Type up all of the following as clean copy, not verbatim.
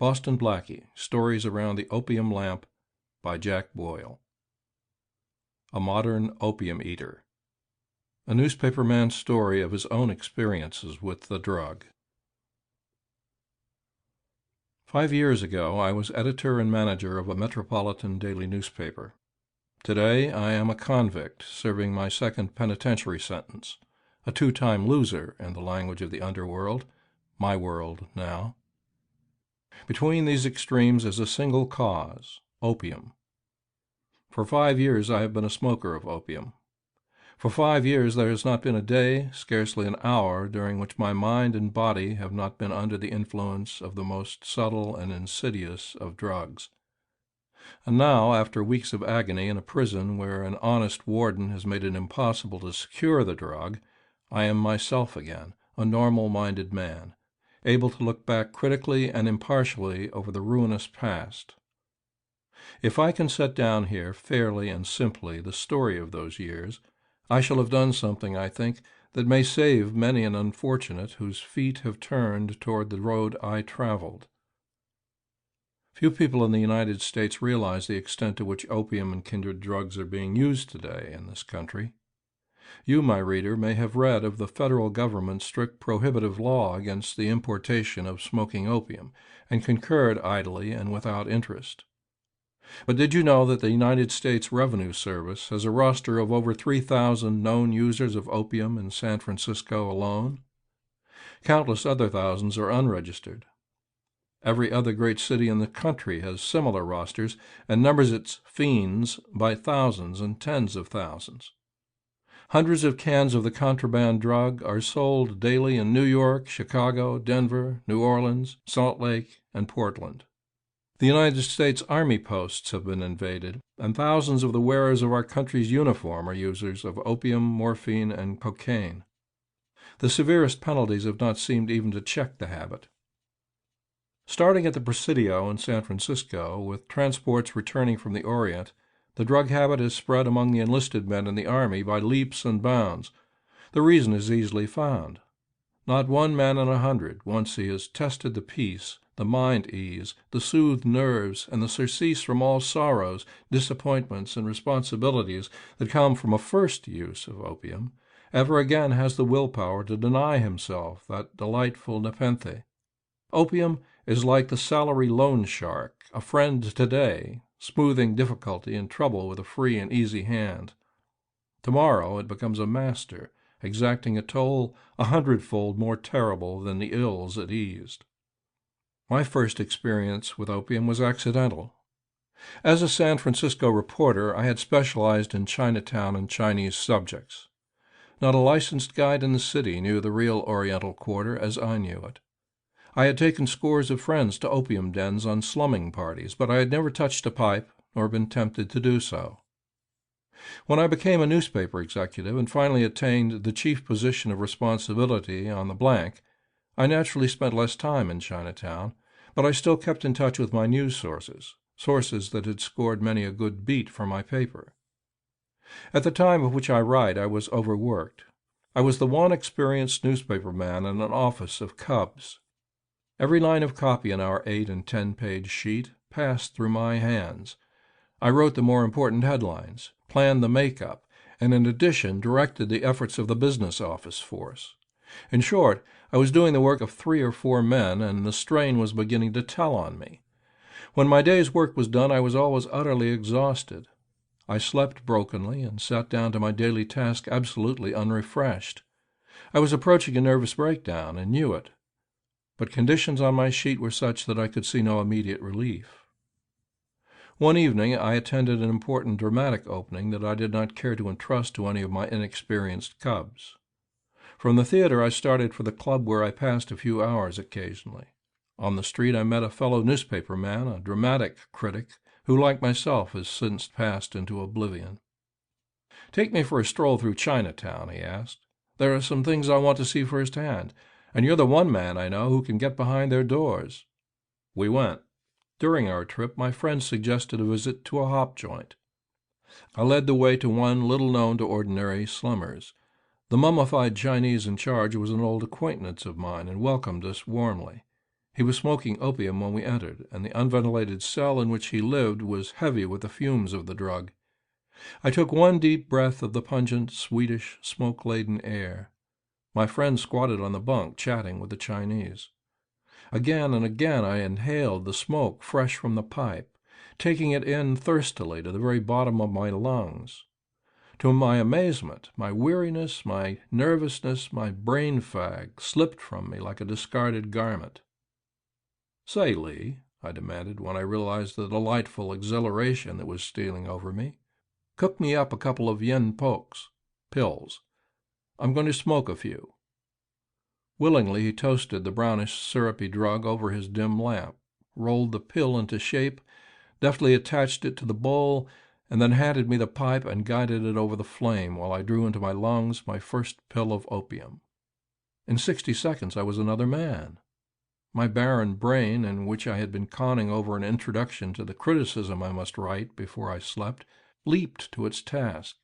Boston Blackie, Stories Around the Opium Lamp by Jack Boyle. A Modern Opium Eater. A newspaperman's story of his own experiences with the drug. 5 years ago, I was editor and manager of a metropolitan daily newspaper. Today, I am a convict serving my second penitentiary sentence, a two-time loser in the language of the underworld, my world now. Between these extremes is a single cause, opium. For 5 years I have been a smoker of opium. For 5 years there has not been a day, scarcely an hour, during which my mind and body have not been under the influence of the most subtle and insidious of drugs. And now, after weeks of agony in a prison where an honest warden has made it impossible to secure the drug, I am myself again, a normal-minded man, able to look back critically and impartially over the ruinous past. If I can set down here fairly and simply the story of those years, I shall have done something, I think, that may save many an unfortunate whose feet have turned toward the road I traveled. Few people in the United States realize the extent to which opium and kindred drugs are being used today in this country. You, my reader, may have read of the federal government's strict prohibitive law against the importation of smoking opium, and concurred idly and without interest. But did you know that the United States Revenue Service has a roster of over 3,000 known users of opium in San Francisco alone? Countless other thousands are unregistered. Every other great city in the country has similar rosters and numbers its fiends by thousands and tens of thousands. Hundreds of cans of the contraband drug are sold daily in New York, Chicago, Denver, New Orleans, Salt Lake, and Portland. The United States Army posts have been invaded, and thousands of the wearers of our country's uniform are users of opium, morphine, and cocaine. The severest penalties have not seemed even to check the habit. Starting at the Presidio in San Francisco, with transports returning from the Orient, the drug habit is spread among the enlisted men in the Army by leaps and bounds. The reason is easily found. Not one man in 100, once he has tested the peace, the mind-ease, the soothed nerves, and the surcease from all sorrows, disappointments, and responsibilities that come from a first use of opium, ever again has the willpower to deny himself that delightful nepenthe. Opium is like the salary loan shark, a friend today, smoothing difficulty and trouble with a free and easy hand. Tomorrow it becomes a master, exacting a toll 100-fold more terrible than the ills it eased. My first experience with opium was accidental. As a San Francisco reporter, I had specialized in Chinatown and Chinese subjects. Not a licensed guide in the city knew the real Oriental Quarter as I knew it. I had taken scores of friends to opium dens on slumming parties, but I had never touched a pipe nor been tempted to do so. When I became a newspaper executive and finally attained the chief position of responsibility on the blank, I naturally spent less time in Chinatown, but I still kept in touch with my news sources that had scored many a good beat for my paper. At the time of which I write, I was overworked. I was the one experienced newspaperman in an office of cubs. Every line of copy in our 8- and 10-page sheet passed through my hands. I wrote the more important headlines, planned the make-up, and in addition directed the efforts of the business office force. In short, I was doing the work of 3 or 4 men, and the strain was beginning to tell on me. When my day's work was done, I was always utterly exhausted. I slept brokenly and sat down to my daily task absolutely unrefreshed. I was approaching a nervous breakdown and knew it. But conditions on my sheet were such that I could see no immediate relief. One evening I attended an important dramatic opening that I did not care to entrust to any of my inexperienced cubs. From the theater I started for the club where I passed a few hours occasionally. On the street I met a fellow newspaperman, a dramatic critic, who, like myself, has since passed into oblivion. "Take me for a stroll through Chinatown," he asked. "There are some things I want to see firsthand, and you're the one man I know who can get behind their doors." We went. During our trip, my friend suggested a visit to a hop joint. I led the way to one little known to ordinary slummers. The mummified Chinese in charge was an old acquaintance of mine and welcomed us warmly. He was smoking opium when we entered, and the unventilated cell in which he lived was heavy with the fumes of the drug. I took one deep breath of the pungent, sweetish, smoke-laden air. My friend squatted on the bunk, chatting with the Chinese. Again and again I inhaled the smoke fresh from the pipe, taking it in thirstily to the very bottom of my lungs. To my amazement, my weariness, my nervousness, my brain fag slipped from me like a discarded garment. "Say, Lee," I demanded when I realized the delightful exhilaration that was stealing over me, "cook me up a couple of yen pokes pills. I'm going to smoke a few." Willingly he toasted the brownish, syrupy drug over his dim lamp, rolled the pill into shape, deftly attached it to the bowl, and then handed me the pipe and guided it over the flame while I drew into my lungs my first pill of opium. In 60 seconds I was another man. My barren brain, in which I had been conning over an introduction to the criticism I must write before I slept, leaped to its task.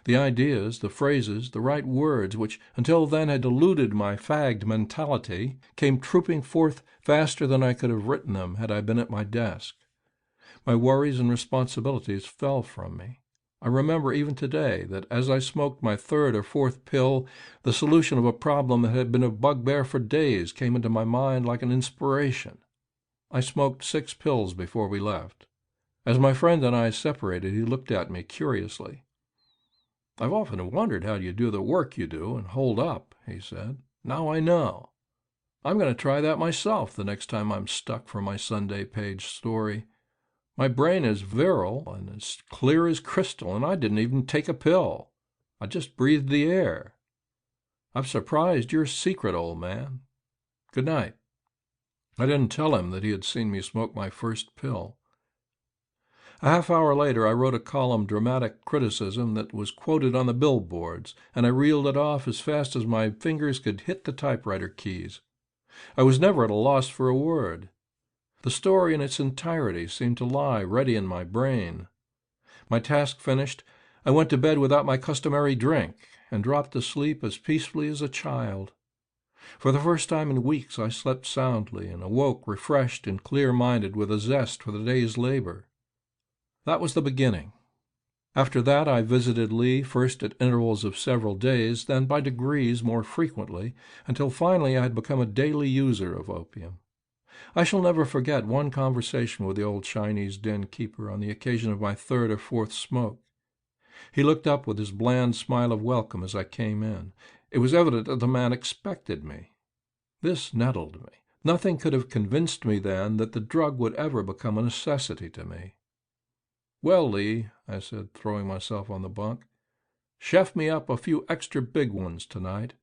The ideas, the phrases, the right words, which until then had eluded my fagged mentality, came trooping forth faster than I could have written them had I been at my desk. My worries and responsibilities fell from me. I remember even today that as I smoked my third or fourth pill, the solution of a problem that had been a bugbear for days came into my mind like an inspiration. I smoked 6 pills before we left. As my friend and I separated, he looked at me curiously. "I've often wondered how you do the work you do and hold up," he said. "Now I know. I'm going to try that myself the next time I'm stuck for my Sunday page story. My brain is virile and as clear as crystal, and I didn't even take a pill. I just breathed the air. I've surprised your secret, old man. Good night." I didn't tell him that he had seen me smoke my first pill. A half-hour later I wrote a column dramatic criticism that was quoted on the billboards, and I reeled it off as fast as my fingers could hit the typewriter keys. I was never at a loss for a word. The story in its entirety seemed to lie ready in my brain. My task finished, I went to bed without my customary drink, and dropped to sleep as peacefully as a child. For the first time in weeks I slept soundly, and awoke refreshed and clear-minded with a zest for the day's labor. That was the beginning. After that I visited Lee, first at intervals of several days, then by degrees more frequently, until finally I had become a daily user of opium. I shall never forget one conversation with the old Chinese den keeper on the occasion of my third or fourth smoke. He looked up with his bland smile of welcome as I came in. It was evident that the man expected me. This nettled me. Nothing could have convinced me then that the drug would ever become a necessity to me. "Well, Lee," I said, throwing myself on the bunk, "chef me up a few extra big ones tonight.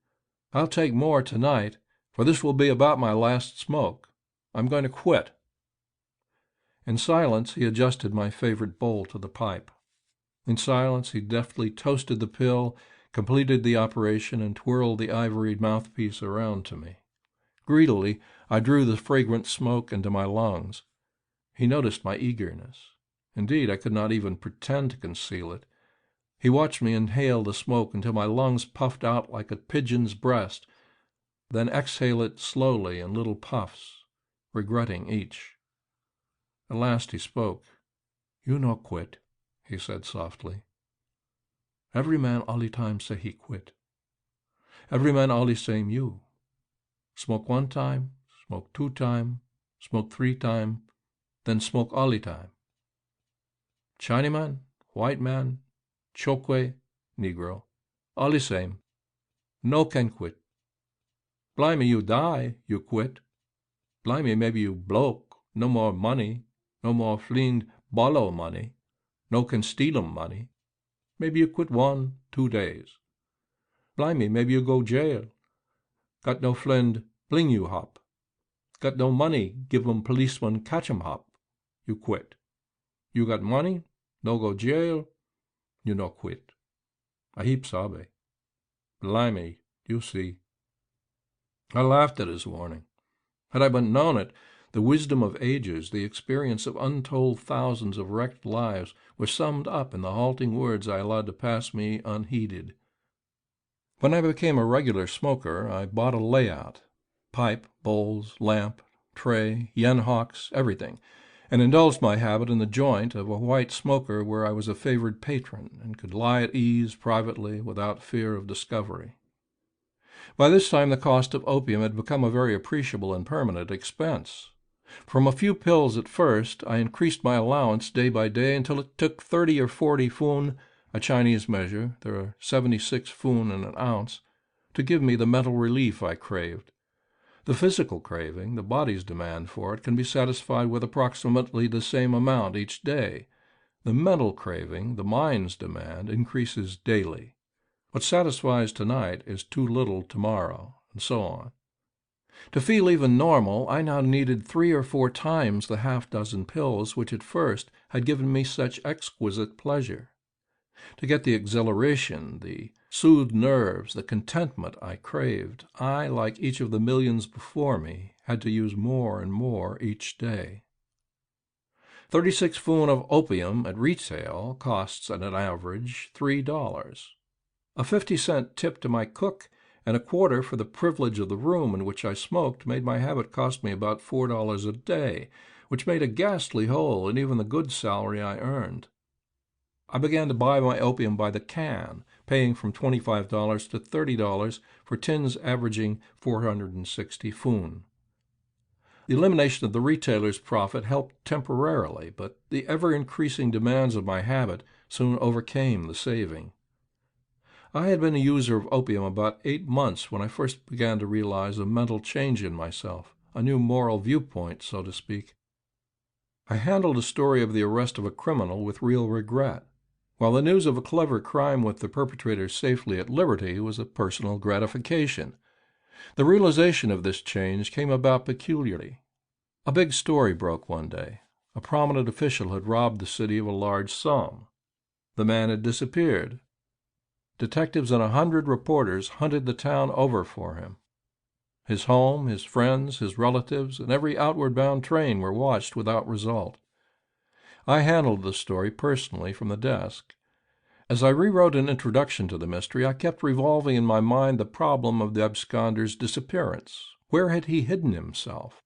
I'll take more tonight, for this will be about my last smoke. I'm going to quit." In silence he adjusted my favorite bowl to the pipe. In silence he deftly toasted the pill, completed the operation, and twirled the ivory mouthpiece around to me. Greedily I drew the fragrant smoke into my lungs. He noticed my eagerness. Indeed, I could not even pretend to conceal it. He watched me inhale the smoke until my lungs puffed out like a pigeon's breast, then exhale it slowly in little puffs, regretting each. At last he spoke. "You no quit," he said softly. "Every man all the time say he quit. Every man all the same you. Smoke 1 time, smoke 2 time, smoke 3 time, then smoke all the time. Chinaman, white man, Chokwe, Negro, all the same. No can quit. Blimey, you die, you quit. Blimey, maybe you bloke, no more money, no more fleend borrow money, no can steal 'em money. Maybe you quit 1, 2 days. Blimey, maybe you go jail. Got no friend bling you hop. Got no money give 'em policeman catch 'em hop. You quit. You got money, no go jail, you no quit. A heap sabe. Blimey, you see." I laughed at his warning. Had I but known it, the wisdom of ages, the experience of untold thousands of wrecked lives, were summed up in the halting words I allowed to pass me unheeded. When I became a regular smoker, I bought a layout: pipe, bowls, lamp, tray, yen hawks, everything, and indulged my habit in the joint of a white smoker where I was a favored patron and could lie at ease privately without fear of discovery. By this time the cost of opium had become a very appreciable and permanent expense. From a few pills at first, I increased my allowance day by day until it took 30 or 40 fun, a Chinese measure, there are 76 fun in an ounce, to give me the mental relief I craved. The physical craving, the body's demand for it, can be satisfied with approximately the same amount each day. The mental craving, the mind's demand, increases daily. What satisfies tonight is too little tomorrow, and so on. To feel even normal, I now needed 3 or 4 times the half-dozen pills which at first had given me such exquisite pleasure. To get the exhilaration, the soothed nerves, the contentment I craved, I, like each of the millions before me, had to use more and more each day. 36 fun of opium at retail costs at an average $3. A 50-cent tip to my cook and a quarter for the privilege of the room in which I smoked made my habit cost me about $4 a day, which made a ghastly hole in even the good salary I earned. I began to buy my opium by the can, paying from $25 to $30 for tins averaging 460 fun. The elimination of the retailer's profit helped temporarily, but the ever-increasing demands of my habit soon overcame the saving. I had been a user of opium about 8 months when I first began to realize a mental change in myself, a new moral viewpoint, so to speak. I handled the story of the arrest of a criminal with real regret, while the news of a clever crime with the perpetrator safely at liberty was a personal gratification. The realization of this change came about peculiarly. A big story broke one day. A prominent official had robbed the city of a large sum. The man had disappeared. Detectives and 100 reporters hunted the town over for him. His home, his friends, his relatives, and every outward-bound train were watched without result. I handled the story personally from the desk. As I rewrote an introduction to the mystery, I kept revolving in my mind the problem of the absconder's disappearance. Where had he hidden himself?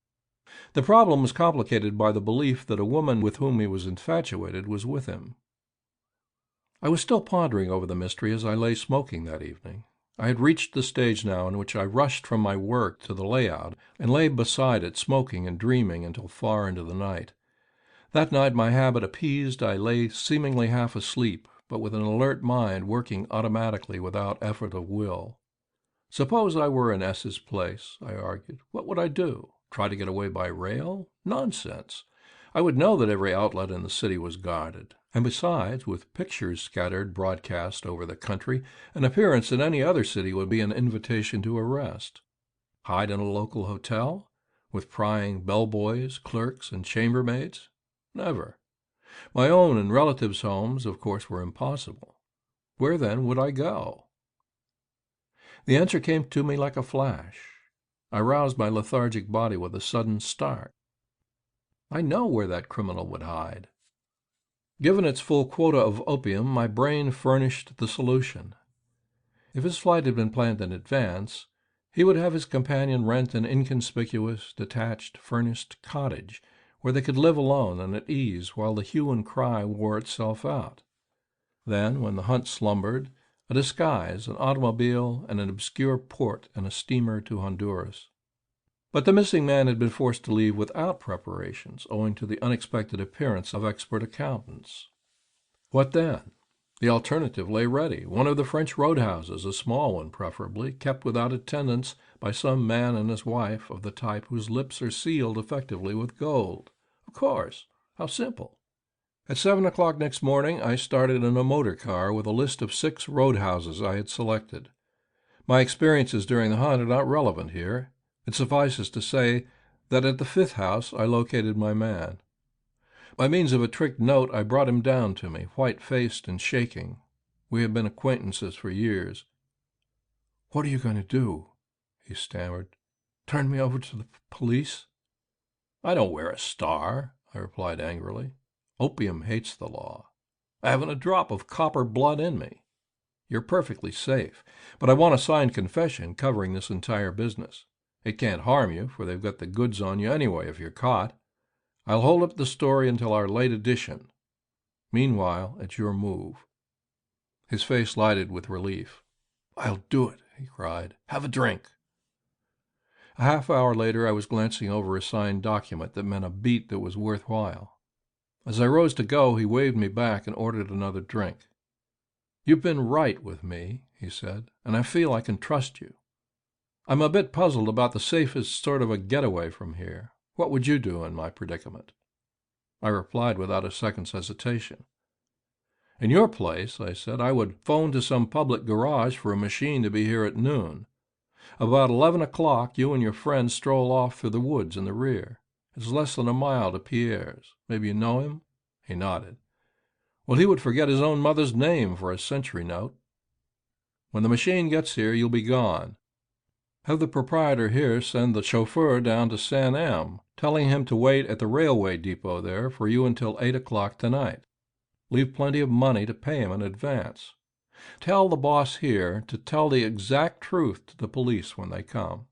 The problem was complicated by the belief that a woman with whom he was infatuated was with him. I was still pondering over the mystery as I lay smoking that evening. I had reached the stage now in which I rushed from my work to the layout and lay beside it smoking and dreaming until far into the night. That night, my habit appeased, I lay seemingly half asleep, but with an alert mind working automatically without effort of will. Suppose I were in S's place, I argued. What would I do? Try to get away by rail? Nonsense. I would know that every outlet in the city was guarded. And besides, with pictures scattered broadcast over the country, an appearance in any other city would be an invitation to arrest. Hide in a local hotel, with prying bellboys, clerks, and chambermaids? Never. My own and relatives' homes, of course, were impossible. Where, then, would I go? The answer came to me like a flash. I roused my lethargic body with a sudden start. I know where that criminal would hide. Given its full quota of opium, my brain furnished the solution. If his flight had been planned in advance, he would have his companion rent an inconspicuous, detached, furnished cottage, where they could live alone and at ease while the hue and cry wore itself out. Then, when the hunt slumbered, a disguise, an automobile, and an obscure port and a steamer to Honduras. But the missing man had been forced to leave without preparations, owing to the unexpected appearance of expert accountants. What then? The alternative lay ready. One of the French roadhouses, a small one preferably, kept without attendance by some man and his wife of the type whose lips are sealed effectively with gold. Of course. How simple. At 7 o'clock next morning, I started in a motor car with a list of 6 roadhouses I had selected. My experiences during the hunt are not relevant here. It suffices to say that at the 5th house I located my man. By means of a tricked note, I brought him down to me, white-faced and shaking. We had been acquaintances for years. "What are you going to do?" he stammered. "Turn me over to the police?" "I don't wear a star," I replied angrily. "Opium hates the law. I haven't a drop of copper blood in me. You're perfectly safe, but I want a signed confession covering this entire business. It can't harm you, for they've got the goods on you anyway if you're caught. I'll hold up the story until our late edition. Meanwhile, it's your move." His face lighted with relief. "I'll do it," he cried. "Have a drink." A half hour later I was glancing over a signed document that meant a beat that was worthwhile. As I rose to go, he waved me back and ordered another drink. "You've been right with me," he said, "and I feel I can trust you. I'm a bit puzzled about the safest sort of a getaway from here. What would you do in my predicament?" I replied without a second's hesitation. "In your place," I said, "I would phone to some public garage for a machine to be here at noon. About 11 o'clock, you and your friend stroll off through the woods in the rear. It's less than a mile to Pierre's. Maybe you know him?" He nodded. "Well, he would forget his own mother's name for a century note. When the machine gets here, you'll be gone. Have the proprietor here send the chauffeur down to San Am, telling him to wait at the railway depot there for you until 8 o'clock tonight. Leave plenty of money to pay him in advance. Tell the boss here to tell the exact truth to the police when they come,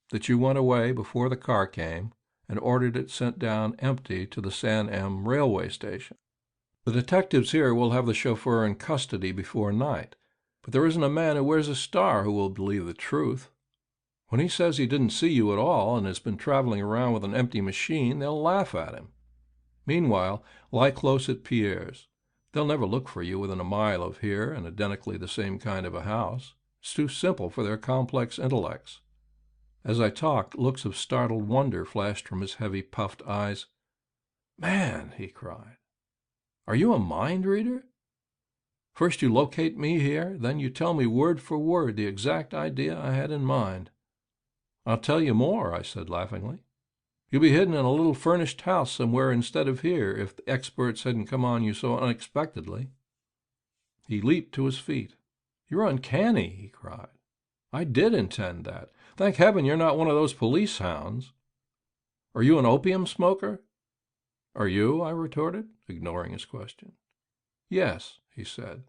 that you went away before the car came and ordered it sent down empty to the San Am railway station. The detectives here will have the chauffeur in custody before night, but there isn't a man who wears a star who will believe the truth. When he says he didn't see you at all and has been traveling around with an empty machine, they'll laugh at him. Meanwhile, lie close at Pierre's. They'll never look for you within a mile of here in identically the same kind of a house. It's too simple for their complex intellects." As I talked, looks of startled wonder flashed from his heavy, puffed eyes. "Man," he cried, "are you a mind reader? First you locate me here, then you tell me word for word the exact idea I had in mind." "I'll tell you more," I said laughingly. "You'll be hidden in a little furnished house somewhere instead of here if the experts hadn't come on you so unexpectedly." He leaped to his feet. "You're uncanny," he cried. "I did intend that. Thank heaven you're not one of those police hounds. Are you an opium smoker?" "Are you?" I retorted, ignoring his question. "Yes," he said,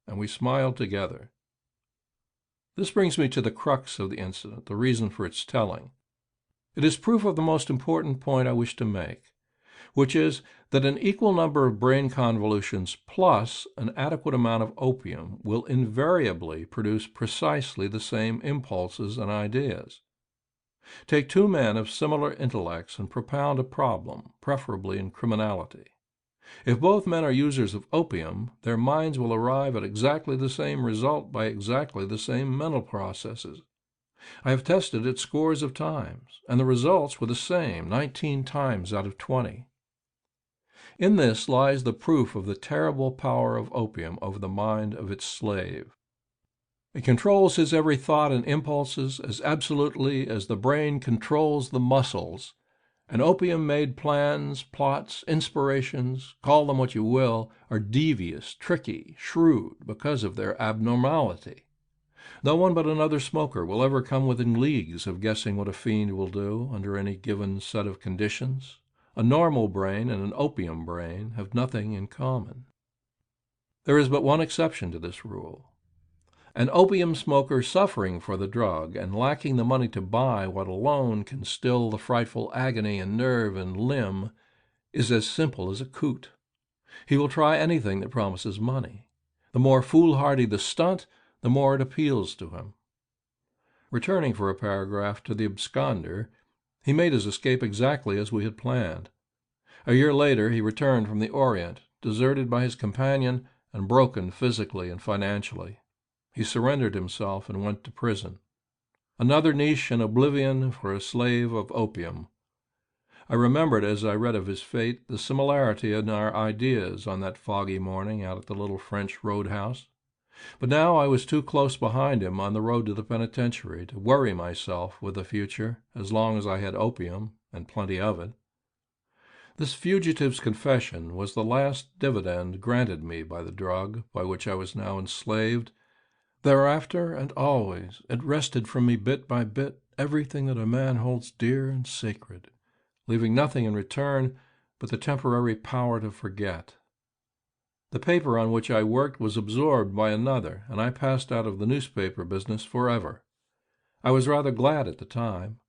and we smiled together. This brings me to the crux of the incident, the reason for its telling. It is proof of the most important point I wish to make, which is that an equal number of brain convolutions plus an adequate amount of opium will invariably produce precisely the same impulses and ideas. Take two men of similar intellects and propound a problem, preferably in criminality. If both men are users of opium, their minds will arrive at exactly the same result by exactly the same mental processes. I have tested it scores of times, and the results were the same 19 times out of 20. In this lies the proof of the terrible power of opium over the mind of its slave. It controls his every thought and impulses as absolutely as the brain controls the muscles, and opium-made plans, plots, inspirations, call them what you will, are devious, tricky, shrewd because of their abnormality. No one but another smoker will ever come within leagues of guessing what a fiend will do under any given set of conditions. A normal brain and an opium brain have nothing in common. There is but one exception to this rule. An opium smoker suffering for the drug and lacking the money to buy what alone can still the frightful agony in nerve and limb is as simple as a coot. He will try anything that promises money. The more foolhardy the stunt, the more it appeals to him. Returning for a paragraph to the absconder, he made his escape exactly as we had planned. A year later he returned from the Orient, deserted by his companion and broken physically and financially. He surrendered himself and went to prison. Another niche in oblivion for a slave of opium. I remembered as I read of his fate the similarity in our ideas on that foggy morning out at the little French roadhouse. But now I was too close behind him on the road to the penitentiary to worry myself with the future as long as I had opium, and plenty of it. This fugitive's confession was the last dividend granted me by the drug by which I was now enslaved. Thereafter and always it wrested from me bit by bit everything that a man holds dear and sacred, leaving nothing in return but the temporary power to forget. The paper on which I worked was absorbed by another, and I passed out of the newspaper business forever. I was rather glad at the time.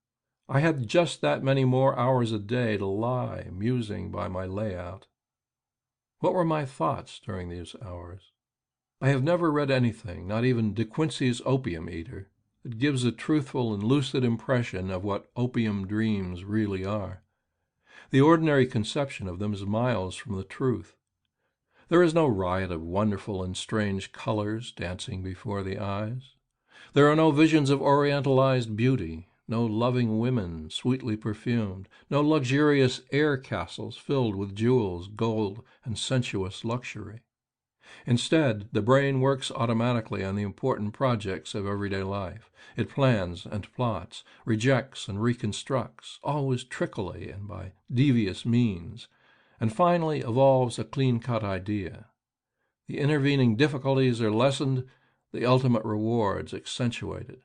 I had just that many more hours a day to lie musing by my layout. What were my thoughts during these hours? I have never read anything, not even De Quincey's Opium Eater, that gives a truthful and lucid impression of what opium dreams really are. The ordinary conception of them is miles from the truth. There is no riot of wonderful and strange colors dancing before the eyes. There are no visions of orientalized beauty, no loving women sweetly perfumed, no luxurious air castles filled with jewels, gold, and sensuous luxury. Instead, the brain works automatically on the important projects of everyday life. It plans and plots, rejects and reconstructs, always trickily and by devious means, and finally evolves a clean-cut idea. The intervening difficulties are lessened, the ultimate rewards accentuated.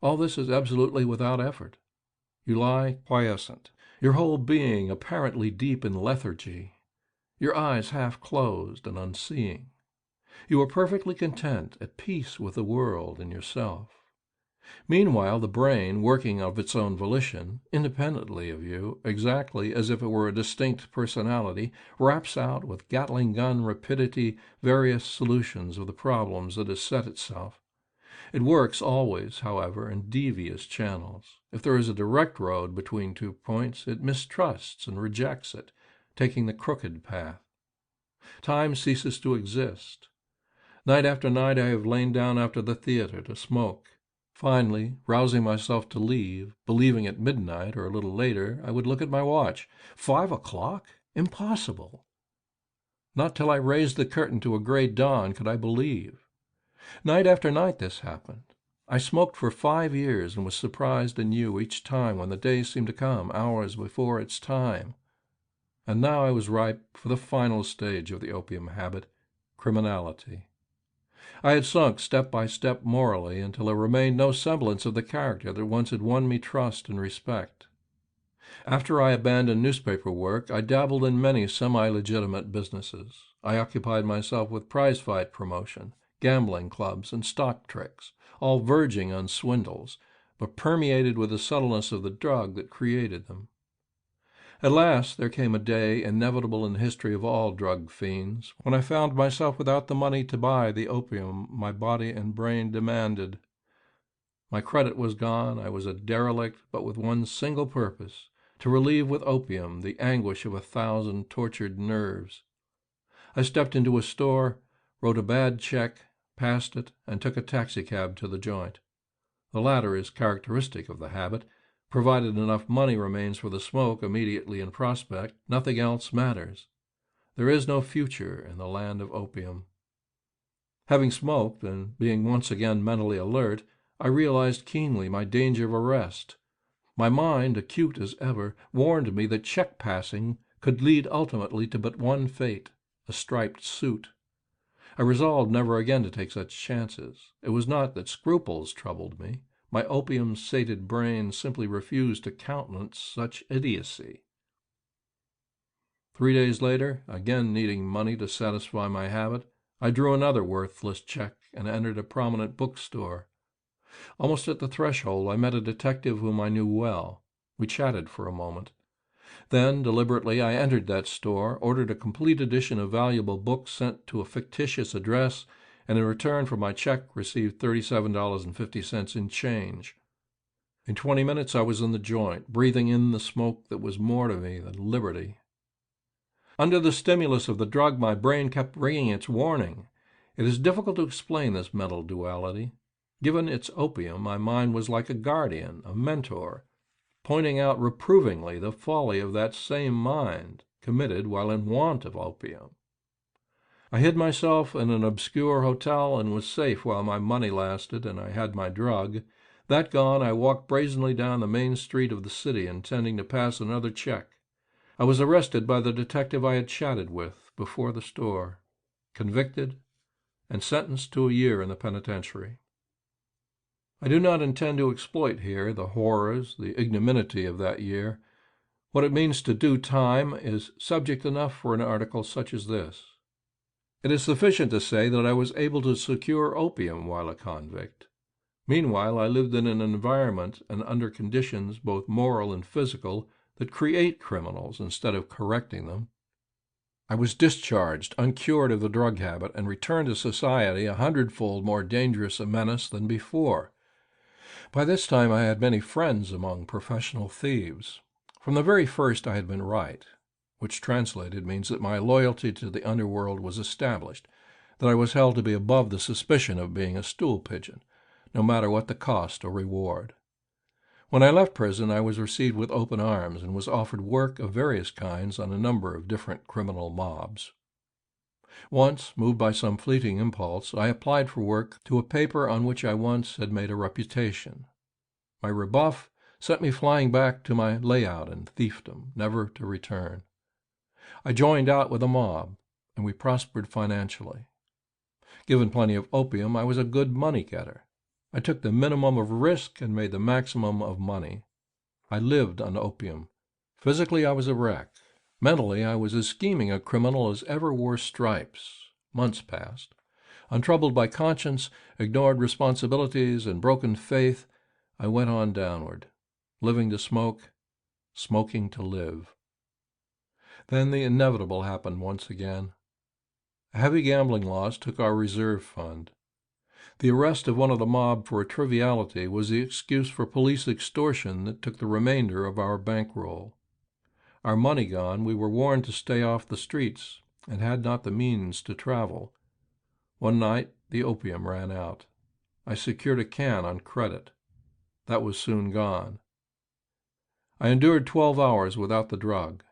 All this is absolutely without effort. You lie quiescent, your whole being apparently deep in lethargy, your eyes half closed and unseeing. You are perfectly content, at peace with the world and yourself. Meanwhile, the brain, working of its own volition, independently of you, exactly as if it were a distinct personality, raps out with Gatling gun rapidity various solutions of the problems that has set itself. It works always, however, in devious channels. If there is a direct road between 2 points, it mistrusts and rejects it, taking the crooked path. Time ceases to exist. Night after night I have lain down after the theater to smoke. Finally, rousing myself to leave, believing at midnight or a little later, I would look at my watch. 5 o'clock? Impossible! Not till I raised the curtain to a gray dawn could I believe. Night after night this happened. I smoked for 5 years and was surprised anew each time when the day seemed to come, hours before its time. And now I was ripe for the final stage of the opium habit, criminality. I had sunk step by step morally until there remained no semblance of the character that once had won me trust and respect. After I abandoned newspaper work, I dabbled in many semi-legitimate businesses. I occupied myself with prize-fight promotion, gambling clubs, and stock tricks, all verging on swindles, but permeated with the subtleness of the drug that created them. At last there came a day inevitable in the history of all drug fiends, when I found myself without the money to buy the opium my body and brain demanded. My credit was gone, I was a derelict, but with one single purpose, to relieve with opium the anguish of 1,000 tortured nerves. I stepped into a store, wrote a bad check, passed it, and took a taxicab to the joint. The latter is characteristic of the habit. Provided enough money remains for the smoke immediately in prospect, nothing else matters. There is no future in the land of opium. Having smoked, and being once again mentally alert, I realized keenly my danger of arrest. My mind, acute as ever, warned me that check passing could lead ultimately to but one fate, a striped suit. I resolved never again to take such chances. It was not that scruples troubled me. My opium-sated brain simply refused to countenance such idiocy. 3 days later, again needing money to satisfy my habit, I drew another worthless check and entered a prominent bookstore. Almost at the threshold, I met a detective whom I knew well. We chatted for a moment. Then, deliberately, I entered that store, ordered a complete edition of valuable books sent to a fictitious address, and in return for my check received $37.50 in change. In 20 minutes I was in the joint, breathing in the smoke that was more to me than liberty. Under the stimulus of the drug, my brain kept ringing its warning. It is difficult to explain this mental duality. Given its opium, my mind was like a guardian, a mentor, pointing out reprovingly the folly of that same mind, committed while in want of opium. I hid myself in an obscure hotel and was safe while my money lasted and I had my drug. That gone, I walked brazenly down the main street of the city, intending to pass another check. I was arrested by the detective I had chatted with before the store, convicted, and sentenced to a year in the penitentiary. I do not intend to exploit here the horrors, the ignominy of that year. What it means to do time is subject enough for an article such as this. It is sufficient to say that I was able to secure opium while a convict. Meanwhile, I lived in an environment and under conditions, both moral and physical, that create criminals instead of correcting them. I was discharged, uncured of the drug habit, and returned to society 100-fold more dangerous a menace than before. By this time I had many friends among professional thieves. From the very first I had been right, which translated means that my loyalty to the underworld was established, that I was held to be above the suspicion of being a stool pigeon, no matter what the cost or reward. When I left prison, I was received with open arms and was offered work of various kinds on a number of different criminal mobs. Once, moved by some fleeting impulse, I applied for work to a paper on which I once had made a reputation. My rebuff sent me flying back to my layout and thiefdom, never to return. I joined out with a mob, and we prospered financially. Given plenty of opium, I was a good money-getter. I took the minimum of risk and made the maximum of money. I lived on opium. Physically, I was a wreck. Mentally, I was as scheming a criminal as ever wore stripes. Months passed. Untroubled by conscience, ignored responsibilities, and broken faith, I went on downward, living to smoke, smoking to live. Then the inevitable happened once again. A heavy gambling loss took our reserve fund. The arrest of one of the mob for a triviality was the excuse for police extortion that took the remainder of our bankroll. Our money gone, we were warned to stay off the streets, and had not the means to travel. One night the opium ran out. I secured a can on credit. That was soon gone. I endured 12 hours without the drug.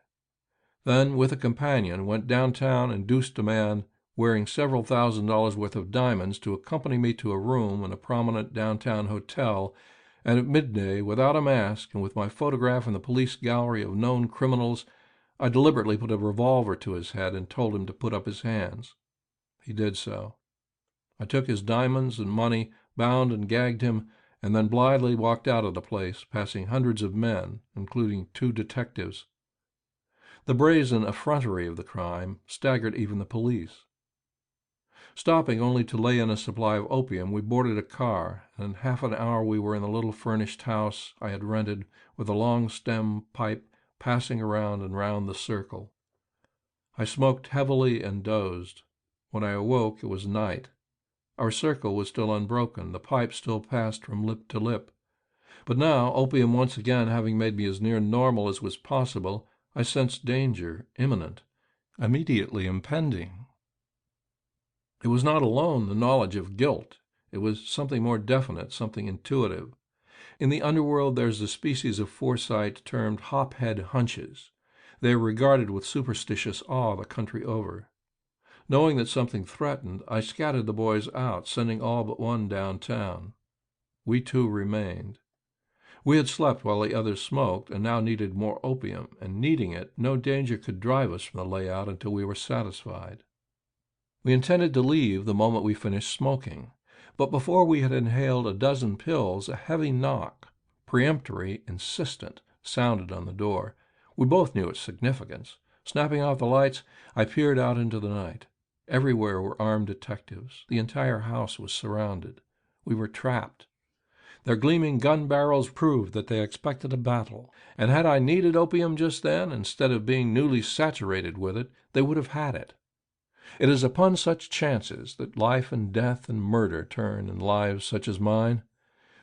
Then, with a companion, went downtown and induced a man wearing several $1,000s worth of diamonds to accompany me to a room in a prominent downtown hotel, and at midday, without a mask and with my photograph in the police gallery of known criminals, I deliberately put a revolver to his head and told him to put up his hands. He did so. I took his diamonds and money, bound and gagged him, and then blithely walked out of the place, passing hundreds of men, including 2 detectives. The brazen effrontery of the crime staggered even the police. Stopping only to lay in a supply of opium, we boarded a car, and in half an hour we were in the little furnished house I had rented, with a long stem pipe passing around and round the circle. I smoked heavily and dozed. When I awoke, it was night. Our circle was still unbroken, the pipe still passed from lip to lip. But now, opium once again having made me as near normal as was possible, I sensed danger, imminent, immediately impending. It was not alone the knowledge of guilt. It was something more definite, something intuitive. In the underworld there's a species of foresight termed hop-head hunches. They are regarded with superstitious awe the country over. Knowing that something threatened, I scattered the boys out, sending all but one downtown. We 2 remained. We had slept while the others smoked, and now needed more opium, and needing it, no danger could drive us from the layout until we were satisfied. We intended to leave the moment we finished smoking, but before we had inhaled a dozen pills, a heavy knock, peremptory, insistent, sounded on the door. We both knew its significance. Snapping off the lights, I peered out into the night. Everywhere were armed detectives. The entire house was surrounded. We were trapped. Their gleaming gun barrels proved that they expected a battle, and had I needed opium just then, instead of being newly saturated with it, they would have had it. It is upon such chances that life and death and murder turn in lives such as mine.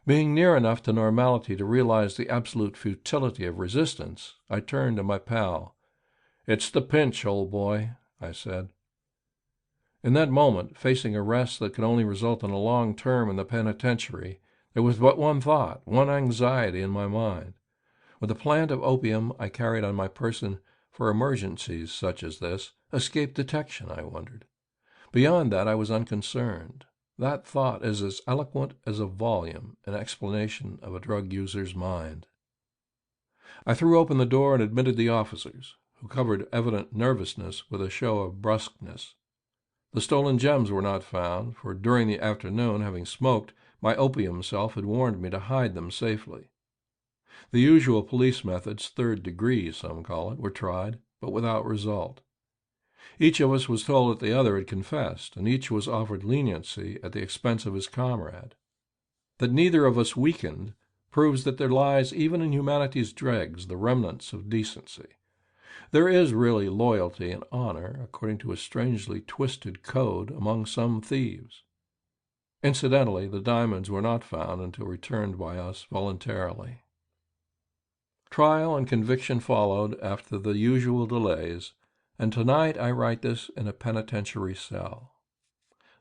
Being near enough to normality to realize the absolute futility of resistance, I turned to my pal. "It's the pinch, old boy," I said. In that moment, facing arrest that could only result in a long term in the penitentiary, there was but one thought, one anxiety in my mind. With a plant of opium I carried on my person for emergencies such as this, escape detection, I wondered. Beyond that I was unconcerned. That thought is as eloquent as a volume in explanation of a drug user's mind. I threw open the door and admitted the officers, who covered evident nervousness with a show of brusqueness. The stolen gems were not found, for during the afternoon, having smoked, my opium self had warned me to hide them safely. The usual police methods, 3rd degree some call it, were tried, but without result. Each of us was told that the other had confessed, and each was offered leniency at the expense of his comrade. That neither of us weakened proves that there lies even in humanity's dregs the remnants of decency. There is really loyalty and honor, according to a strangely twisted code, among some thieves. Incidentally, the diamonds were not found until returned by us voluntarily. Trial and conviction followed after the usual delays, and tonight I write this in a penitentiary cell.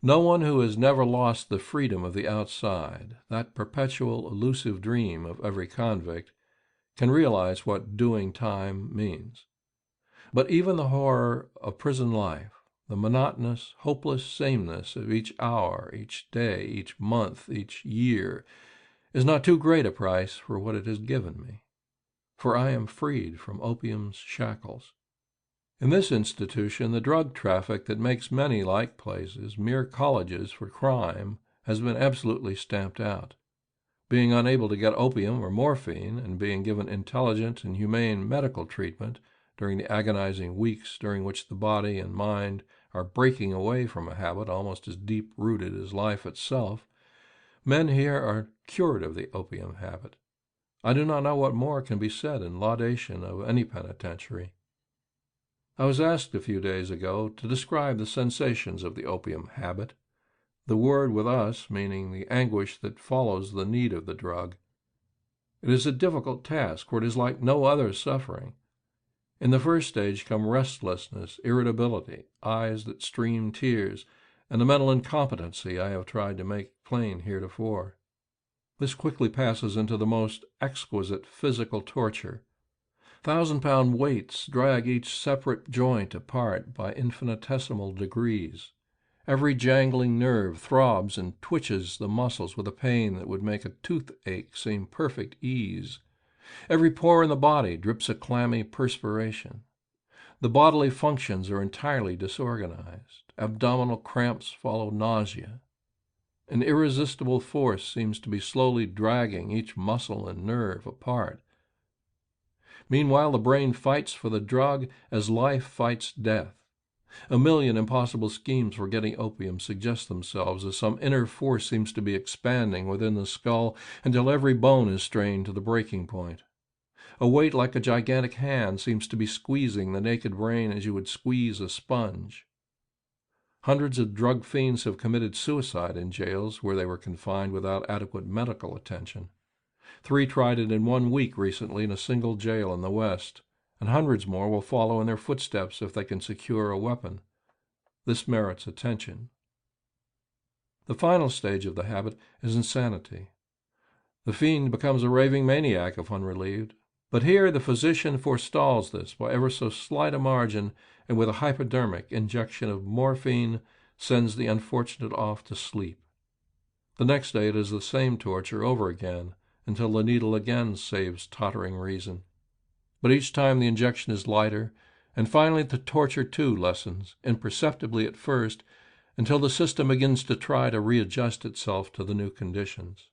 No one who has never lost the freedom of the outside, that perpetual elusive dream of every convict, can realize what doing time means. But even the horror of prison life, the monotonous, hopeless sameness of each hour, each day, each month, each year, is not too great a price for what it has given me. For I am freed from opium's shackles. In this institution, the drug traffic that makes many like places mere colleges for crime has been absolutely stamped out. Being unable to get opium or morphine, and being given intelligent and humane medical treatment during the agonizing weeks during which the body and mind are breaking away from a habit almost as deep-rooted as life itself, men here are cured of the opium habit. I do not know what more can be said in laudation of any penitentiary. I was asked a few days ago to describe the sensations of the opium habit, the word with us meaning the anguish that follows the need of the drug. It is a difficult task, for it is like no other suffering. In the first stage come restlessness, irritability, eyes that stream tears, and the mental incompetency I have tried to make plain heretofore. This quickly passes into the most exquisite physical torture. 1,000-pound weights drag each separate joint apart by infinitesimal degrees. Every jangling nerve throbs and twitches the muscles with a pain that would make a toothache seem perfect ease. Every pore in the body drips a clammy perspiration. The bodily functions are entirely disorganized. Abdominal cramps follow nausea. An irresistible force seems to be slowly dragging each muscle and nerve apart. Meanwhile, the brain fights for the drug as life fights death. A million impossible schemes for getting opium suggest themselves as some inner force seems to be expanding within the skull until every bone is strained to the breaking point. A weight like a gigantic hand seems to be squeezing the naked brain as you would squeeze a sponge. Hundreds of drug fiends have committed suicide in jails where they were confined without adequate medical attention. 3 tried it in 1 week recently in a single jail in the West, and hundreds more will follow in their footsteps if they can secure a weapon. This merits attention. The final stage of the habit is insanity. The fiend becomes a raving maniac if unrelieved, but here the physician forestalls this by ever so slight a margin, and with a hypodermic injection of morphine sends the unfortunate off to sleep. The next day it is the same torture over again, until the needle again saves tottering reason. But each time the injection is lighter, and finally the torture too lessens, imperceptibly at first, until the system begins to try to readjust itself to the new conditions.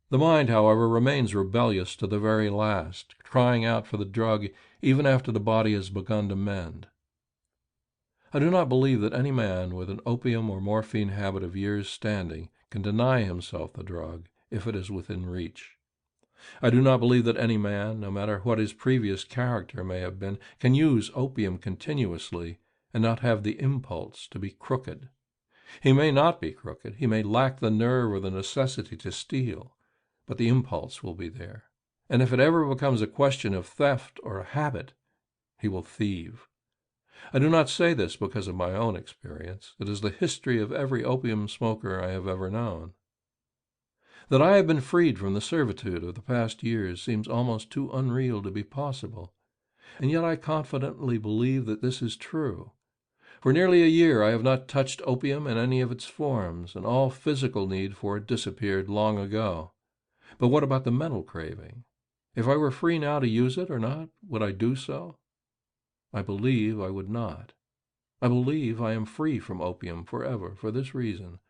The mind, however, remains rebellious to the very last, crying out for the drug even after the body has begun to mend. I do not believe that any man with an opium or morphine habit of years' standing can deny himself the drug if it is within reach. I do not believe that any man, no matter what his previous character may have been, can use opium continuously and not have the impulse to be crooked. He may not be crooked, he may lack the nerve or the necessity to steal, but the impulse will be there. And if it ever becomes a question of theft or a habit, he will thieve. I do not say this because of my own experience. It is the history of every opium smoker I have ever known. That I have been freed from the servitude of the past years seems almost too unreal to be possible, and yet I confidently believe that this is true. For nearly a year I have not touched opium in any of its forms, and all physical need for it disappeared long ago. But what about the mental craving? If I were free now to use it or not, would I do so? I believe I would not. I believe I am free from opium forever for this reason.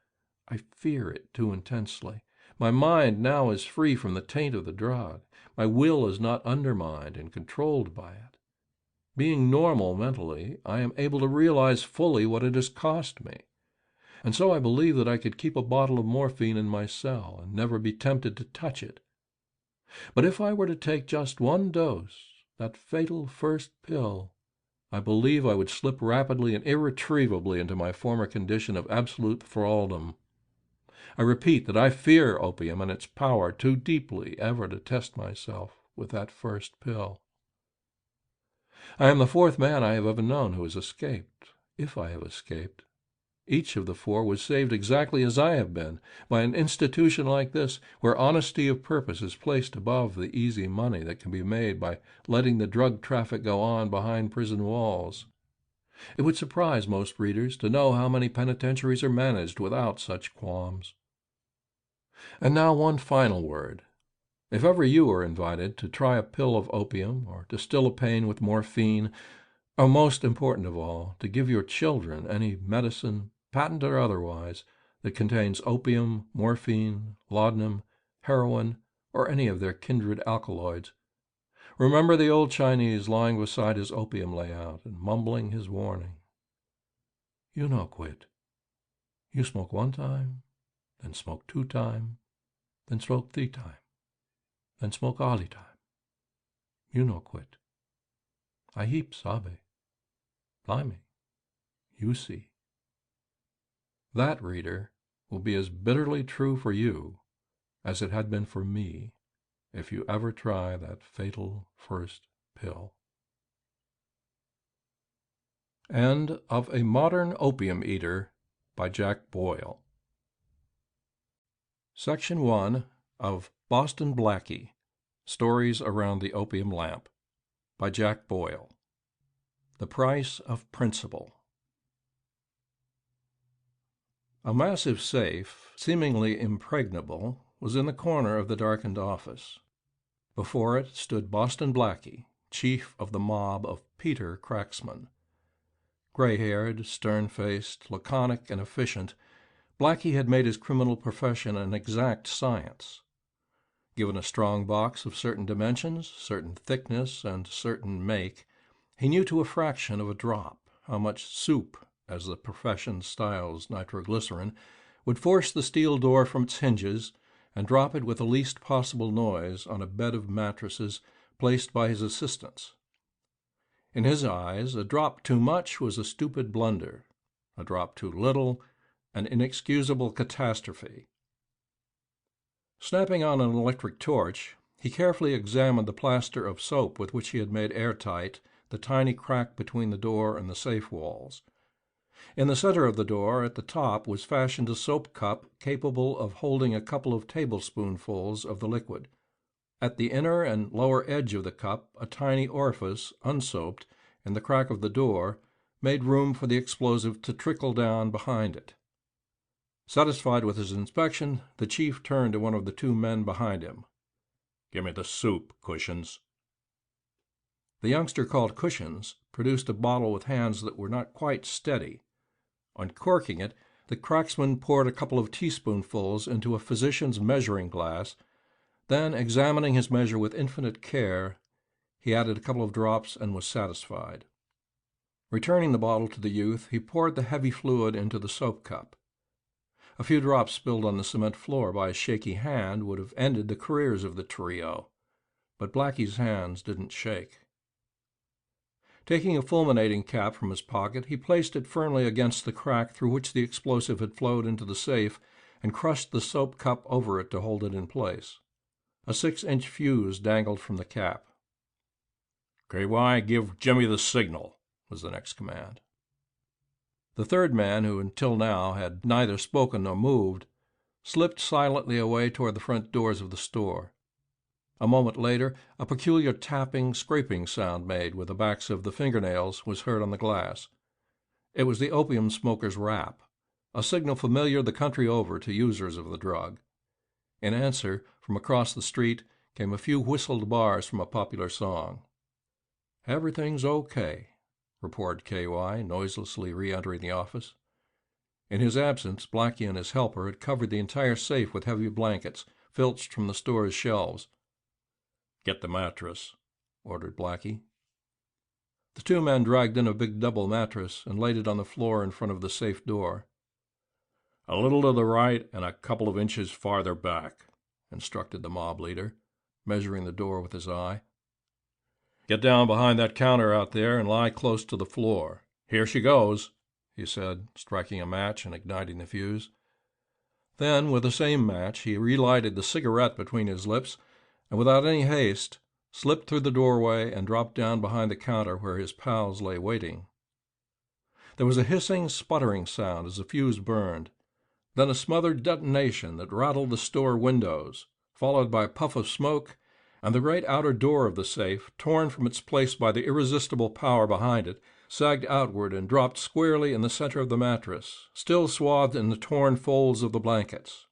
I fear it too intensely. My mind now is free from the taint of the drug. My will is not undermined and controlled by it. Being normal mentally, I am able to realize fully what it has cost me. and so I believed that I could keep a bottle of morphine in my cell and never be tempted to touch it. But if I were to take just one dose, that fatal first pill, I believe I would slip rapidly and irretrievably into my former condition of absolute thraldom. I repeat that I fear opium and its power too deeply ever to test myself with that first pill. I am the fourth man I have ever known who has escaped, if I have escaped. Each of the four was saved exactly as I have been, by an institution like this, where honesty of purpose is placed above the easy money that can be made by letting the drug traffic go on behind prison walls. It would surprise most readers to know how many penitentiaries are managed without such qualms. And now one final word. If ever you are invited to try a pill of opium or to still a pain with morphine, or most important of all, to give your children any medicine, patent or otherwise, that contains opium, morphine, laudanum, heroin, or any of their kindred alkaloids, remember the old Chinese lying beside his opium layout and mumbling his warning. You no quit. You smoke one time, then smoke 2 time, then smoke 3 time, then smoke all the time. You no quit. I heap sabe. Blimey, you see. That, reader, will be as bitterly true for you as it had been for me if you ever try that fatal first pill. End of A Modern Opium Eater by Jack Boyle. Section 1 of Boston Blackie, Stories Around the Opium Lamp by Jack Boyle. The Price of Principle. A massive safe, seemingly impregnable, was in the corner of the darkened office. Before it stood Boston Blackie, chief of the mob of Peter Cracksman. Gray-haired, stern-faced, laconic, and efficient, Blackie had made his criminal profession an exact science. Given a strong box of certain dimensions, certain thickness, and certain make, he knew to a fraction of a drop how much soup, as the profession styles nitroglycerin, would force the steel door from its hinges and drop it with the least possible noise on a bed of mattresses placed by his assistants. In his eyes, a drop too much was a stupid blunder, a drop too little an inexcusable catastrophe. Snapping on an electric torch, he carefully examined the plaster of soap with which he had made airtight the tiny crack between the door and the safe walls. In the center of the door, at the top, was fashioned a soap cup capable of holding a couple of tablespoonfuls of the liquid. At the inner and lower edge of the cup, a tiny orifice, unsoaped, in the crack of the door, made room for the explosive to trickle down behind it. Satisfied with his inspection, the chief turned to one of the 2 men behind him. "Give me the soup, Cushions." The youngster called Cushions produced a bottle with hands that were not quite steady. Uncorking it, the cracksman poured a couple of teaspoonfuls into a physician's measuring glass. Then, examining his measure with infinite care, he added a couple of drops and was satisfied. Returning the bottle to the youth, he poured the heavy fluid into the soap cup. A few drops spilled on the cement floor by a shaky hand would have ended the careers of the trio, but Blackie's hands didn't shake. Taking a fulminating cap from his pocket, he placed it firmly against the crack through which the explosive had flowed into the safe and crushed the soap cup over it to hold it in place. A 6-inch fuse dangled from the cap. "KY, give Jimmy the signal," was the next command. The third man, who until now had neither spoken nor moved, slipped silently away toward the front doors of the store. A moment later, a peculiar tapping, scraping sound made with the backs of the fingernails was heard on the glass. It was the opium smoker's rap, a signal familiar the country over to users of the drug. In answer, from across the street, came a few whistled bars from a popular song. "Everything's okay," reported KY, noiselessly re-entering the office. In his absence, Blackie and his helper had covered the entire safe with heavy blankets, filched from the store's shelves. "Get the mattress," ordered Blackie. The 2 men dragged in a big double mattress and laid it on the floor in front of the safe door. "A little to the right and a couple of inches farther back," instructed the mob leader, measuring the door with his eye. "Get down behind that counter out there and lie close to the floor. Here she goes," he said, striking a match and igniting the fuse. Then, with the same match, he relighted the cigarette between his lips, and without any haste, slipped through the doorway and dropped down behind the counter where his pals lay waiting. There was a hissing, sputtering sound as the fuse burned, then a smothered detonation that rattled the store windows, followed by a puff of smoke, and the great outer door of the safe, torn from its place by the irresistible power behind it, sagged outward and dropped squarely in the center of the mattress, still swathed in the torn folds of the blankets.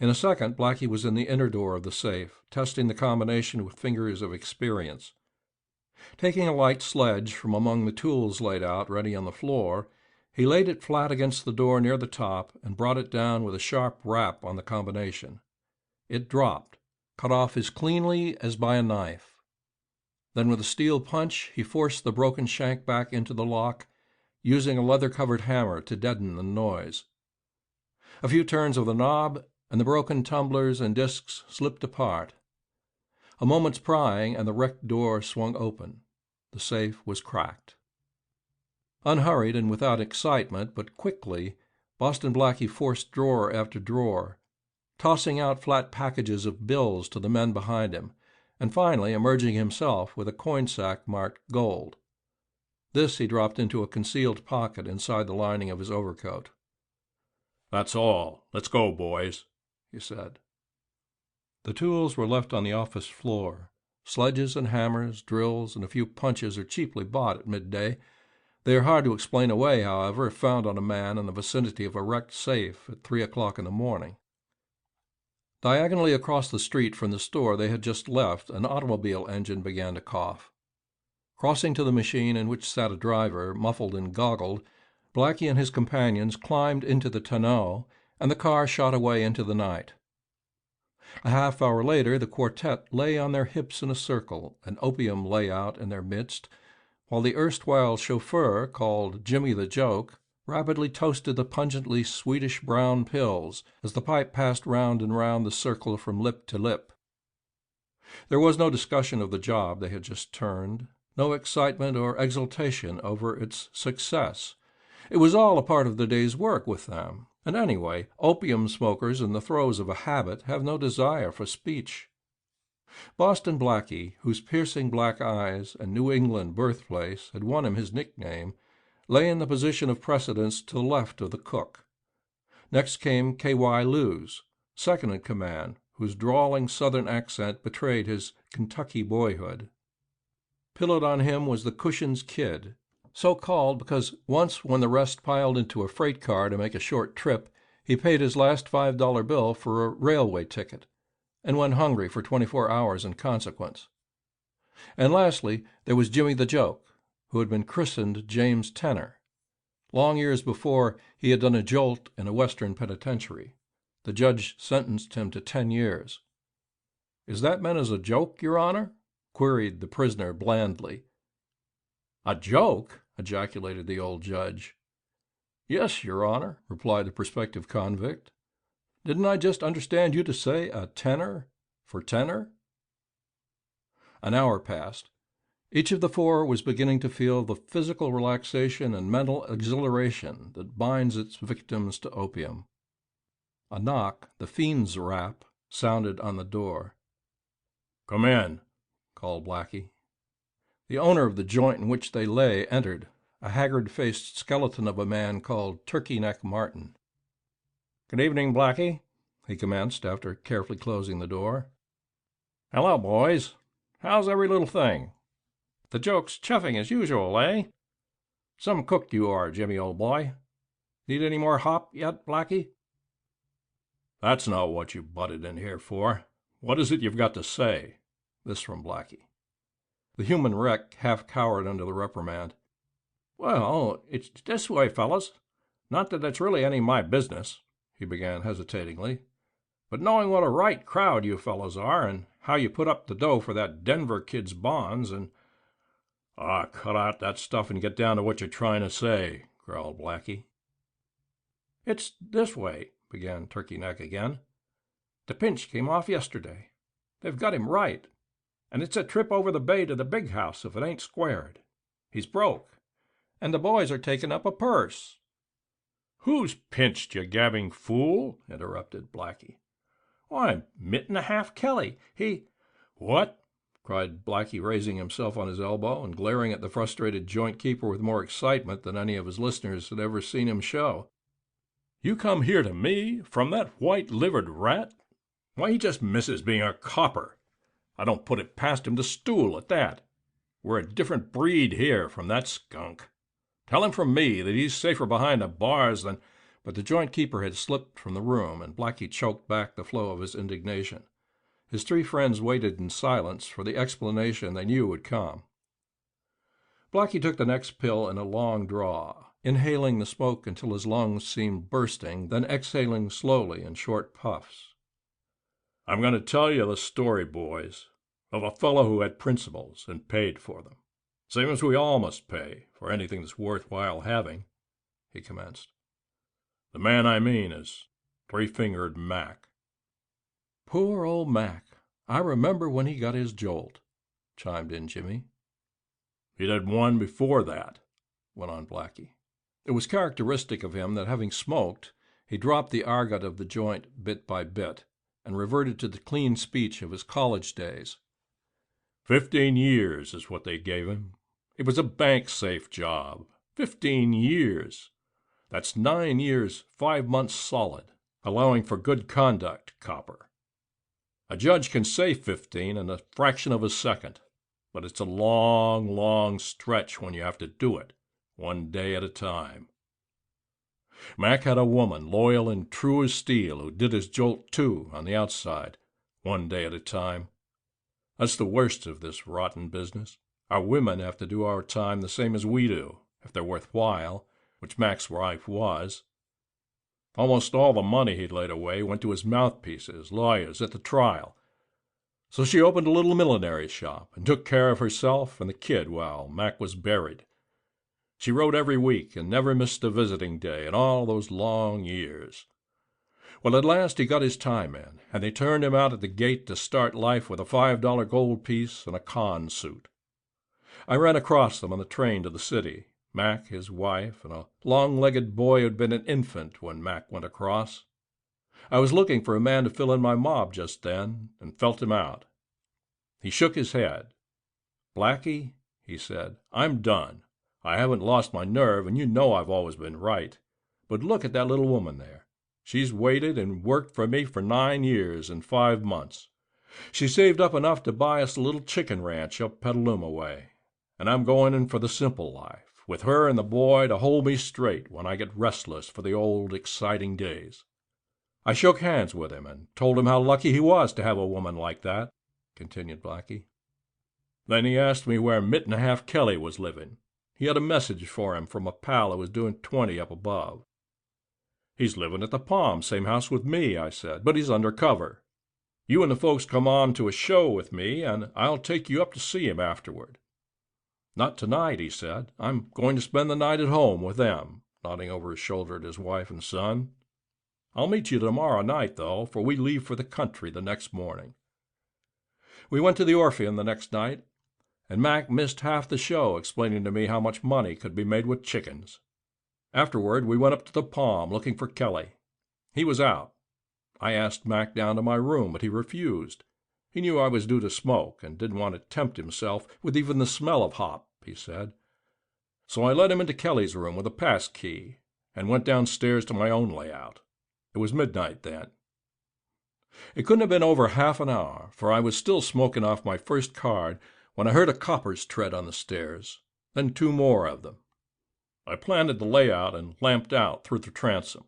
In a second, Blackie was in the inner door of the safe, testing the combination with fingers of experience. Taking a light sledge from among the tools laid out ready on the floor, he laid it flat against the door near the top and brought it down with a sharp rap on the combination. It dropped, cut off as cleanly as by a knife. Then with a steel punch he forced the broken shank back into the lock, using a leather-covered hammer to deaden the noise. A few turns of the knob, and the broken tumblers and discs slipped apart. A moment's prying, and the wrecked door swung open. The safe was cracked. Unhurried and without excitement, but quickly, Boston Blackie forced drawer after drawer, tossing out flat packages of bills to the men behind him, and finally emerging himself with a coin sack marked gold. This he dropped into a concealed pocket inside the lining of his overcoat. "That's all. Let's go, boys," he said. The tools were left on the office floor. Sledges and hammers, drills, and a few punches are cheaply bought at midday. They are hard to explain away, however, if found on a man in the vicinity of a wrecked safe at 3 o'clock in the morning. Diagonally across the street from the store they had just left, an automobile engine began to cough. Crossing to the machine in which sat a driver, muffled and goggled, Blackie and his companions climbed into the tonneau, and the car shot away into the night. A half hour later, the quartet lay on their hips in a circle, and Opium lay out in their midst, while the erstwhile chauffeur, called Jimmy the Joke, rapidly toasted the pungently Swedish brown pills as the pipe passed round and round the circle from lip to lip. There was no discussion of the job they had just turned, no excitement or exultation over its success. It was all a part of the day's work with them, and anyway, opium smokers in the throes of a habit have no desire for speech. Boston Blackie, whose piercing black eyes and New England birthplace had won him his nickname, lay in the position of precedence to the left of the cook. Next came K.Y. Lewes, second in command, whose drawling Southern accent betrayed his Kentucky boyhood. Pillowed on him was the Cushion's Kid, so called because once when the rest piled into a freight car to make a short trip, he paid his last $5 bill for a railway ticket, and went hungry for 24 hours in consequence. And lastly, there was Jimmy the Joke, who had been christened James Tenor. Long years before, he had done a jolt in a Western penitentiary. The judge sentenced him to 10 years. "Is that meant as a joke, Your Honor?" queried the prisoner blandly. "A joke?" ejaculated the old judge. "Yes, Your Honor," replied the prospective convict. "Didn't I just understand you to say a tenor for tenor?" An hour passed. Each of the four was beginning to feel the physical relaxation and mental exhilaration that binds its victims to opium. A knock, the fiend's rap, sounded on the door. "Come in," called Blackie. The owner of the joint in which they lay entered, a haggard-faced skeleton of a man called Turkey Neck Martin. "Good evening, Blackie," he commenced after carefully closing the door. "Hello, boys. How's every little thing? The joke's chuffing as usual, eh? Some cook you are, Jimmy, old boy. Need any more hop yet, Blackie?" "That's not what you butted in here for. What is it you've got to say?" This from Blackie. The human wreck half cowered under the reprimand. "Well, it's this way, fellas. Not that it's really any of my business," he began hesitatingly, "but knowing what a right crowd you fellows are, and how you put up the dough for that Denver kid's bonds, and—" "Cut out that stuff and get down to what you're trying to say," growled Blackie. "It's this way," began Turkey Neck again. "The pinch came off yesterday. They've got him right, and it's a trip over the bay to the big house if it ain't squared. He's broke, and the boys are taking up a purse." "Who's pinched, you gabbing fool?" interrupted Blackie. "Why, Mit-and-a-Half Kelly. He—" "What?" cried Blackie, raising himself on his elbow and glaring at the frustrated joint keeper with more excitement than any of his listeners had ever seen him show. "You come here to me from that white-livered rat? Why, he just misses being a copper. I don't put it past him to stool at that. We're a different breed here from that skunk. Tell him from me that he's safer behind the bars than—" But the joint keeper had slipped from the room, and Blackie choked back the flow of his indignation. His three friends waited in silence for the explanation they knew would come. Blackie took the next pill in a long draw, inhaling the smoke until his lungs seemed bursting, then exhaling slowly in short puffs. "I'm going to tell you the story, boys, of a fellow who had principles and paid for them, same as we all must pay for anything that's worthwhile having," he commenced. "The man I mean is Three-Fingered Mac." "Poor old Mac. I remember when he got his jolt," chimed in Jimmy. "He'd had one before that," went on Blackie. It was characteristic of him that, having smoked, he dropped the argot of the joint bit by bit, and reverted to the clean speech of his college days. 15 years is what they gave him. It was a bank-safe job. 15 years. That's 9 years, 5 months solid, allowing for good conduct, copper. A judge can say 15 in a fraction of a second, but it's a long, long stretch when you have to do it, one day at a time. Mac had a woman, loyal and true as steel, who did his jolt, too, on the outside, one day at a time. That's the worst of this rotten business. Our women have to do our time the same as we do, if they're worthwhile, which Mac's wife was. Almost all the money he'd laid away went to his mouthpieces, lawyers, at the trial. So she opened a little millinery shop and took care of herself and the kid while Mac was buried. She wrote every week and never missed a visiting day in all those long years. Well, at last he got his time in, and they turned him out at the gate to start life with a $5 gold piece and a con suit. I ran across them on the train to the city, Mac, his wife, and a long-legged boy who'd been an infant when Mac went across. I was looking for a man to fill in my mob just then, and felt him out. He shook his head. "Blackie," he said, "I'm done. I haven't lost my nerve, and you know I've always been right. But look at that little woman there. She's waited and worked for me for 9 years and 5 months. She saved up enough to buy us a little chicken ranch up Petaluma way. And I'm going in for the simple life, with her and the boy to hold me straight when I get restless for the old exciting days." I shook hands with him and told him how lucky he was to have a woman like that, continued Blackie. Then he asked me where Mit-and-a-Half Kelly was living. He had a message for him from a pal who was doing 20 up above. "He's living at the Palm, same house with me," I said, "but he's under cover. You and the folks come on to a show with me, and I'll take you up to see him afterward." "Not tonight," he said. "I'm going to spend the night at home with them," nodding over his shoulder at his wife and son. "I'll meet you tomorrow night, though, for we leave for the country the next morning." We went to the Orpheum the next night, and Mac missed half the show explaining to me how much money could be made with chickens. Afterward, we went up to the Palm looking for Kelly. He was out. I asked Mac down to my room, but he refused. He knew I was due to smoke and didn't want to tempt himself with even the smell of hop, he said. So I led him into Kelly's room with a pass key and went downstairs to my own layout. It was midnight then. It couldn't have been over half an hour, for I was still smoking off my first card when I heard a copper's tread on the stairs, then 2 more of them. I planted the layout and lamped out through the transom.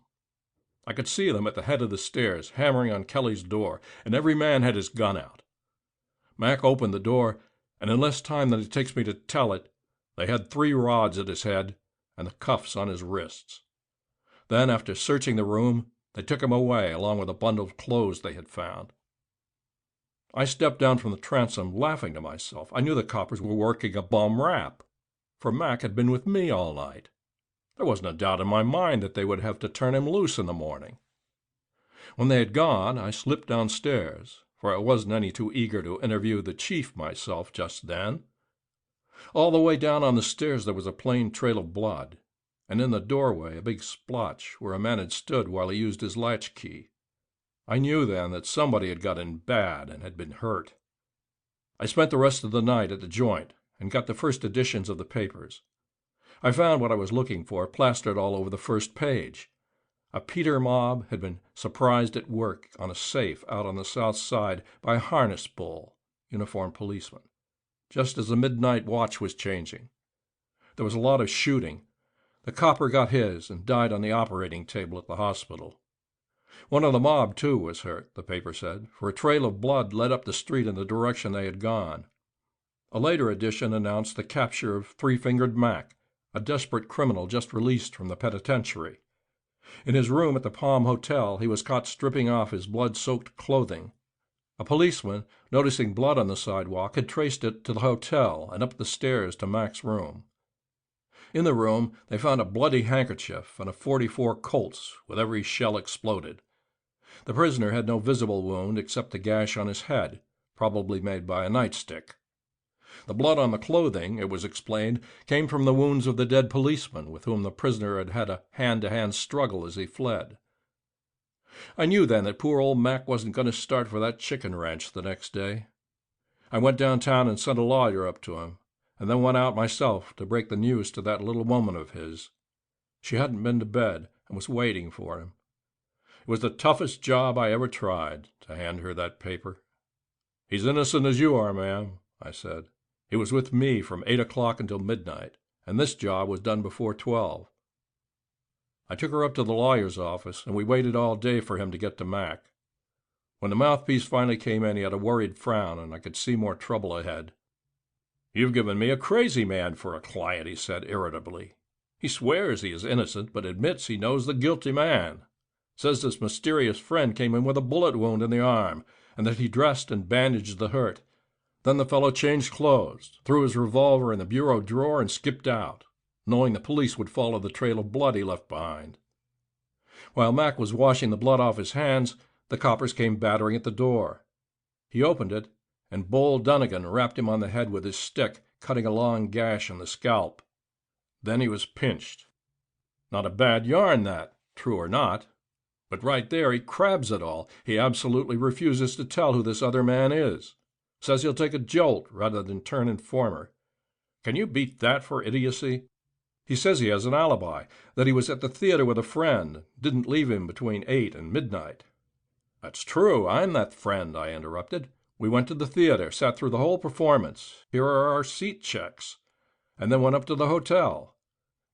I could see them at the head of the stairs, hammering on Kelly's door, and every man had his gun out. Mac opened the door, and in less time than it takes me to tell it, they had 3 rods at his head and the cuffs on his wrists. Then, after searching the room, they took him away, along with a bundle of clothes they had found. I stepped down from the transom, laughing to myself. I knew the coppers were working a bum rap, for Mac had been with me all night. There wasn't a doubt in my mind that they would have to turn him loose in the morning. When they had gone, I slipped downstairs, for I wasn't any too eager to interview the chief myself just then. All the way down on the stairs there was a plain trail of blood, and in the doorway a big splotch where a man had stood while he used his latchkey. I knew then that somebody had got in bad and had been hurt. I spent the rest of the night at the joint and got the first editions of the papers. I found what I was looking for plastered all over the first page. A Peter mob had been surprised at work on a safe out on the south side by a harness bull, uniformed policeman, just as the midnight watch was changing. There was a lot of shooting. The copper got his and died on the operating table at the hospital. One of the mob, too, was hurt, the paper said, for a trail of blood led up the street in the direction they had gone. A later edition announced the capture of Three-Fingered Mac, a desperate criminal just released from the penitentiary. In his room at the Palm Hotel, he was caught stripping off his blood-soaked clothing. A policeman, noticing blood on the sidewalk, had traced it to the hotel and up the stairs to Mac's room. In the room, they found a bloody handkerchief and a .44 Colts with every shell exploded. The prisoner had no visible wound except the gash on his head, probably made by a nightstick. The blood on the clothing, it was explained, came from the wounds of the dead policeman with whom the prisoner had had a hand-to-hand struggle as he fled. I knew then that poor old Mac wasn't going to start for that chicken ranch the next day. I went downtown and sent a lawyer up to him, and then went out myself to break the news to that little woman of his. She hadn't been to bed and was waiting for him. It was the toughest job I ever tried, to hand her that paper. "He's innocent as you are, ma'am," I said. "He was with me from 8 o'clock until midnight, and this job was done before 12. I took her up to the lawyer's office, and we waited all day for him to get to Mac. When the mouthpiece finally came in, he had a worried frown, and I could see more trouble ahead. "You've given me a crazy man for a client," he said irritably. "He swears he is innocent, but admits he knows the guilty man. Says this mysterious friend came in with a bullet wound in the arm, and that he dressed and bandaged the hurt. Then the fellow changed clothes, threw his revolver in the bureau drawer, and skipped out, knowing the police would follow the trail of blood he left behind. While Mac was washing the blood off his hands, the coppers came battering at the door. He opened it, and Bull Dunnigan rapped him on the head with his stick, cutting a long gash in the scalp. Then he was pinched. Not a bad yarn, that, true or not. But right there he crabs it all. He absolutely refuses to tell who this other man is. Says he'll take a jolt rather than turn informer. Can you beat that for idiocy? He says he has an alibi, that he was at the theater with a friend, didn't leave him between 8 and midnight. "That's true. I'm that friend," I interrupted. "We went to the theater, sat through the whole performance. Here are our seat checks. And then went up to the hotel.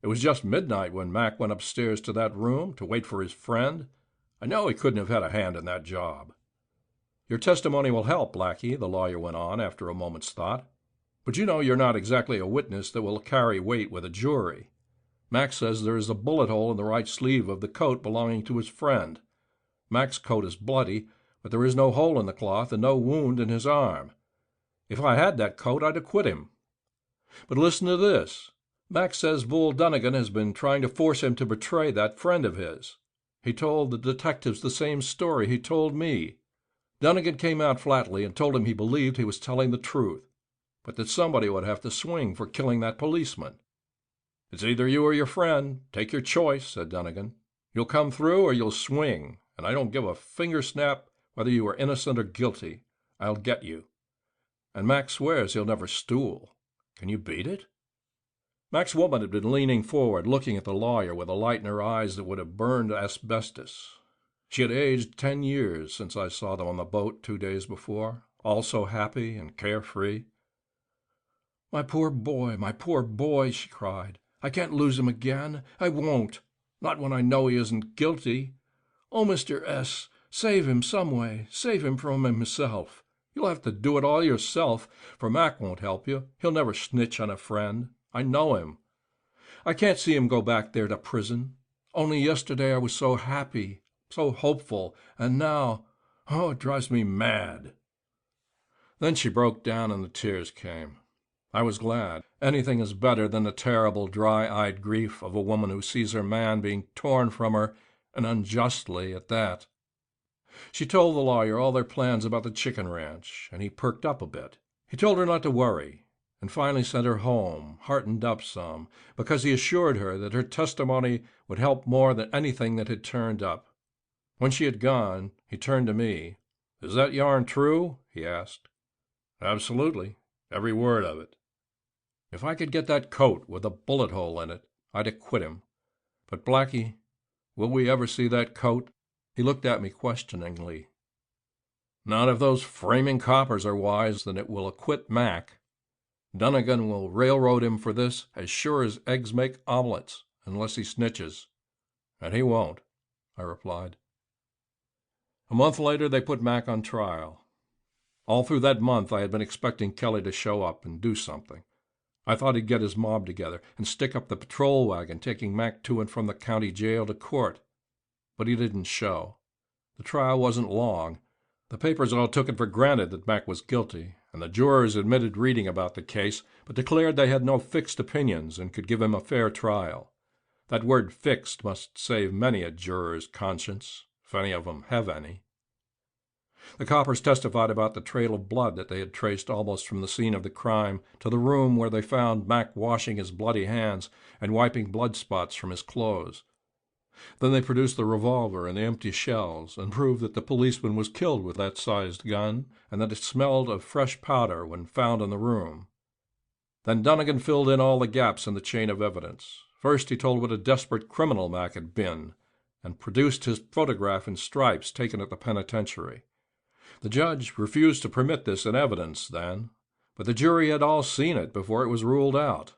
It was just midnight when Mac went upstairs to that room to wait for his friend. I know he couldn't have had a hand in that job." "Your testimony will help, Blackie," the lawyer went on after a moment's thought. "But you know you're not exactly a witness that will carry weight with a jury. Mac says there is a bullet hole in the right sleeve of the coat belonging to his friend. Mac's coat is bloody, but there is no hole in the cloth and no wound in his arm. If I had that coat, I'd acquit him. But listen to this. Mac says Bull Dunnigan has been trying to force him to betray that friend of his. He told the detectives the same story he told me. Dunnigan came out flatly and told him he believed he was telling the truth, but that somebody would have to swing for killing that policeman. 'It's either you or your friend. Take your choice,' said Dunnigan. 'You'll come through or you'll swing, and I don't give a finger snap whether you are innocent or guilty. I'll get you. And Mac swears he'll never stool. Can you beat it?' Mac's woman had been leaning forward, looking at the lawyer with a light in her eyes that would have burned asbestos. She had aged 10 years since I saw them on the boat 2 days before, all so happy and carefree. My poor boy," she cried. "I can't lose him again. I won't. Not when I know he isn't guilty. Oh, Mr. S., save him some way. Save him from himself. You'll have to do it all yourself, for Mac won't help you. He'll never snitch on a friend. I know him. I can't see him go back there to prison. Only yesterday I was so happy, so hopeful, and now, oh, it drives me mad." Then she broke down and the tears came. I was glad. Anything is better than the terrible, dry-eyed grief of a woman who sees her man being torn from her, and unjustly at that. She told the lawyer all their plans about the chicken ranch, and he perked up a bit. He told her not to worry, and finally sent her home, heartened up some, because he assured her that her testimony would help more than anything that had turned up. When she had gone, he turned to me. "Is that yarn true?" he asked. "Absolutely. Every word of it. If I could get that coat with a bullet hole in it, I'd acquit him. But, Blackie, will we ever see that coat?" He looked at me questioningly. "Not if those framing coppers are wise, then it will acquit Mac. Dunnigan will railroad him for this as sure as eggs make omelets, unless he snitches. And he won't," I replied. A month later, they put Mac on trial. All through that month, I had been expecting Kelly to show up and do something. I thought he'd get his mob together and stick up the patrol wagon, taking Mac to and from the county jail to court. But he didn't show. The trial wasn't long. The papers all took it for granted that Mac was guilty, and the jurors admitted reading about the case, but declared they had no fixed opinions and could give him a fair trial. That word fixed must save many a juror's conscience, if any of them have any. The coppers testified about the trail of blood that they had traced almost from the scene of the crime to the room where they found Mac washing his bloody hands and wiping blood spots from his clothes. Then they produced the revolver and the empty shells and proved that the policeman was killed with that sized gun and that it smelled of fresh powder when found in the room. Then Dunnigan filled in all the gaps in the chain of evidence. First he told what a desperate criminal Mac had been and produced his photograph in stripes taken at the penitentiary. The judge refused to permit this in evidence then, but the jury had all seen it before it was ruled out.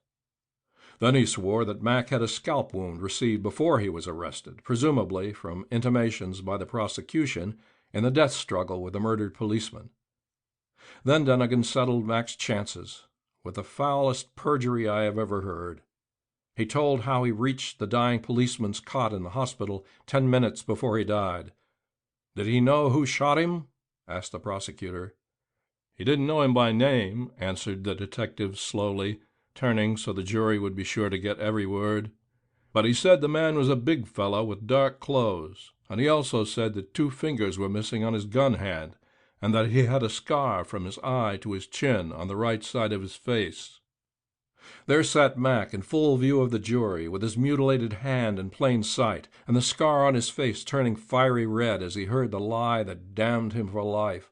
Then he swore that Mac had a scalp wound received before he was arrested, presumably from intimations by the prosecution in the death struggle with the murdered policeman. Then Dunnigan settled Mac's chances with the foulest perjury I have ever heard. He told how he reached the dying policeman's cot in the hospital 10 minutes before he died. "Did he know who shot him?" asked the prosecutor. "He didn't know him by name," answered the detective slowly, turning so the jury would be sure to get every word. "But he said the man was a big fellow with dark clothes, and he also said that 2 fingers were missing on his gun hand, and that he had a scar from his eye to his chin on the right side of his face." There sat Mac in full view of the jury, with his mutilated hand in plain sight, and the scar on his face turning fiery red as he heard the lie that damned him for life.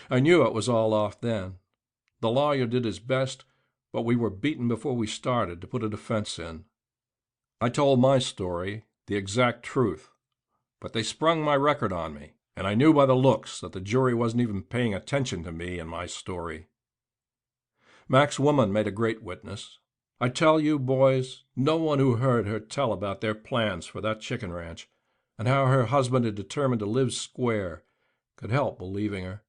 I knew it was all off then. The lawyer did his best, but we were beaten before we started to put a defense in. I told my story, the exact truth, but they sprung my record on me, and I knew by the looks that the jury wasn't even paying attention to me and my story. Mac's woman made a great witness. I tell you, boys, no one who heard her tell about their plans for that chicken ranch, and how her husband had determined to live square, could help believing her.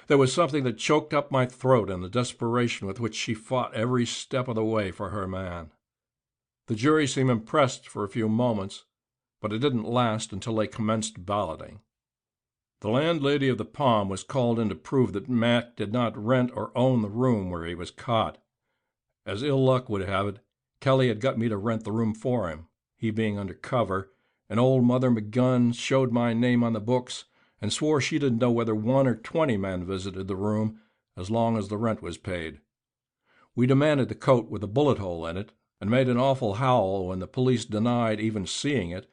There was something that choked up my throat in the desperation with which she fought every step of the way for her man. The jury seemed impressed for a few moments, but it didn't last until they commenced balloting. The landlady of the Palm was called in to prove that Mac did not rent or own the room where he was caught. As ill luck would have it, Kelly had got me to rent the room for him, he being under cover, and old Mother McGunn showed my name on the books and swore she didn't know whether 1 or 20 men visited the room as long as the rent was paid. We demanded the coat with a bullet hole in it and made an awful howl when the police denied even seeing it,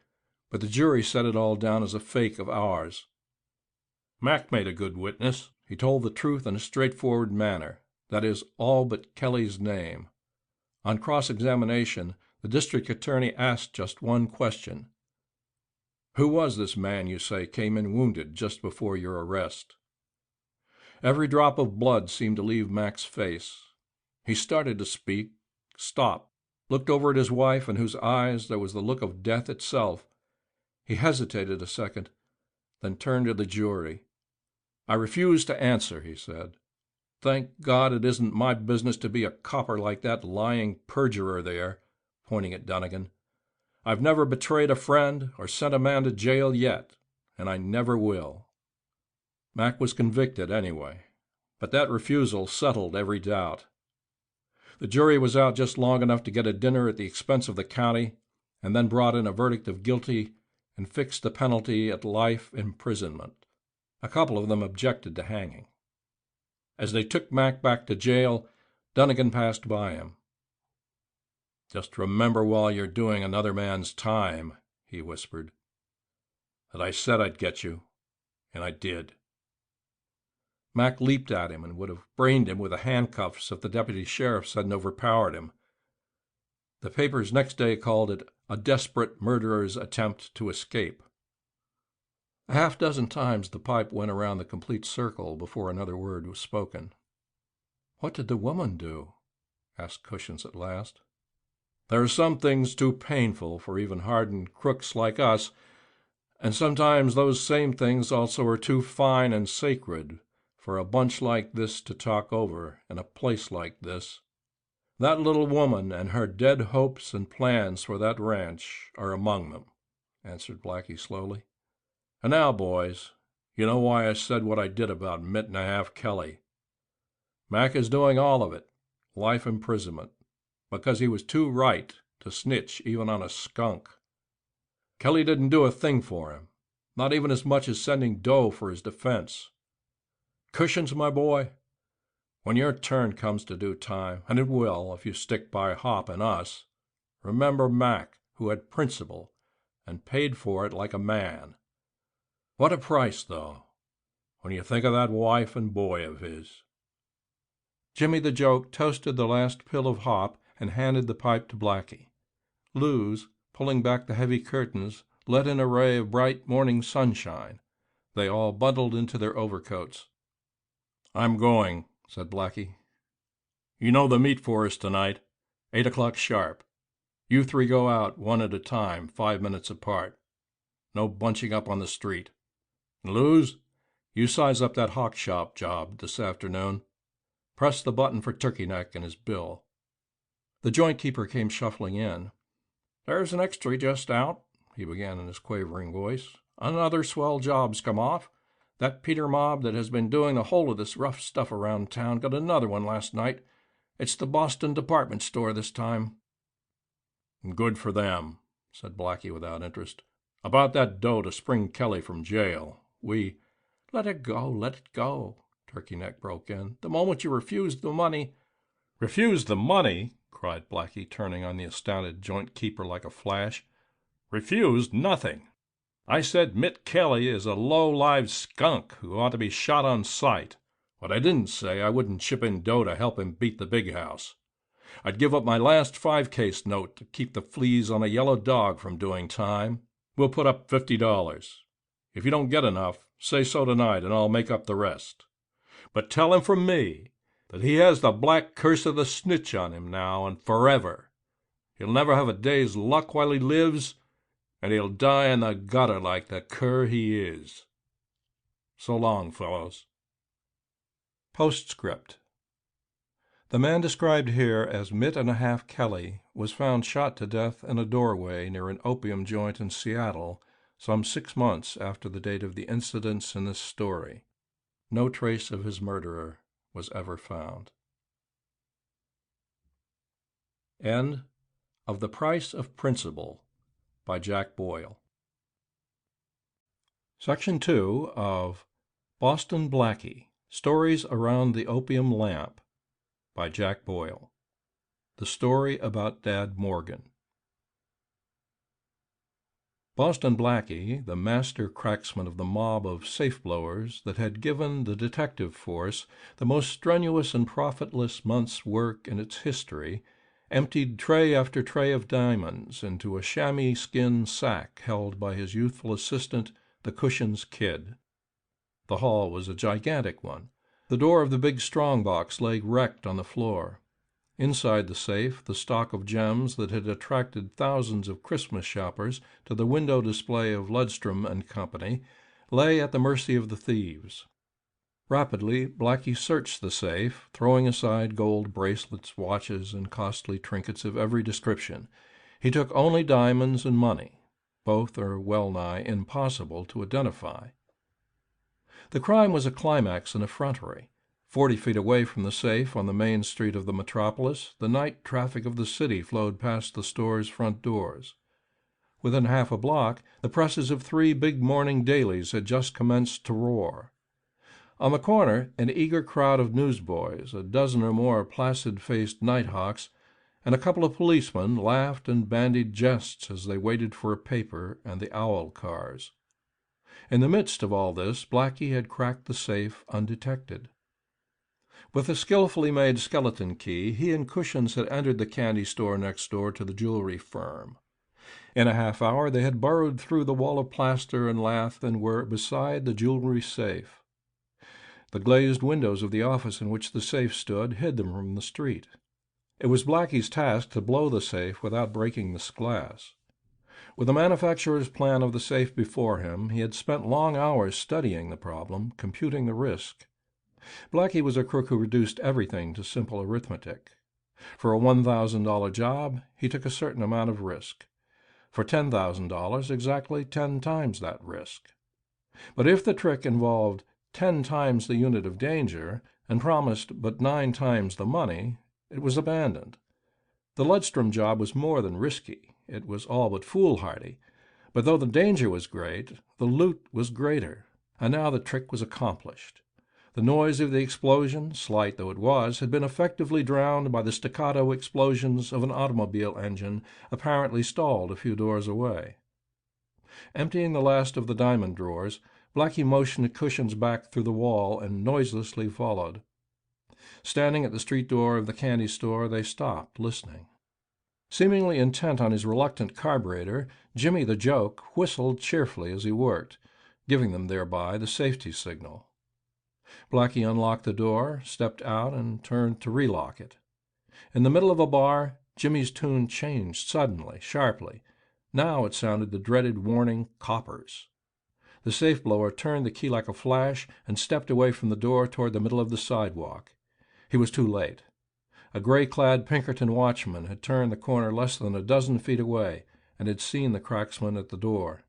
but the jury set it all down as a fake of ours. Mac made a good witness. He told the truth in a straightforward manner, that is, all but Kelly's name. On cross-examination, the district attorney asked just one question. "Who was this man you say came in wounded just before your arrest?" Every drop of blood seemed to leave Mac's face. He started to speak, stopped, looked over at his wife, in whose eyes there was the look of death itself. He hesitated a second, then turned to the jury. "I refuse to answer," he said. "Thank God it isn't my business to be a copper like that lying perjurer there," pointing at Dunnigan. "I've never betrayed a friend or sent a man to jail yet, and I never will." Mac was convicted anyway, but that refusal settled every doubt. The jury was out just long enough to get a dinner at the expense of the county, and then brought in a verdict of guilty and fixed the penalty at life imprisonment. A couple of them objected to hanging. As they took Mac back to jail, Dunnigan passed by him. "Just remember while you're doing another man's time," he whispered, "that I said I'd get you, and I did." Mac leaped at him and would have brained him with the handcuffs if the deputy sheriffs hadn't overpowered him. The papers next day called it a desperate murderer's attempt to escape. A half-dozen times the pipe went around the complete circle before another word was spoken. "What did the woman do?" asked Cushions at last. "There are some things too painful for even hardened crooks like us, and sometimes those same things also are too fine and sacred for a bunch like this to talk over in a place like this. That little woman and her dead hopes and plans for that ranch are among them," answered Blackie slowly. "And now, boys, you know why I said what I did about Mitt and a half Kelly. Mac is doing all of it, life imprisonment, because he was too right to snitch even on a skunk. Kelly didn't do a thing for him, not even as much as sending dough for his defense. Cushions, my boy, when your turn comes to do time, and it will if you stick by Hop and us, remember Mac, who had principle and paid for it like a man. What a price, though, when you think of that wife and boy of his." Jimmy the Joke toasted the last pill of hop and handed the pipe to Blackie. Luz, pulling back the heavy curtains, let in a ray of bright morning sunshine. They all bundled into their overcoats. "I'm going," said Blackie. "You know the meet for us tonight, 8 o'clock sharp. You three go out one at a time, 5 minutes apart. No bunching up on the street. And Luz, you size up that Hawk Shop job this afternoon. Press the button for Turkey Neck and his bill." The joint keeper came shuffling in. "There's an extra just out," he began in his quavering voice. "Another swell job's come off. That Peter mob that has been doing the whole of this rough stuff around town got another one last night. It's the Boston department store this time." "Good for them," said Blackie without interest. "About that dough to spring Kelly from jail, we—" "Let it go, let it go," Turkey Neck broke in. "The moment you refused the money—" "Refused the money?" cried Blackie, turning on the astounded joint keeper like a flash. "Refused nothing. I said Mitt Kelly is a low-lived skunk who ought to be shot on sight. What I didn't say, I wouldn't chip in dough to help him beat the big house. I'd give up my last 5-case note to keep the fleas on a yellow dog from doing time. We'll put up $50. If you don't get enough, say so tonight, and I'll make up the rest. But tell him from me that he has the black curse of the snitch on him now and forever. He'll never have a day's luck while he lives, and he'll die in the gutter like the cur he is. So long, fellows." Postscript. The man described here as Mitt and a half Kelly was found shot to death in a doorway near an opium joint in Seattle some 6 months after the date of the incidents in this story. No trace of his murderer was ever found. End of The Price of Principle by Jack Boyle. Section 2 of Boston Blackie, Stories Around the Opium Lamp by Jack Boyle. The story about Dad Morgan. Boston Blackie, the master cracksman of the mob of safe-blowers that had given the detective force the most strenuous and profitless month's work in its history, emptied tray after tray of diamonds into a chamois skin sack held by his youthful assistant, the Cushions Kid. The haul was a gigantic one. The door of the big strong box lay wrecked on the floor. Inside the safe, the stock of gems that had attracted thousands of Christmas shoppers to the window display of Ludstrom and Company lay at the mercy of the thieves. Rapidly, Blackie searched the safe, throwing aside gold bracelets, watches, and costly trinkets of every description. He took only diamonds and money. Both are well-nigh impossible to identify. The crime was a climax in effrontery. 40 feet away from the safe on the main street of the metropolis, the night traffic of the city flowed past the store's front doors. Within half a block, the presses of 3 big morning dailies had just commenced to roar. On the corner, an eager crowd of newsboys, a dozen or more placid-faced nighthawks, and a couple of policemen laughed and bandied jests as they waited for a paper and the owl cars. In the midst of all this, Blackie had cracked the safe undetected. With a skillfully made skeleton key, he and Cushions had entered the candy store next door to the jewelry firm. In a half hour they had burrowed through the wall of plaster and lath and were beside the jewelry safe. The glazed windows of the office in which the safe stood hid them from the street. It was Blackie's task to blow the safe without breaking the glass. With the manufacturer's plan of the safe before him, he had spent long hours studying the problem, computing the risk. Blackie was a crook who reduced everything to simple arithmetic. For a $1,000 job, he took a certain amount of risk. For $10,000, exactly 10 times that risk. But if the trick involved 10 times the unit of danger and promised but 9 times the money, it was abandoned. The Ludstrom job was more than risky. It was all but foolhardy. But though the danger was great, the loot was greater. And now the trick was accomplished. The noise of the explosion, slight though it was, had been effectively drowned by the staccato explosions of an automobile engine apparently stalled a few doors away. Emptying the last of the diamond drawers, Blackie motioned Cushions back through the wall and noiselessly followed. Standing at the street door of the candy store, they stopped, listening. Seemingly intent on his reluctant carburetor, Jimmy the Joke whistled cheerfully as he worked, giving them thereby the safety signal. Blackie unlocked the door, stepped out, and turned to relock it. In the middle of a bar, Jimmy's tune changed suddenly, sharply. Now it sounded the dreaded warning, coppers. The safe blower turned the key like a flash and stepped away from the door toward the middle of the sidewalk. He was too late. A gray-clad Pinkerton watchman had turned the corner less than a dozen feet away and had seen the cracksman at the door.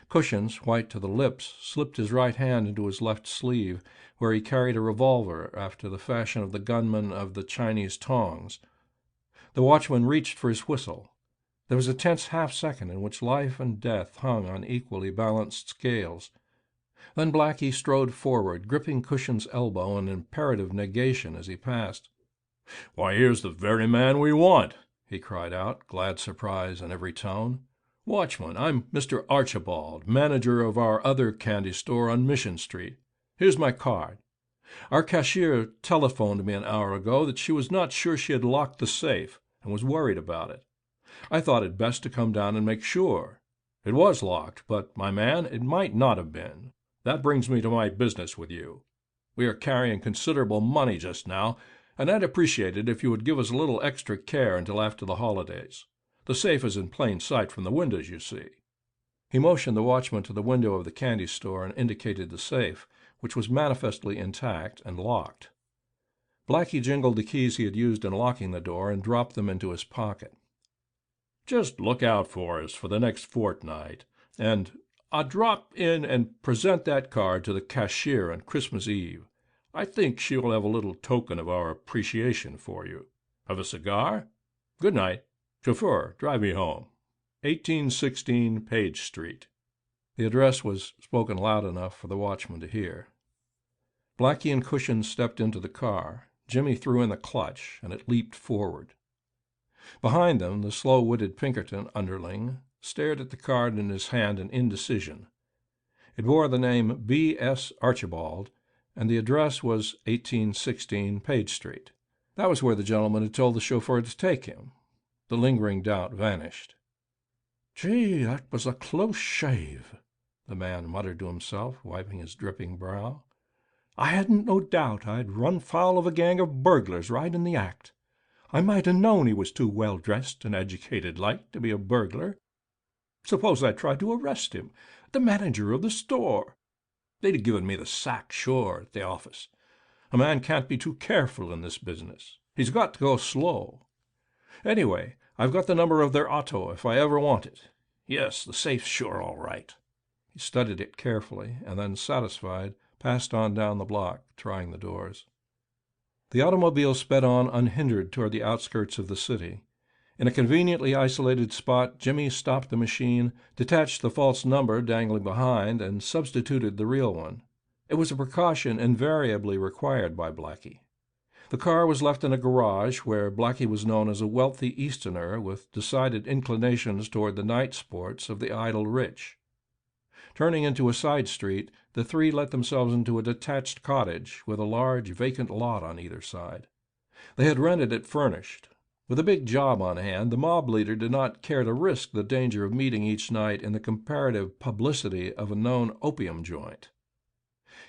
Cushions, white to the lips, slipped his right hand into his left sleeve, where he carried a revolver after the fashion of the gunmen of the Chinese tongs. The watchman reached for his whistle. There was a tense half-second in which life and death hung on equally balanced scales. Then Blackie strode forward, gripping Cushions' elbow in imperative negation as he passed. "Why, here's the very man we want," he cried out, glad surprise in every tone. "Watchman, I'm Mr. Archibald, manager of our other candy store on Mission Street. Here's my card. Our cashier telephoned me an hour ago that she was not sure she had locked the safe and was worried about it. I thought it best to come down and make sure. It was locked, but, my man, it might not have been. That brings me to my business with you. We are carrying considerable money just now, and I'd appreciate it if you would give us a little extra care until after the holidays. The safe is in plain sight from the windows, you see." He motioned the watchman to the window of the candy store and indicated the safe, which was manifestly intact and locked. Blackie jingled the keys he had used in locking the door and dropped them into his pocket. "Just look out for us for the next fortnight, and I'll drop in and present that card to the cashier on Christmas Eve. I think she will have a little token of our appreciation for you. Have a cigar? Good night. Chauffeur, drive me home. 1816 Page Street." The address was spoken loud enough for the watchman to hear. Blackie and Cushions stepped into the car. Jimmy threw in the clutch, and it leaped forward. Behind them, the slow-witted Pinkerton underling stared at the card in his hand in indecision. It bore the name B.S. Archibald, and the address was 1816 Page Street. That was where the gentleman had told the chauffeur to take him. The lingering doubt vanished. "Gee, that was a close shave," the man muttered to himself, wiping his dripping brow. "I hadn't no doubt I'd run foul of a gang of burglars right in the act. I might 'a' known he was too well-dressed and educated-like to be a burglar. Suppose I tried to arrest him, the manager of the store. They'd have given me the sack, sure, at the office. A man can't be too careful in this business. He's got to go slow. Anyway, I've got the number of their auto if I ever want it. Yes, the safe's sure all right." He studied it carefully, and then, satisfied, passed on down the block, trying the doors. The automobile sped on unhindered toward the outskirts of the city. In a conveniently isolated spot, Jimmy stopped the machine, detached the false number dangling behind, and substituted the real one. It was a precaution invariably required by Blackie. The car was left in a garage where Blackie was known as a wealthy Easterner with decided inclinations toward the night sports of the idle rich. Turning into a side street, the three let themselves into a detached cottage with a large vacant lot on either side. They had rented it furnished. With a big job on hand, the mob leader did not care to risk the danger of meeting each night in the comparative publicity of a known opium joint.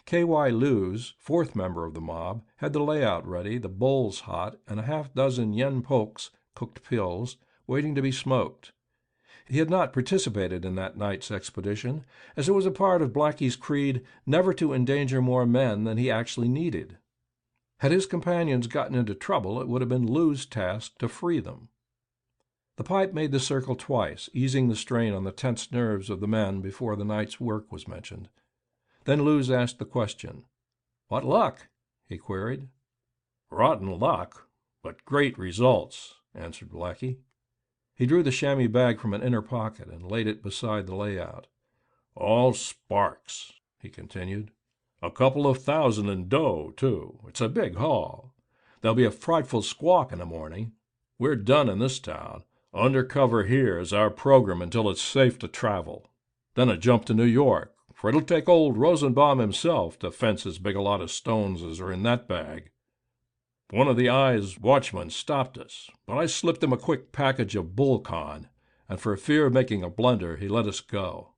K.Y. Lewes, fourth member of the mob, had the layout ready, the bowls hot, and a half-dozen yen pokes, cooked pills, waiting to be smoked. He had not participated in that night's expedition, as it was a part of Blackie's creed never to endanger more men than he actually needed. Had his companions gotten into trouble, it would have been Lou's task to free them. The pipe made the circle twice, easing the strain on the tense nerves of the men before the night's work was mentioned. Then Lewes asked the question. "What luck?" he queried. "Rotten luck, but great results," answered Blackie. He drew the chamois bag from an inner pocket and laid it beside the layout. "All sparks," he continued. "A couple of thousand in dough, too. It's a big haul. There'll be a frightful squawk in the morning. We're done in this town. Undercover here is our program until it's safe to travel. Then a jump to New York, for it'll take old Rosenbaum himself to fence as big a lot of stones as are in that bag. One of the Eye's watchmen stopped us, but I slipped him a quick package of bullcon, and for fear of making a blunder, he let us go.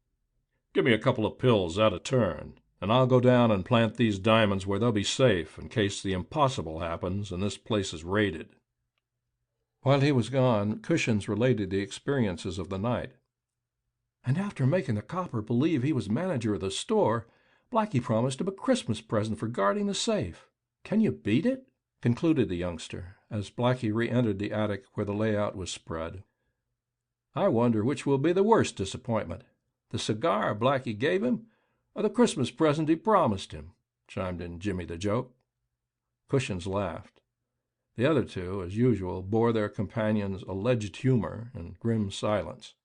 Give me a couple of pills out of turn, and I'll go down and plant these diamonds where they'll be safe in case the impossible happens and this place is raided." While he was gone, Cushions related the experiences of the night. "And after making the copper believe he was manager of the store, Blackie promised him a Christmas present for guarding the safe. Can you beat it?" concluded the youngster, as Blackie re-entered the attic where the layout was spread. "I wonder which will be the worst disappointment, the cigar Blackie gave him, or the Christmas present he promised him," chimed in Jimmy the Joke. Cushions laughed. The other two, as usual, bore their companion's alleged humor in grim silence.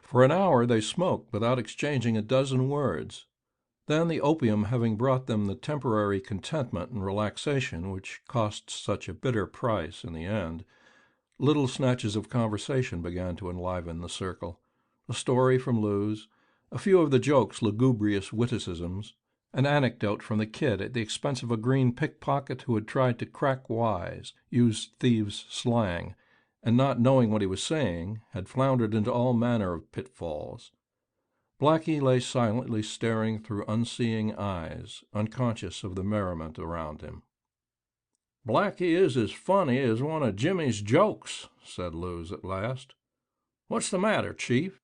For an hour they smoked without exchanging a dozen words. Then, the opium having brought them the temporary contentment and relaxation which costs such a bitter price in the end, little snatches of conversation began to enliven the circle. A story from Lewes, a few of the Joke's lugubrious witticisms, an anecdote from the Kid at the expense of a green pickpocket who had tried to crack wise, used thieves' slang, and not knowing what he was saying, had floundered into all manner of pitfalls. Blackie lay silently staring through unseeing eyes, unconscious of the merriment around him. "Blackie is as funny as one of Jimmy's jokes," said Lewes at last. "What's the matter, Chief?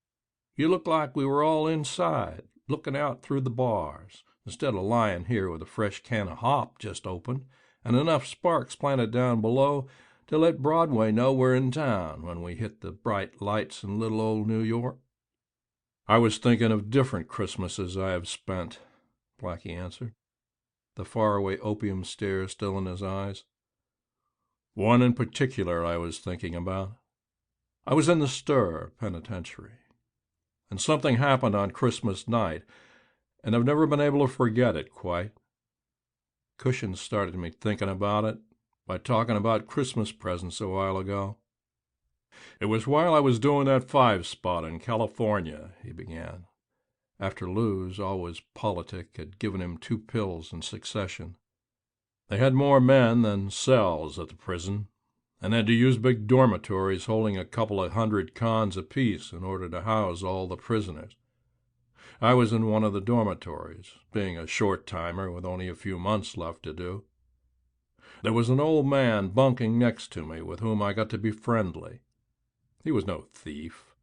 You look like we were all inside, looking out through the bars, instead of lying here with a fresh can of hop just opened, and enough sparks planted down below to let Broadway know we're in town when we hit the bright lights in little old New York." "I was thinking of different Christmases I have spent," Blackie answered, the faraway opium stare still in his eyes. "One in particular I was thinking about. I was in the Stir Penitentiary, and something happened on Christmas night, and I've never been able to forget it quite. Cushions started me thinking about it by talking about Christmas presents a while ago. It was while I was doing that 5-spot in California," he began, after Lewes, always politic, had given him 2 pills in succession. "They had more men than cells at the prison, and had to use big dormitories holding a couple of 100 cons apiece in order to house all the prisoners. I was in one of the dormitories, being a short-timer with only a few months left to do. There was an old man bunking next to me with whom I got to be friendly. He was no thief.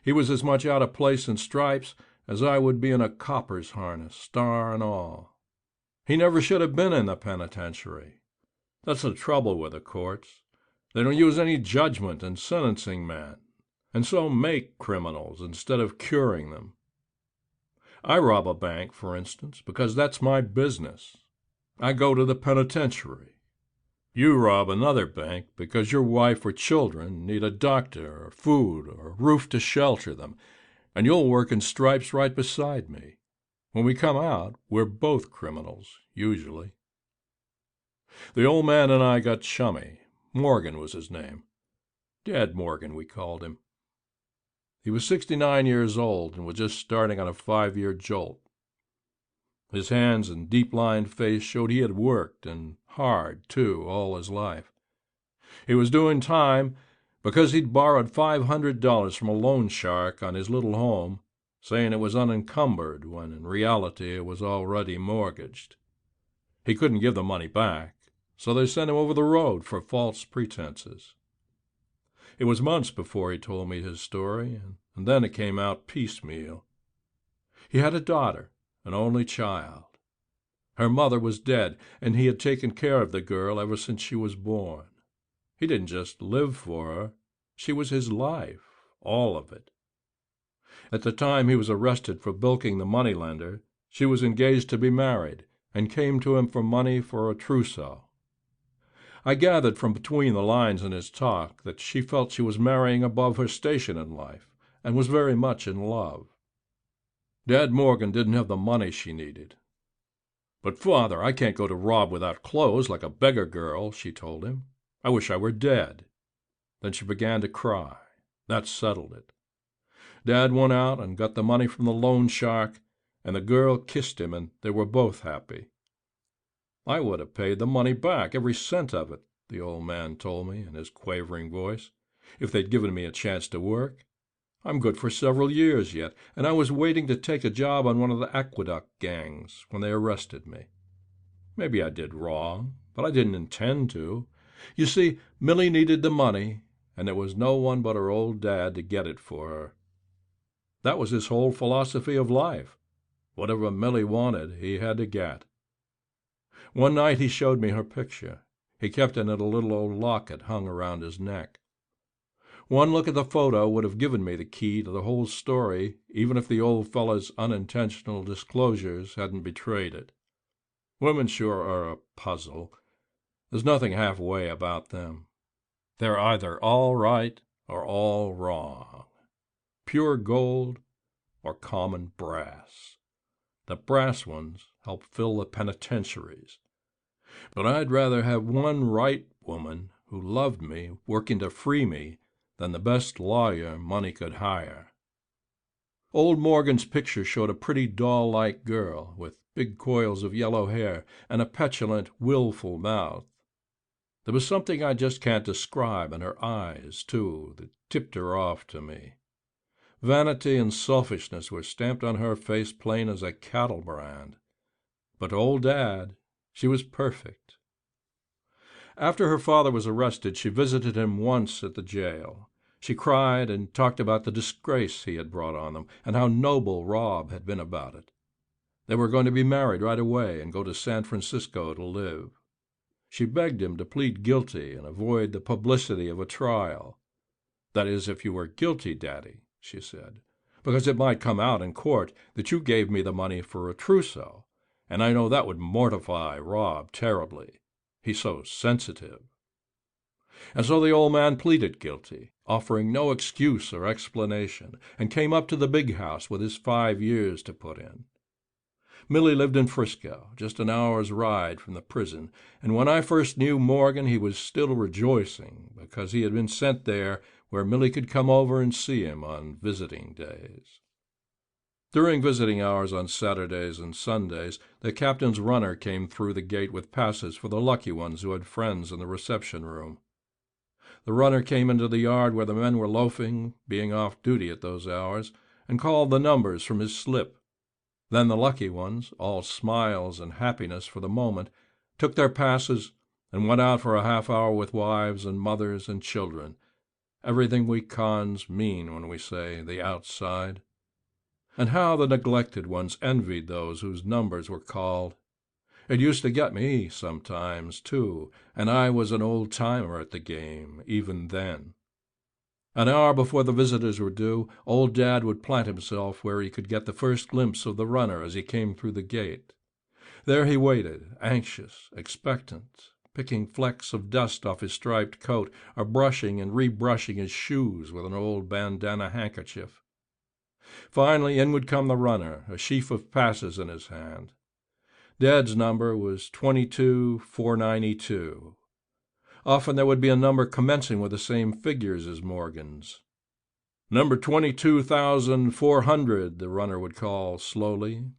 He was as much out of place in stripes as I would be in a copper's harness, star and all. He never should have been in the penitentiary. That's the trouble with the courts. They don't use any judgment in sentencing men, and so make criminals instead of curing them. I rob a bank, for instance, because that's my business. I go to the penitentiary. You rob another bank because your wife or children need a doctor or food or a roof to shelter them, and you'll work in stripes right beside me. When we come out, we're both criminals, usually. The old man and I got chummy. Morgan was his name. Dad Morgan, we called him. He was 69 years old and was just starting on a 5-year jolt. His hands and deep-lined face showed he had worked, and hard, too, all his life. He was doing time because he'd borrowed $500 from a loan shark on his little home, saying it was unencumbered when in reality it was already mortgaged. He couldn't give the money back, so they sent him over the road for false pretenses. It was months before he told me his story, and then it came out piecemeal. He had a daughter, an only child. Her mother was dead, and he had taken care of the girl ever since she was born. He didn't just live for her. She was his life, all of it. At the time he was arrested for bilking the moneylender, she was engaged to be married, and came to him for money for a trousseau. I gathered from between the lines in his talk that she felt she was marrying above her station in life, and was very much in love. Dad Morgan didn't have the money she needed. "But, Father, I can't go to rob without clothes like a beggar girl," she told him. "I wish I were dead." Then she began to cry. That settled it. Dad went out and got the money from the loan shark, and the girl kissed him, and they were both happy. "I would have paid the money back, every cent of it," the old man told me in his quavering voice, "if they'd given me a chance to work. I'm good for several years yet, and I was waiting to take a job on one of the aqueduct gangs when they arrested me. Maybe I did wrong, but I didn't intend to. You see, Millie needed the money, and there was no one but her old dad to get it for her. That was his whole philosophy of life. Whatever Millie wanted, he had to get. One night he showed me her picture. He kept it in a little old locket hung around his neck. One look at the photo would have given me the key to the whole story, even if the old fellow's unintentional disclosures hadn't betrayed it. Women sure are a puzzle. There's nothing halfway about them. They're either all right or all wrong. Pure gold or common brass. The brass ones help fill the penitentiaries. But I'd rather have one right woman who loved me working to free me than the best lawyer money could hire. Old Morgan's picture showed a pretty doll-like girl with big coils of yellow hair and a petulant, willful mouth. There was something I just can't describe in her eyes, too, that tipped her off to me. Vanity and selfishness were stamped on her face plain as a cattle brand. But to old Dad, she was perfect. After her father was arrested, she visited him once at the jail. She cried and talked about the disgrace he had brought on them, and how noble Rob had been about it. They were going to be married right away and go to San Francisco to live. She begged him to plead guilty and avoid the publicity of a trial. "That is, if you were guilty, Daddy," she said, "because it might come out in court that you gave me the money for a trousseau, and I know that would mortify Rob terribly. He's so sensitive." And so the old man pleaded guilty, offering no excuse or explanation, and came up to the big house with his 5 years to put in. Millie lived in Frisco, just an hour's ride from the prison, and when I first knew Morgan he was still rejoicing because he had been sent there where Millie could come over and see him on visiting days. During visiting hours on Saturdays and Sundays, the captain's runner came through the gate with passes for the lucky ones who had friends in the reception room. The runner came into the yard where the men were loafing, being off duty at those hours, and called the numbers from his slip. Then the lucky ones, all smiles and happiness for the moment, took their passes and went out for a half-hour with wives and mothers and children, everything we cons mean when we say the outside. And how the neglected ones envied those whose numbers were called. It used to get me sometimes, too, and I was an old-timer at the game, even then. An hour before the visitors were due, old Dad would plant himself where he could get the first glimpse of the runner as he came through the gate. There he waited, anxious, expectant, picking flecks of dust off his striped coat, or brushing and rebrushing his shoes with an old bandana handkerchief. Finally, in would come the runner, a sheaf of passes in his hand. Dad's number was 22492. Often there would be a number commencing with the same figures as Morgan's. "Number 22,400, the runner would call slowly.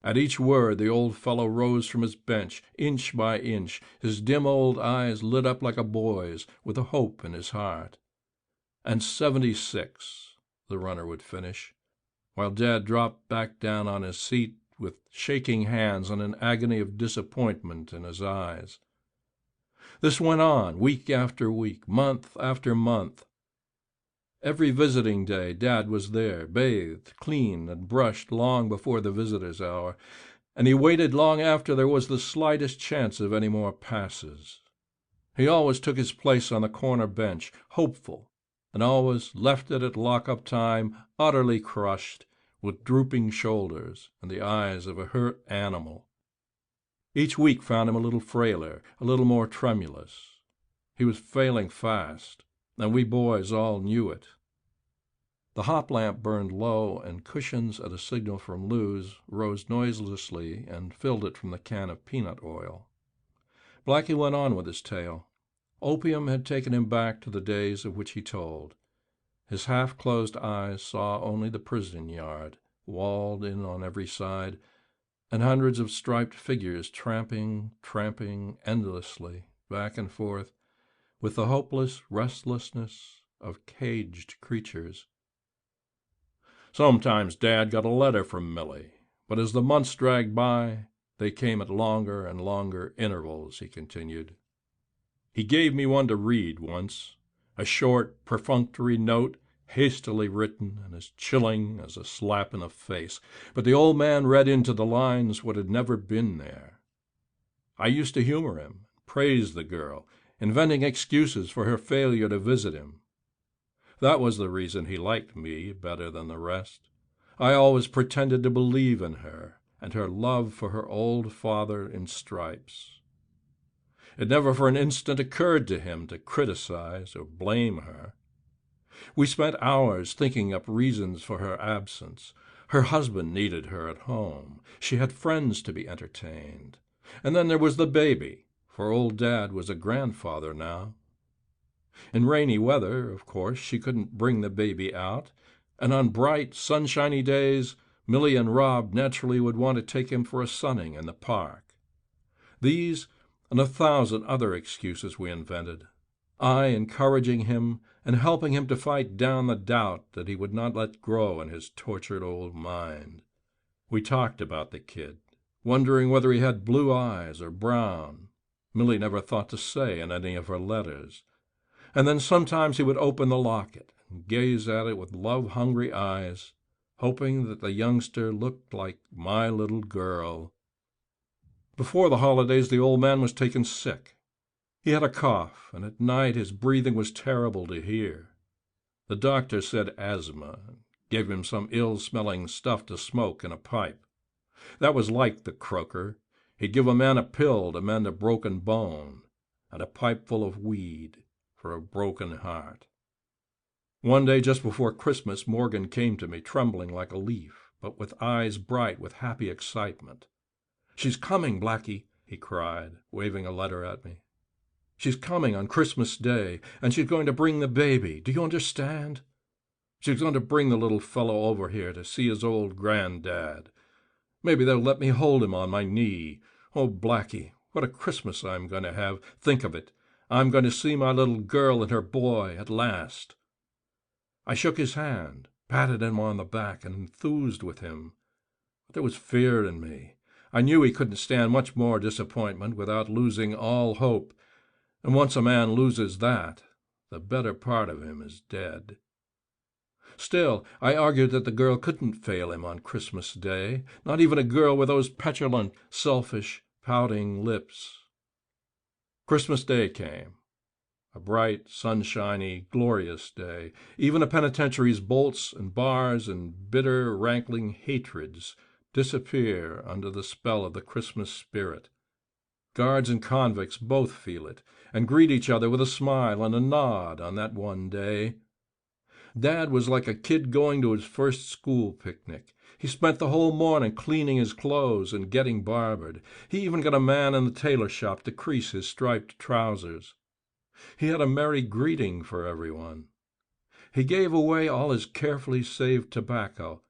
At each word the old fellow rose from his bench, inch by inch, his dim old eyes lit up like a boy's, with a hope in his heart. "And 76, the runner would finish, while Dad dropped back down on his seat with shaking hands and an agony of disappointment in his eyes. This went on week after week, month after month. Every visiting day Dad was there, bathed, cleaned, and brushed long before the visitors' hour, and he waited long after there was the slightest chance of any more passes. He always took his place on the corner bench, hopeful, and always left it at lock-up time utterly crushed, with drooping shoulders and the eyes of a hurt animal. Each week found him a little frailer, a little more tremulous. He was failing fast, and we boys all knew it. The hop lamp burned low, and cushions at a signal from Luz rose noiselessly and filled it from the can of peanut oil. Blackie went on with his tale. Opium had taken him back to the days of which he told. His half-closed eyes saw only the prison yard, walled in on every side, and hundreds of striped figures tramping endlessly, back and forth, with the hopeless restlessness of caged creatures. Sometimes Dad got a letter from Millie, but as the months dragged by, they came at longer and longer intervals, he continued. He gave me one to read once, a short, perfunctory note, hastily written and as chilling as a slap in the face, but the old man read into the lines what had never been there. I used to humor him, praise the girl, inventing excuses for her failure to visit him. That was the reason he liked me better than the rest. I always pretended to believe in her and her love for her old father in stripes. It never for an instant occurred to him to criticize or blame her. We spent hours thinking up reasons for her absence. Her husband needed her at home. She had friends to be entertained. And then there was the baby, for old Dad was a grandfather now. In rainy weather, of course, she couldn't bring the baby out, and on bright, sunshiny days, Millie and Rob naturally would want to take him for a sunning in the park. These and 1,000 other excuses we invented, I encouraging him and helping him to fight down the doubt that he would not let grow in his tortured old mind. We talked about the kid, wondering whether he had blue eyes or brown. Millie never thought to say in any of her letters. And then sometimes he would open the locket and gaze at it with love-hungry eyes, hoping that the youngster looked like my little girl. Before the holidays, the old man was taken sick. He had a cough, and at night his breathing was terrible to hear. The doctor said asthma, and gave him some ill-smelling stuff to smoke in a pipe. That was like the croaker. He'd give a man a pill to mend a broken bone, and a pipeful of weed for a broken heart. One day just before Christmas, Morgan came to me, trembling like a leaf, but with eyes bright with happy excitement. "She's coming, Blackie," he cried, waving a letter at me. "She's coming on Christmas Day, and she's going to bring the baby. Do you understand? She's going to bring the little fellow over here to see his old granddad. Maybe they'll let me hold him on my knee. Oh, Blackie, what a Christmas I'm going to have. Think of it. I'm going to see my little girl and her boy at last." I shook his hand, patted him on the back, and enthused with him. But there was fear in me. I knew he couldn't stand much more disappointment without losing all hope. And once a man loses that, the better part of him is dead. Still, I argued that the girl couldn't fail him on Christmas Day, not even a girl with those petulant, selfish, pouting lips. Christmas Day came. A bright, sunshiny, glorious day. Even a penitentiary's bolts and bars and bitter, rankling hatreds disappear under the spell of the Christmas spirit. Guards and convicts both feel it, and greet each other with a smile and a nod on that one day. Dad was like a kid going to his first school picnic. He spent the whole morning cleaning his clothes and getting barbered. He even got a man in the tailor shop to crease his striped trousers. He had a merry greeting for everyone. He gave away all his carefully saved tobacco,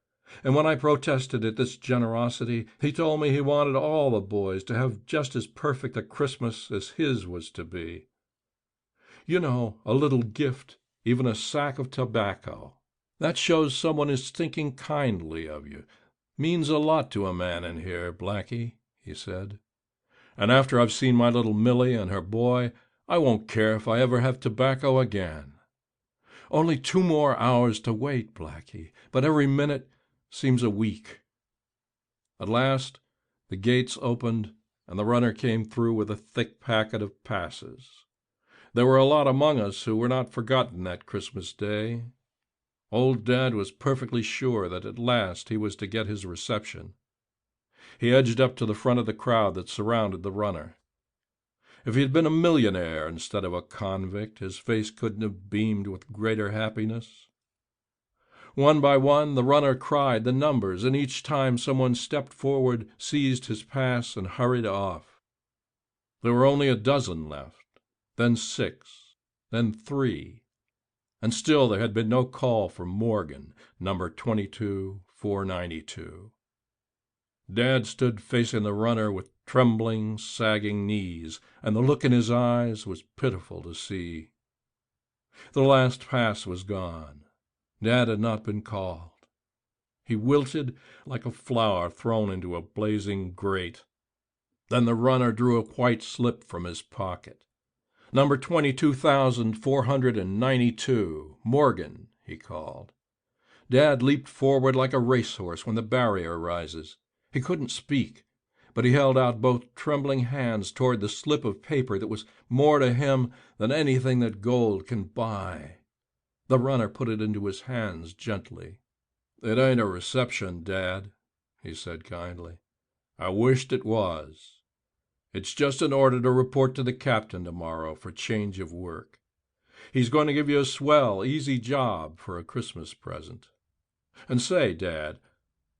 and when I protested at this generosity, he told me he wanted all the boys to have just as perfect a Christmas as his was to be. You know, a little gift, even a sack of tobacco. That shows someone is thinking kindly of you. Means a lot to a man in here, Blackie, he said. And after I've seen my little Millie and her boy, I won't care if I ever have tobacco again. Only 2 more hours to wait, Blackie, but every minute seems a week. At last, the gates opened, and the runner came through with a thick packet of passes. There were a lot among us who were not forgotten that Christmas day. Old Dad was perfectly sure that at last he was to get his reception. He edged up to the front of the crowd that surrounded the runner. If he had been a millionaire instead of a convict, his face couldn't have beamed with greater happiness. One by one, the runner cried the numbers, and each time someone stepped forward, seized his pass, and hurried off. There were only a dozen left, then 6, then 3, and still there had been no call for Morgan, number 22,492. Dad stood facing the runner with trembling, sagging knees, and the look in his eyes was pitiful to see. The last pass was gone. Dad had not been called. He wilted like a flower thrown into a blazing grate. Then the runner drew a white slip from his pocket. Number 22,492, Morgan, he called. Dad leaped forward like a racehorse when the barrier rises. He couldn't speak, but he held out both trembling hands toward the slip of paper that was more to him than anything that gold can buy. The runner put it into his hands gently. "It ain't a reception, Dad," he said kindly. "I wished it was. It's just an order to report to the captain tomorrow for change of work. He's going to give you a swell, easy job for a Christmas present. And say, Dad,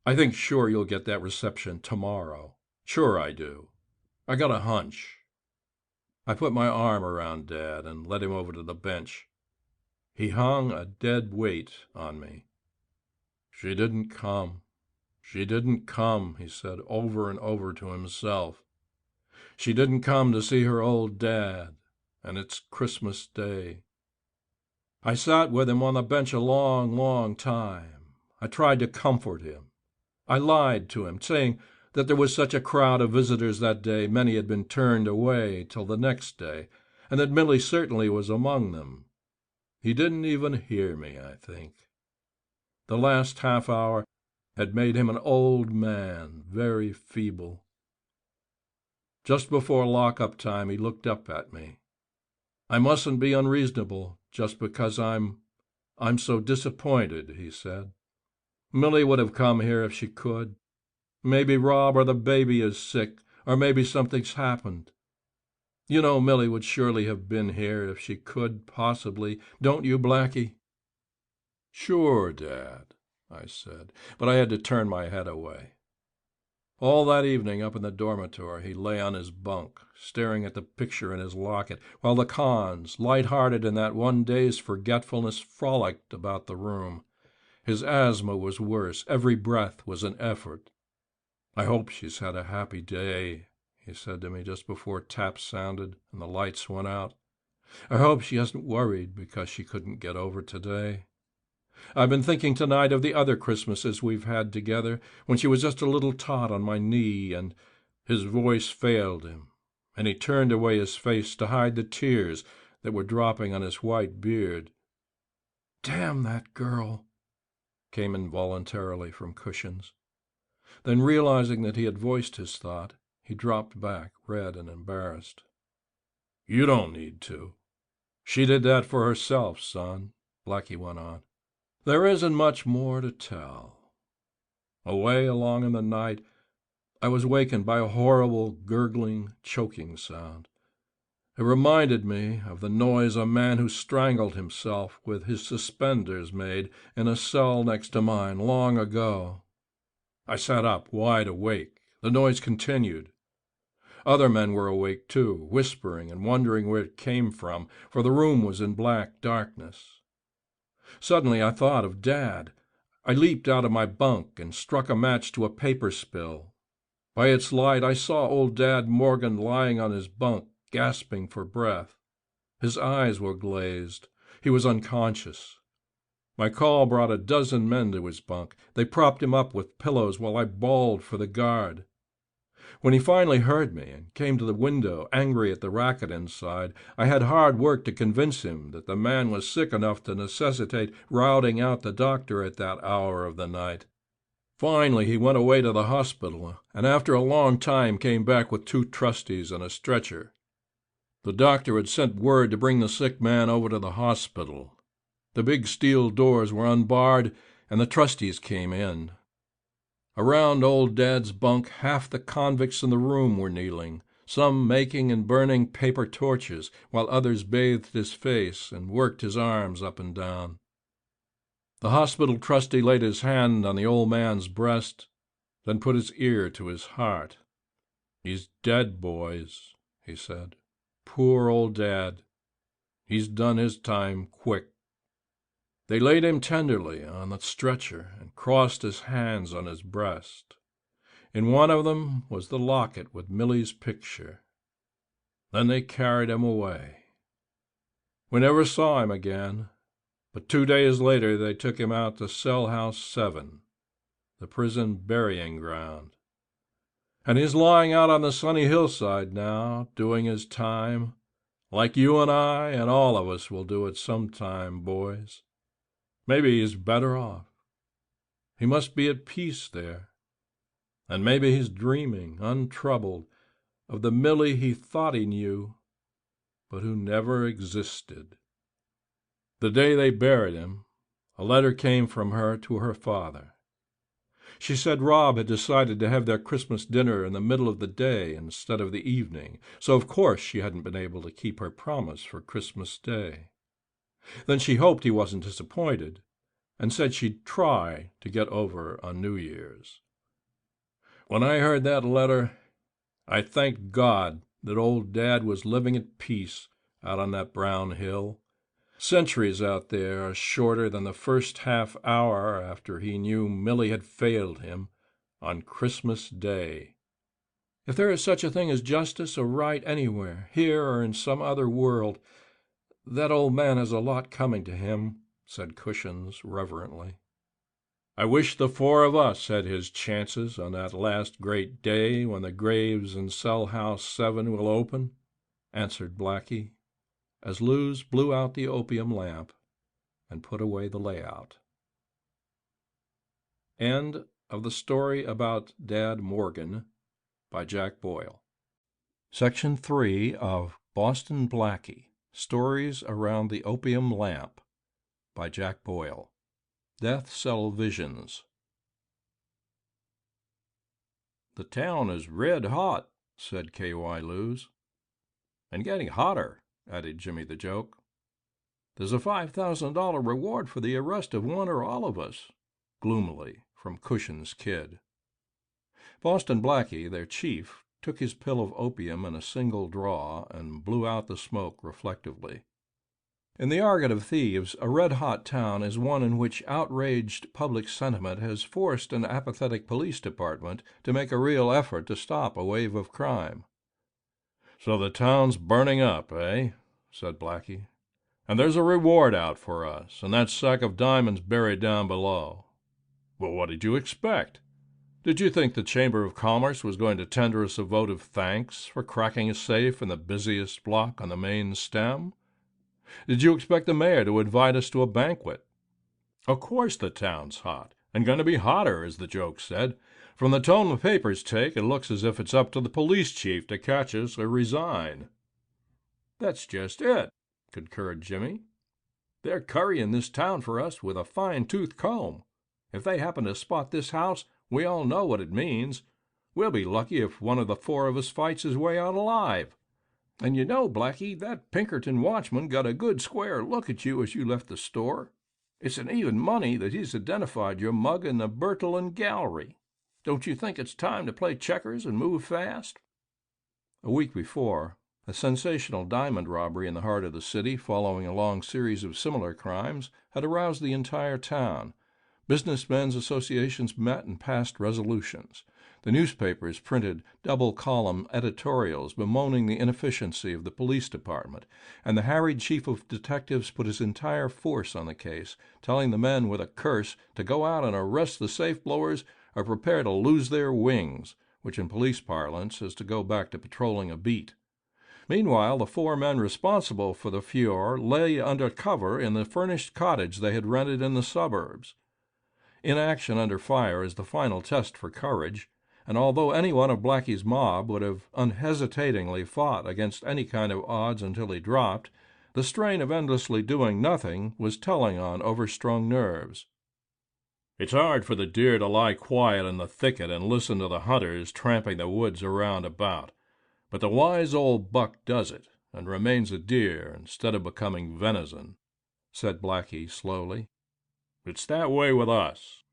I think sure you'll get that reception tomorrow. Sure I do. I got a hunch." I put my arm around Dad and led him over to the bench. He hung a dead weight on me. "She didn't come. She didn't come," he said over and over to himself. "She didn't come to see her old Dad, and it's Christmas Day." I sat with him on the bench a long, long time. I tried to comfort him. I lied to him, saying that there was such a crowd of visitors that day many had been turned away till the next day, and that Millie certainly was among them. He didn't even hear me, I think. The last half hour had made him an old man, very feeble. Just before lock-up time he looked up at me. "I mustn't be unreasonable just because I'm so disappointed," he said. "Millie would have come here if she could. Maybe Rob or the baby is sick, or maybe something's happened. You know Millie would surely have been here if she could, possibly. Don't you, Blackie?" "Sure, Dad," I said, but I had to turn my head away. All that evening up in the dormitory he lay on his bunk, staring at the picture in his locket, while the Khans, light-hearted in that one day's forgetfulness, frolicked about the room. His asthma was worse. Every breath was an effort. "I hope she's had a happy day," he said to me just before taps sounded and the lights went out. "I hope she hasn't worried because she couldn't get over today. I've been thinking tonight of the other Christmases we've had together, when she was just a little tot on my knee," and his voice failed him, and he turned away his face to hide the tears that were dropping on his white beard. "Damn that girl," came involuntarily from Cushions. Then, realizing that he had voiced his thought, he dropped back, red and embarrassed. "You don't need to. She did that for herself, son, Blackie went on. There isn't much more to tell. Away along in the night, I was wakened by a horrible, gurgling, choking sound. It reminded me of the noise a man who strangled himself with his suspenders made in a cell next to mine long ago. I sat up, wide awake. The noise continued. Other men were awake, too, whispering and wondering where it came from, for the room was in black darkness. Suddenly I thought of Dad. I leaped out of my bunk and struck a match to a paper spill. By its light I saw old Dad Morgan lying on his bunk, gasping for breath. His eyes were glazed. He was unconscious. My call brought a dozen men to his bunk. They propped him up with pillows while I bawled for the guard. When he finally heard me and came to the window, angry at the racket inside, I had hard work to convince him that the man was sick enough to necessitate routing out the doctor at that hour of the night. Finally, he went away to the hospital, and after a long time came back with 2 trusties and a stretcher. The doctor had sent word to bring the sick man over to the hospital. The big steel doors were unbarred, and the trusties came in. Around old Dad's bunk, half the convicts in the room were kneeling, some making and burning paper torches, while others bathed his face and worked his arms up and down. The hospital trustee laid his hand on the old man's breast, then put his ear to his heart. "He's dead, boys," he said. "Poor old Dad. He's done his time quick." They laid him tenderly on the stretcher and crossed his hands on his breast. In one of them was the locket with Millie's picture. Then they carried him away. We never saw him again, but 2 days later they took him out to Cell House 7, the prison burying ground. And he's lying out on the sunny hillside now, doing his time, like you and I and all of us will do it sometime, boys. Maybe he's better off. He must be at peace there. And maybe he's dreaming, untroubled, of the Millie he thought he knew, but who never existed. The day they buried him, a letter came from her to her father. She said Rob had decided to have their Christmas dinner in the middle of the day instead of the evening, so of course she hadn't been able to keep her promise for Christmas Day. Then she hoped he wasn't disappointed, and said she'd try to get over on New Year's. When I heard that letter, I thanked God that old Dad was living at peace out on that brown hill. Centuries out there are shorter than the first half hour after he knew Millie had failed him on Christmas Day. If there is such a thing as justice or right anywhere, here or in some other world, that old man has a lot coming to him, said Cushions reverently. I wish the 4 of us had his chances on that last great day when the graves in Cell House 7 will open, answered Blackie, as Luz blew out the opium lamp and put away the layout. End of the story about Dad Morgan by Jack Boyle. Section 3 of Boston Blackie, Stories Around the Opium Lamp by Jack Boyle. Death Cell Visions. "The town is red hot," said K.Y. Luz. "And getting hotter," added Jimmy the Joke. "There's a $5,000 reward for the arrest of one or all of us," gloomily, from Cushion's Kid. Boston Blackie, their chief, took his pill of opium in a single draw and blew out the smoke reflectively. In the argot of thieves, a red-hot town is one in which outraged public sentiment has forced an apathetic police department to make a real effort to stop a wave of crime. "So the town's burning up, eh?" said Blackie. "And there's a reward out for us, and that sack of diamonds buried down below. Well, what did you expect? Did you think the Chamber of Commerce was going to tender us a vote of thanks for cracking a safe in the busiest block on the main stem? Did you expect the mayor to invite us to a banquet? Of course the town's hot, and going to be hotter, as the joke said. From the tone the papers take, it looks as if it's up to the police chief to catch us or resign." "That's just it," concurred Jimmy. "They're currying this town for us with a fine-tooth comb. If they happen to spot this house, we all know what it means. We'll be lucky if one of the four of us fights his way out alive. And you know, Blackie, that Pinkerton watchman got a good square look at you as you left the store. It's an even money that he's identified your mug in the Bertillon gallery. Don't you think it's time to play checkers and move fast?" A week before, a sensational diamond robbery in the heart of the city, following a long series of similar crimes, had aroused the entire town. Businessmen's associations met and passed resolutions. The newspapers printed double-column editorials bemoaning the inefficiency of the police department, and the harried chief of detectives put his entire force on the case, telling the men with a curse to go out and arrest the safe-blowers or prepare to lose their wings, which in police parlance is to go back to patrolling a beat. Meanwhile, the four men responsible for the furor lay under cover in the furnished cottage they had rented in the suburbs. Inaction under fire is the final test for courage, and although any one of Blackie's mob would have unhesitatingly fought against any kind of odds until he dropped, the strain of endlessly doing nothing was telling on overstrung nerves. "It's hard for the deer to lie quiet in the thicket and listen to the hunters tramping the woods around about, but the wise old buck does it and remains a deer instead of becoming venison," said Blackie slowly. "It's that way with us.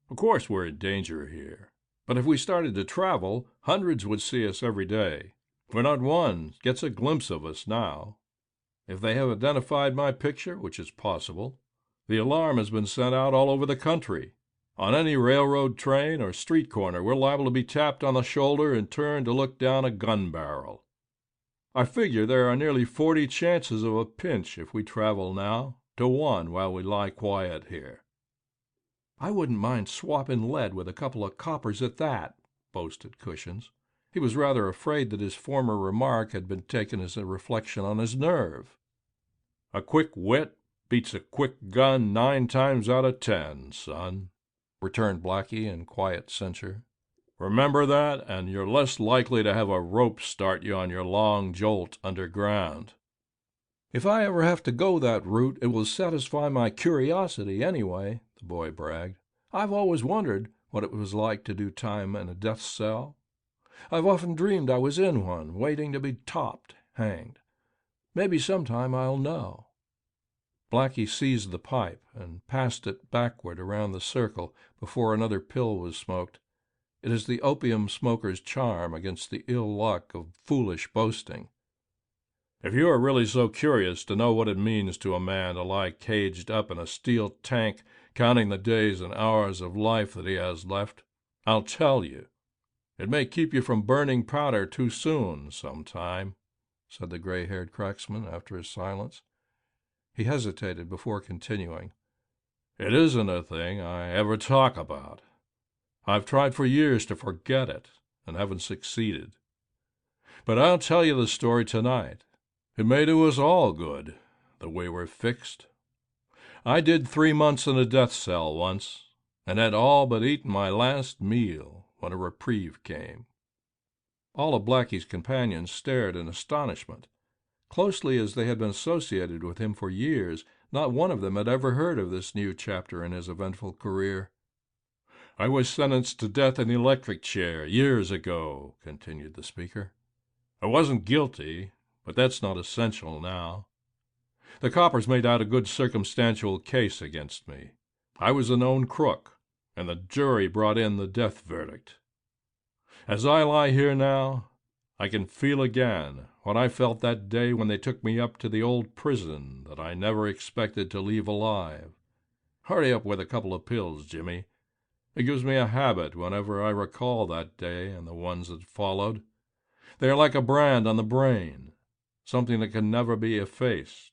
Of course we're in danger here, but if we started to travel, hundreds would see us every day, for not one gets a glimpse of us now. If they have identified my picture, which is possible, the alarm has been sent out all over the country. On any railroad train or street corner, we're liable to be tapped on the shoulder and turned to look down a gun barrel. I figure there are nearly 40 chances of a pinch if we travel now, to 1 while we lie quiet here." "I wouldn't mind swapping lead with a couple of coppers at that," boasted Cushions. He was rather afraid that his former remark had been taken as a reflection on his nerve. "A quick wit beats a quick gun 9 times out of 10, son," returned Blackie in quiet censure. "Remember that, and you're less likely to have a rope start you on your long jolt underground." "If I ever have to go that route, it will satisfy my curiosity anyway," the boy bragged. "I've always wondered what it was like to do time in a death cell. I've often dreamed I was in one, waiting to be topped, hanged. Maybe sometime I'll know." Blackie seized the pipe and passed it backward around the circle before another pill was smoked. It is the opium smoker's charm against the ill luck of foolish boasting. "If you are really so curious to know what it means to a man to lie caged up in a steel tank, counting the days and hours of life that he has left, I'll tell you. It may keep you from burning powder too soon sometime," said the gray-haired cracksman after a silence. He hesitated before continuing. "It isn't a thing I ever talk about. I've tried for years to forget it, and haven't succeeded. But I'll tell you the story tonight. It may do us all good, the way we're fixed. I did 3 months in a death cell once, and had all but eaten my last meal when a reprieve came." All of Blackie's companions stared in astonishment. Closely as they had been associated with him for years, not one of them had ever heard of this new chapter in his eventful career. "I was sentenced to death in the electric chair years ago," continued the speaker. "I wasn't guilty, but that's not essential now. The coppers made out a good circumstantial case against me. I was a known crook, and the jury brought in the death verdict. As I lie here now, I can feel again what I felt that day when they took me up to the old prison that I never expected to leave alive. Hurry up with a couple of pills, Jimmy. It gives me a habit whenever I recall that day and the ones that followed. They are like a brand on the brain, something that can never be effaced.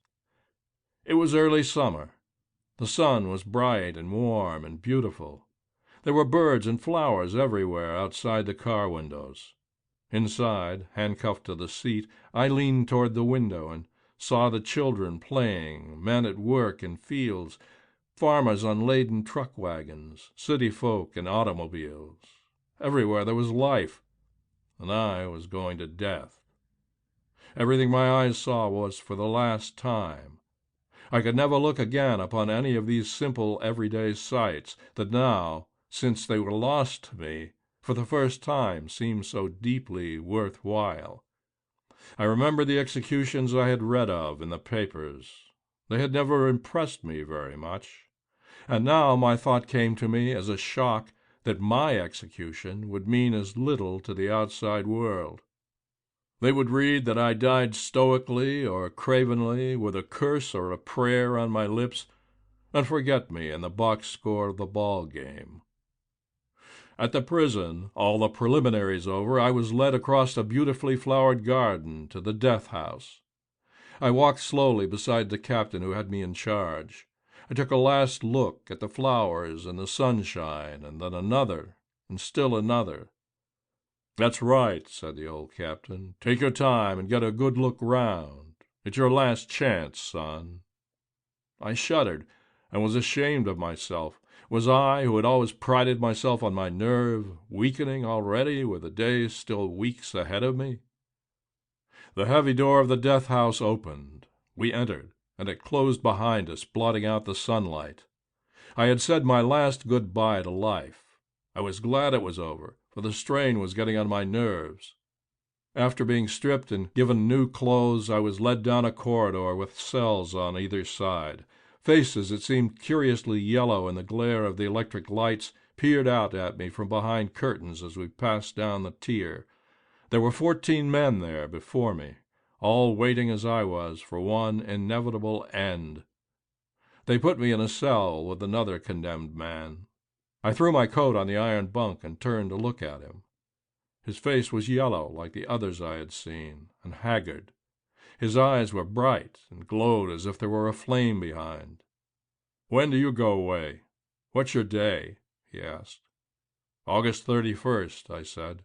It was early summer. The sun was bright and warm and beautiful. There were birds and flowers everywhere outside the car windows. Inside, handcuffed to the seat, I leaned toward the window and saw the children playing, men at work in fields, farmers on laden truck wagons, city folk in automobiles. Everywhere there was life, and I was going to death. Everything my eyes saw was for the last time. I could never look again upon any of these simple everyday sights that now, since they were lost to me, for the first time seemed so deeply worth while. I remembered the executions I had read of in the papers. They had never impressed me very much, and now my thought came to me as a shock that my execution would mean as little to the outside world. They would read that I died stoically or cravenly, with a curse or a prayer on my lips, and forget me in the box score of the ball game. At the prison, all the preliminaries over, I was led across a beautifully flowered garden to the death house. I walked slowly beside the captain who had me in charge. I took a last look at the flowers and the sunshine, and then another, and still another. "That's right," said the old captain. "Take your time and get a good look round. It's your last chance, son." I shuddered and was ashamed of myself. Was I, who had always prided myself on my nerve, weakening already with the day still weeks ahead of me? The heavy door of the death house opened. We entered, and it closed behind us, blotting out the sunlight. I had said my last good-bye to life. I was glad it was over, for the strain was getting on my nerves. After being stripped and given new clothes, I was led down a corridor with cells on either side. Faces that seemed curiously yellow in the glare of the electric lights peered out at me from behind curtains as we passed down the tier. There were 14 men there before me, all waiting as I was for one inevitable end. They put me in a cell with another condemned man. I threw my coat on the iron bunk and turned to look at him. His face was yellow like the others I had seen, and haggard. His eyes were bright and glowed as if there were a flame behind. "When do you go away? What's your day?" he asked. "August 31st, I said.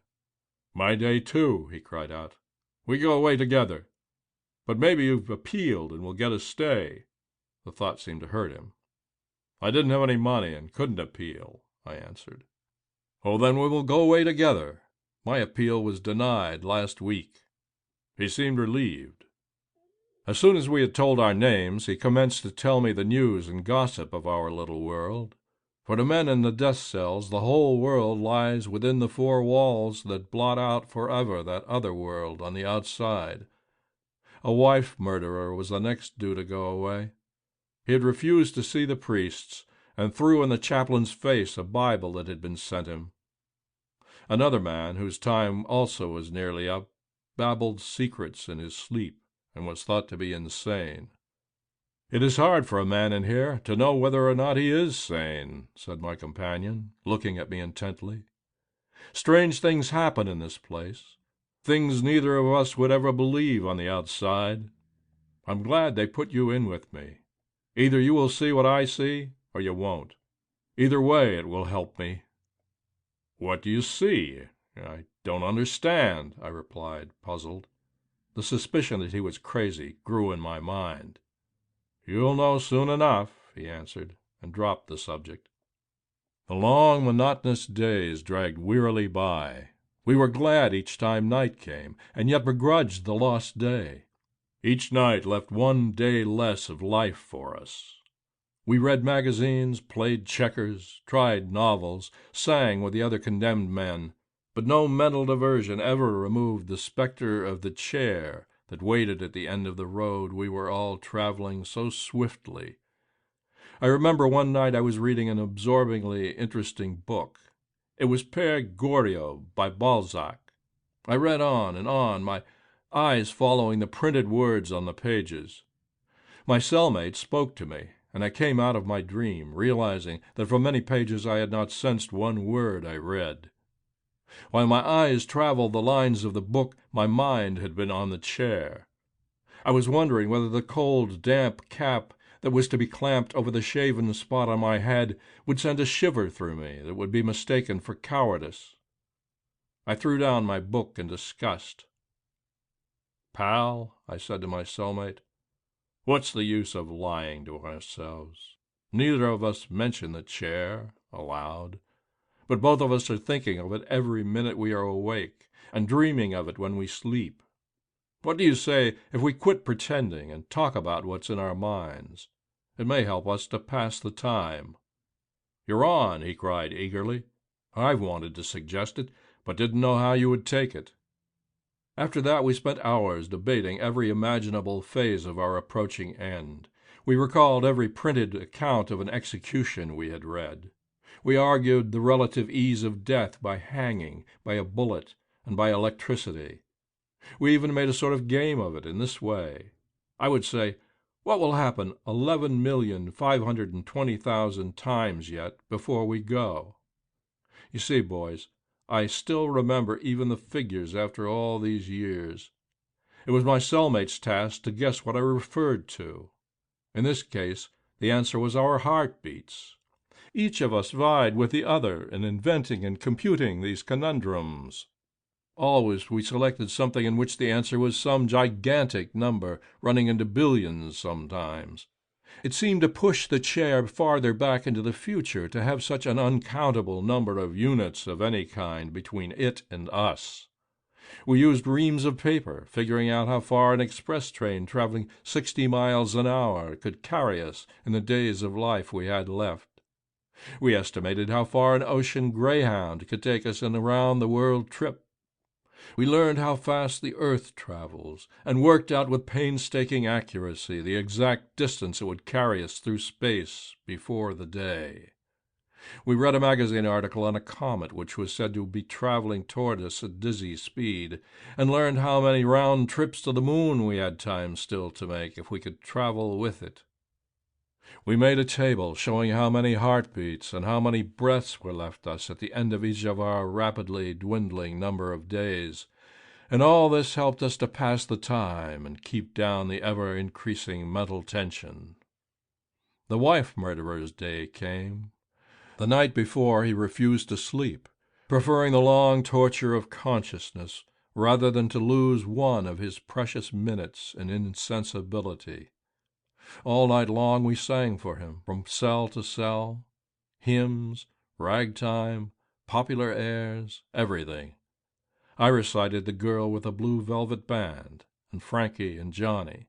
"My day, too," he cried out. "We go away together. But maybe you've appealed and will get a stay." The thought seemed to hurt him. "I didn't have any money and couldn't appeal," I answered. "Oh, then we will go away together. My appeal was denied last week." He seemed relieved. As soon as we had told our names, he commenced to tell me the news and gossip of our little world. For to men in the death cells, the whole world lies within the 4 walls that blot out forever that other world on the outside. A wife murderer was the next due to go away. He had refused to see the priests, and threw in the chaplain's face a Bible that had been sent him. Another man, whose time also was nearly up, babbled secrets in his sleep, and was thought to be insane. "It is hard for a man in here to know whether or not he is sane," said my companion, looking at me intently. "Strange things happen in this place, things neither of us would ever believe on the outside. I'm glad they put you in with me. Either you will see what I see, or you won't. Either way it will help me." "What do you see? I don't understand," I replied, puzzled. The suspicion that he was crazy grew in my mind. "You'll know soon enough," he answered, and dropped the subject. The long, monotonous days dragged wearily by. We were glad each time night came, and yet begrudged the lost day. Each night left one day less of life for us. We read magazines, played checkers, tried novels, sang with the other condemned men, but no mental diversion ever removed the specter of the chair that waited at the end of the road we were all traveling so swiftly. I remember one night I was reading an absorbingly interesting book. It was Père Goriot by Balzac. I read on, my eyes following the printed words on the pages. My cellmate spoke to me, and I came out of my dream, realizing that for many pages I had not sensed one word I read. While my eyes traveled the lines of the book, my mind had been on the chair. I was wondering whether the cold, damp cap that was to be clamped over the shaven spot on my head would send a shiver through me that would be mistaken for cowardice. I threw down my book in disgust. "Pal," I said to my cellmate, "what's the use of lying to ourselves? Neither of us mention the chair aloud, but both of us are thinking of it every minute we are awake, and dreaming of it when we sleep. What do you say if we quit pretending and talk about what's in our minds? It may help us to pass the time." "You're on," he cried eagerly. "I've wanted to suggest it, but didn't know how you would take it." After that we spent hours debating every imaginable phase of our approaching end. We recalled every printed account of an execution we had read. We argued the relative ease of death by hanging, by a bullet, and by electricity. We even made a sort of game of it in this way. I would say, "What will happen 11,520,000 times yet before we go?" You see, boys, I still remember even the figures after all these years. It was my cellmate's task to guess what I referred to. In this case, the answer was our heartbeats. Each of us vied with the other in inventing and computing these conundrums. Always we selected something in which the answer was some gigantic number, running into billions sometimes. It seemed to push the chair farther back into the future to have such an uncountable number of units of any kind between it and us. We used reams of paper, figuring out how far an express train traveling 60 miles an hour could carry us in the days of life we had left. We estimated how far an ocean greyhound could take us in a round-the-world trip. We learned how fast the earth travels, and worked out with painstaking accuracy the exact distance it would carry us through space before the day. We read a magazine article on a comet which was said to be traveling toward us at dizzy speed, and learned how many round trips to the moon we had time still to make if we could travel with it. We made a table showing how many heartbeats and how many breaths were left us at the end of each of our rapidly dwindling number of days, and all this helped us to pass the time and keep down the ever-increasing mental tension. The wife murderer's day came. The night before he refused to sleep, preferring the long torture of consciousness rather than to lose one of his precious minutes in insensibility. All night long we sang for him, from cell to cell, hymns, ragtime, popular airs, everything. I recited The Girl with a Blue Velvet Band, and Frankie and Johnny.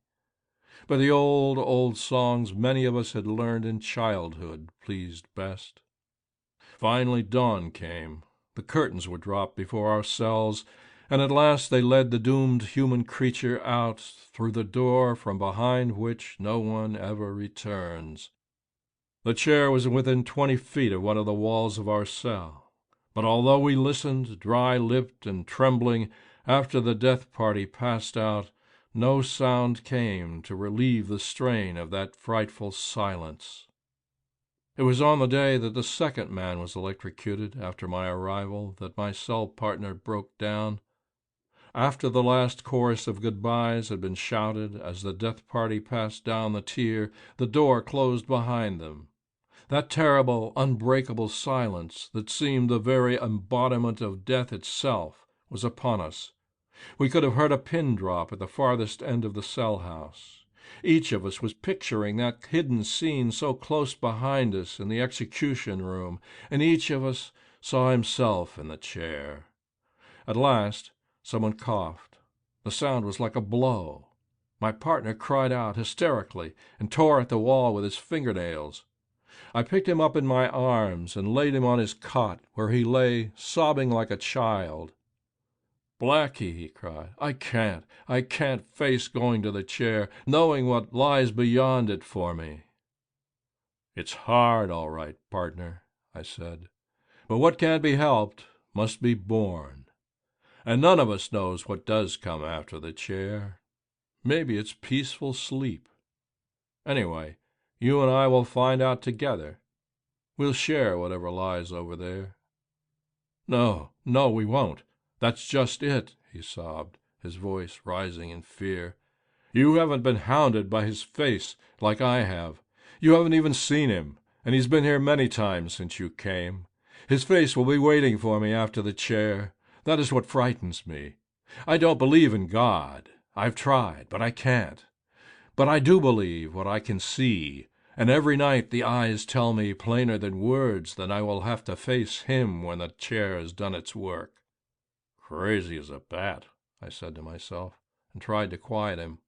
But the old songs many of us had learned in childhood pleased best. Finally dawn came. The curtains were dropped before our cells, and at last they led the doomed human creature out through the door from behind which no one ever returns. The chair was within 20 feet of one of the walls of our cell, but although we listened, dry-lipped and trembling, after the death party passed out, no sound came to relieve the strain of that frightful silence. It was on the day that the second man was electrocuted after my arrival that my cell partner broke down. After the last chorus of goodbyes had been shouted as the death party passed down the tier, the door closed behind them. That terrible, unbreakable silence that seemed the very embodiment of death itself was upon us. We could have heard a pin drop at the farthest end of the cell-house. Each of us was picturing that hidden scene so close behind us in the execution room, and each of us saw himself in the chair. At last, someone coughed. The sound was like a blow. My partner cried out hysterically and tore at the wall with his fingernails. I picked him up in my arms and laid him on his cot, where he lay sobbing like a child. "Blackie," he cried, I can't face going to the chair, knowing what lies beyond it for me." "It's hard, all right, partner," I said, "but what can't be helped must be borne. And none of us knows what does come after the chair. Maybe it's peaceful sleep. Anyway, you and I will find out together. We'll share whatever lies over there." No, we won't. That's just it," he sobbed, his voice rising in fear. "You haven't been hounded by his face like I have. You haven't even seen him, and he's been here many times since you came. His face will be waiting for me after the chair. That is what frightens me. I don't believe in God. I've tried, but I can't. But I do believe what I can see, and every night the eyes tell me plainer than words that I will have to face him when the chair has done its work." "Crazy as a bat," I said to myself, and tried to quiet him.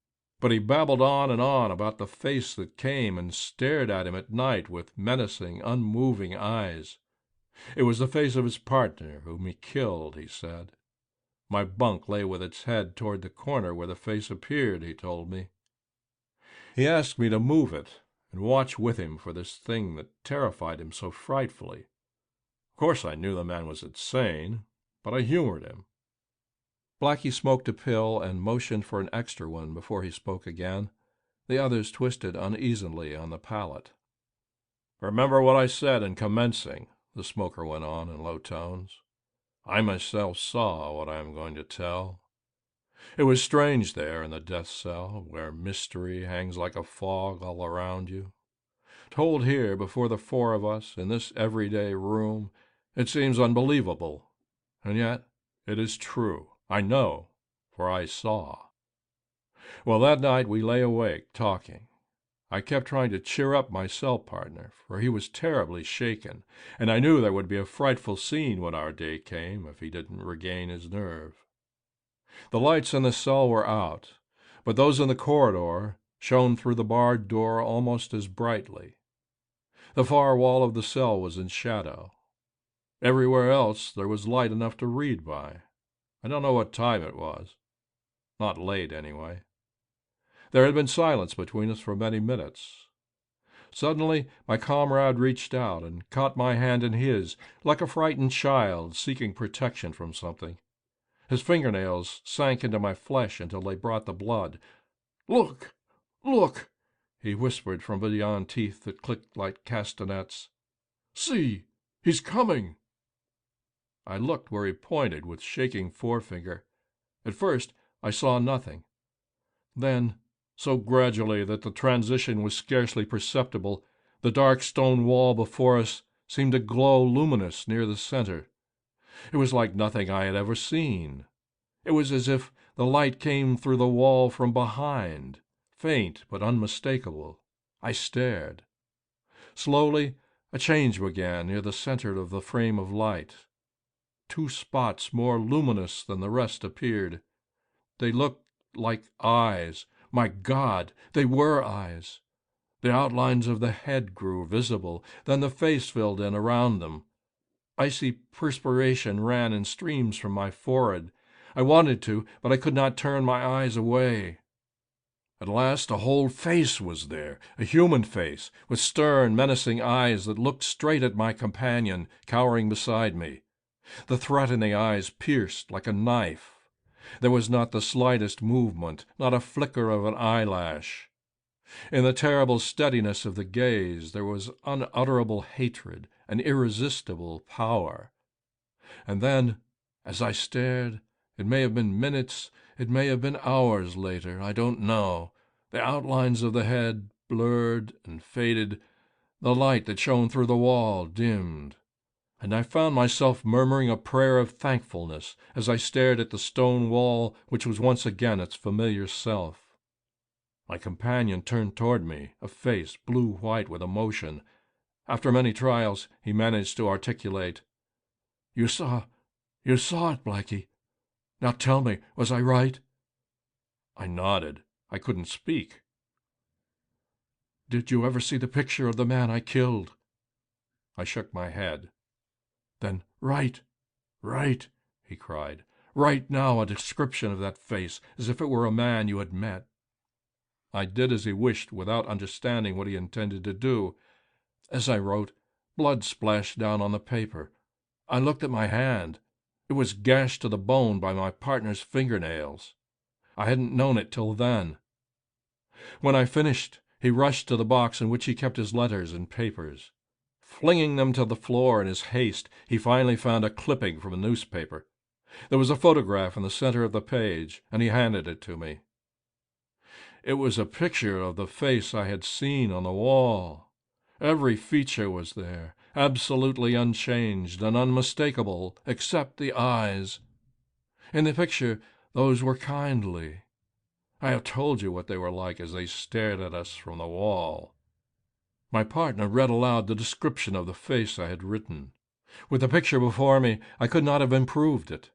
But he babbled on and on about the face that came and stared at him at night with menacing, unmoving eyes. It was the face of his partner, whom he killed, he said. My bunk lay with its head toward the corner where the face appeared, he told me. He asked me to move it and watch with him for this thing that terrified him so frightfully. Of course I knew the man was insane, but I humored him. Blackie smoked a pill and motioned for an extra one before he spoke again. The others twisted uneasily on the pallet. "Remember what I said in commencing," the smoker went on in low tones. "I myself saw what I am going to tell. It was strange there in the death cell, where mystery hangs like a fog all around you. Told here before the four of us, in this everyday room, it seems unbelievable. And yet it is true. I know, for I saw. Well, that night we lay awake, talking. I kept trying to cheer up my cell partner, for he was terribly shaken, and I knew there would be a frightful scene when our day came if he didn't regain his nerve. The lights in the cell were out, but those in the corridor shone through the barred door almost as brightly. The far wall of the cell was in shadow. Everywhere else there was light enough to read by. I don't know what time it was. Not late, anyway. There had been silence between us for many minutes. Suddenly my comrade reached out and caught my hand in his, like a frightened child seeking protection from something. His fingernails sank into my flesh until they brought the blood. "Look! Look!" he whispered from beyond teeth that clicked like castanets. "See! He's coming!" I looked where he pointed with shaking forefinger. At first I saw nothing. Then, so gradually that the transition was scarcely perceptible, the dark stone wall before us seemed to glow luminous near the center. It was like nothing I had ever seen. It was as if the light came through the wall from behind, faint but unmistakable. I stared. Slowly a change began near the center of the frame of light. 2 spots more luminous than the rest appeared. They looked like eyes. My God, they were eyes. The outlines of the head grew visible, then the face filled in around them. Icy perspiration ran in streams from my forehead. I wanted to, but I could not turn my eyes away. At last a whole face was there, a human face, with stern, menacing eyes that looked straight at my companion, cowering beside me. The threat in the eyes pierced like a knife. There was not the slightest movement, not a flicker of an eyelash. In the terrible steadiness of the gaze there was unutterable hatred, an irresistible power. And then, as I stared, it may have been minutes, it may have been hours later, I don't know, the outlines of the head blurred and faded, the light that shone through the wall dimmed, and I found myself murmuring a prayer of thankfulness as I stared at the stone wall which was once again its familiar self. My companion turned toward me, a face blue-white with emotion. After many trials he managed to articulate, You saw it, Blackie. Now tell me, was I right?" I nodded. I couldn't speak. "Did you ever see the picture of the man I killed?" I shook my head. "Then write, he cried. "Write now a description of that face, as if it were a man you had met." I did as he wished, without understanding what he intended to do. As I wrote, blood splashed down on the paper. I looked at my hand. It was gashed to the bone by my partner's fingernails. I hadn't known it till then. When I finished, he rushed to the box in which he kept his letters and papers. Flinging them to the floor in his haste, he finally found a clipping from a newspaper. There was a photograph in the center of the page, and he handed it to me. It was a picture of the face I had seen on the wall. Every feature was there, absolutely unchanged and unmistakable, except the eyes. In the picture, those were kindly. I have told you what they were like as they stared at us from the wall. My partner read aloud the description of the face I had written. With the picture before me, I could not have improved it.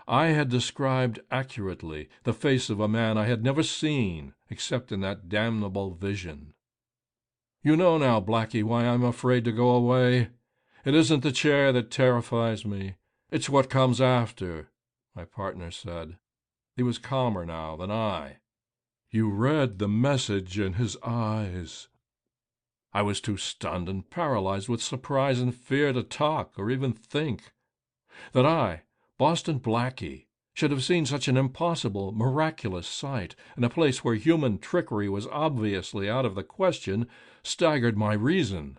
I had described accurately the face of a man I had never seen except in that damnable vision. "You know now, Blackie, why I'm afraid to go away. It isn't the chair that terrifies me. It's what comes after," my partner said. He was calmer now than I. "You read the message in his eyes." I was too stunned and paralyzed with surprise and fear to talk or even think. That I, Boston Blackie, should have seen such an impossible, miraculous sight in a place where human trickery was obviously out of the question staggered my reason.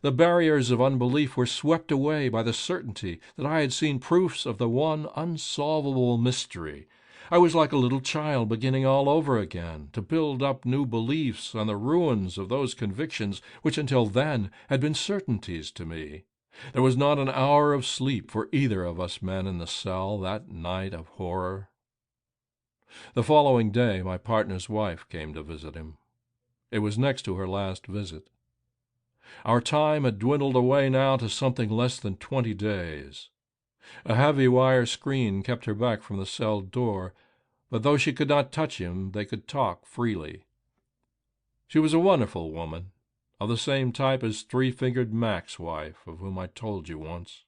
The barriers of unbelief were swept away by the certainty that I had seen proofs of the one unsolvable mystery. I was like a little child beginning all over again to build up new beliefs on the ruins of those convictions which until then had been certainties to me. There was not an hour of sleep for either of us men in the cell that night of horror. The following day my partner's wife came to visit him. It was next to her last visit. Our time had dwindled away now to something less than 20 days. A heavy wire screen kept her back from the cell door, but though she could not touch him, they could talk freely. She was a wonderful woman, of the same type as Three-Fingered Mac's wife, of whom I told you once.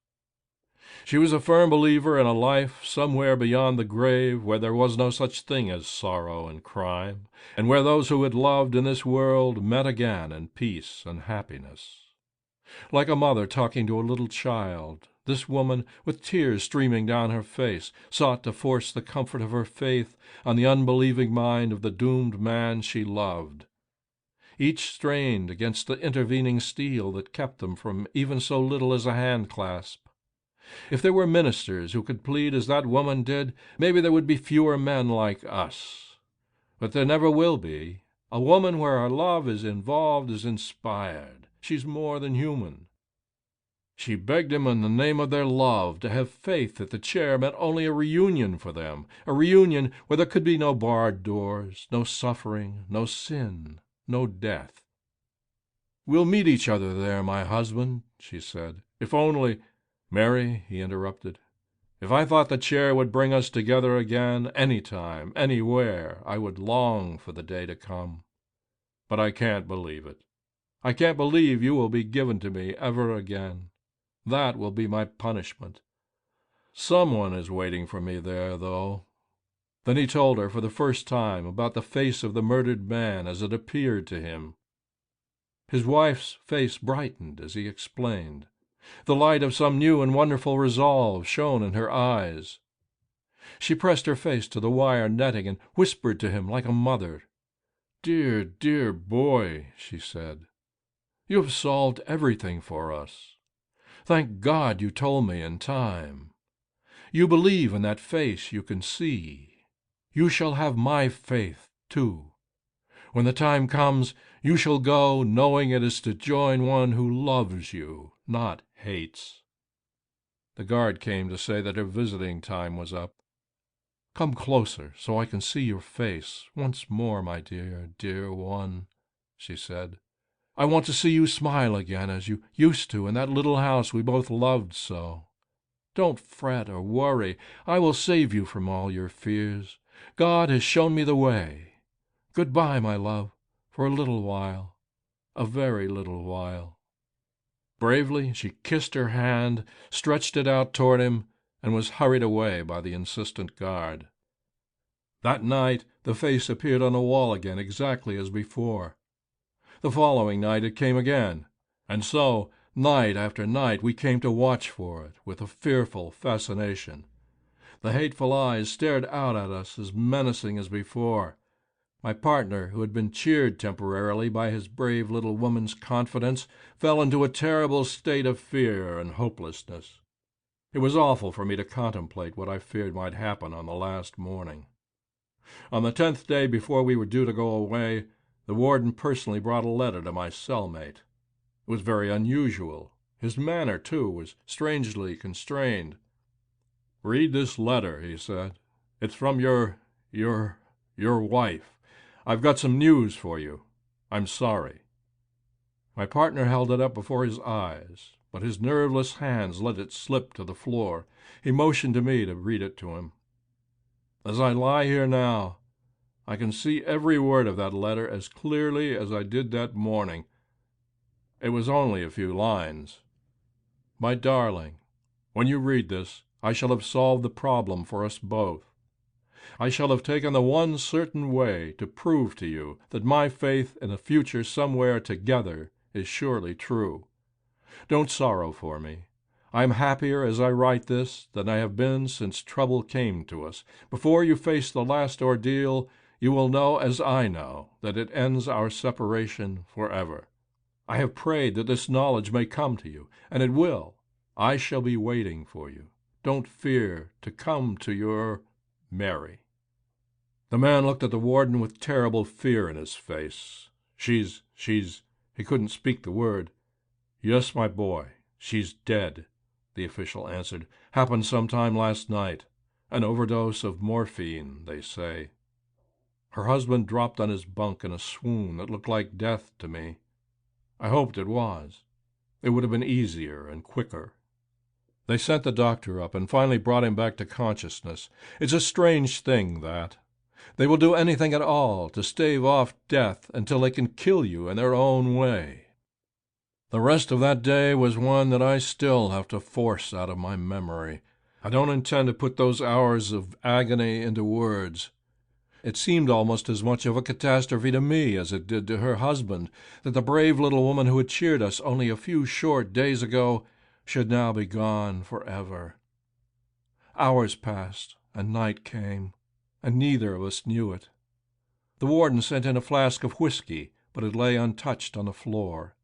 She was a firm believer in a life somewhere beyond the grave, where there was no such thing as sorrow and crime, and where those who had loved in this world met again in peace and happiness. Like a mother talking to a little child, this woman, with tears streaming down her face, sought to force the comfort of her faith on the unbelieving mind of the doomed man she loved. Each strained against the intervening steel that kept them from even so little as a hand-clasp. If there were ministers who could plead as that woman did, maybe there would be fewer men like us. But there never will be. A woman where her love is involved is inspired. She's more than human. She begged him in the name of their love to have faith that the chair meant only a reunion for them, a reunion where there could be no barred doors, no suffering, no sin, no death. "We'll meet each other there, my husband," she said. "If only—" "Mary," he interrupted, "if I thought the chair would bring us together again, any time, anywhere, I would long for the day to come. But I can't believe it. I can't believe you will be given to me ever again. That will be my punishment. Someone is waiting for me there, though." Then he told her for the first time about the face of the murdered man as it appeared to him. His wife's face brightened as he explained. The light of some new and wonderful resolve shone in her eyes. She pressed her face to the wire netting and whispered to him like a mother. "Dear, dear boy," she said, "you have solved everything for us. Thank God you told me in time. You believe in that face you can see. You shall have my faith, too. When the time comes, you shall go knowing it is to join one who loves you, not hates." The guard came to say that her visiting time was up. "Come closer, so I can see your face once more, my dear, dear one," she said. "I want to see you smile again as you used to in that little house we both loved so. Don't fret or worry. I will save you from all your fears. God has shown me the way. Good-bye, my love, for a little while, a very little while." Bravely she kissed her hand, stretched it out toward him, and was hurried away by the insistent guard. That night the face appeared on the wall again exactly as before. The following night it came again, and so, night after night, we came to watch for it with a fearful fascination. The hateful eyes stared out at us as menacing as before. My partner, who had been cheered temporarily by his brave little woman's confidence, fell into a terrible state of fear and hopelessness. It was awful for me to contemplate what I feared might happen on the last morning. On the 10th day before we were due to go away, the warden personally brought a letter to my cellmate. It was very unusual. His manner, too, was strangely constrained. "Read this letter," he said. "It's from your wife. I've got some news for you. I'm sorry." My partner held it up before his eyes, but his nerveless hands let it slip to the floor. He motioned to me to read it to him. As I lie here now, I can see every word of that letter as clearly as I did that morning. It was only a few lines. My darling, when you read this, I shall have solved the problem for us both. I shall have taken the one certain way to prove to you that my faith in a future somewhere together is surely true. Don't sorrow for me. I am happier as I write this than I have been since trouble came to us. Before you face the last ordeal, you will know, as I know, that it ends our separation forever. I have prayed that this knowledge may come to you, and it will. I shall be waiting for you. Don't fear to come to your Mary. The man looked at the warden with terrible fear in his face. She's... He couldn't speak the word. Yes, my boy, she's dead, the official answered. Happened sometime last night. An overdose of morphine, they say. Her husband dropped on his bunk in a swoon that looked like death to me. I hoped it was. It would have been easier and quicker. They sent the doctor up and finally brought him back to consciousness. It's a strange thing, that. They will do anything at all to stave off death until they can kill you in their own way. The rest of that day was one that I still have to force out of my memory. I don't intend to put those hours of agony into words. It seemed almost as much of a catastrophe to me as it did to her husband, that the brave little woman who had cheered us only a few short days ago should now be gone forever. Hours passed, and night came, and neither of us knew it. The warden sent in a flask of whiskey, but it lay untouched on the floor.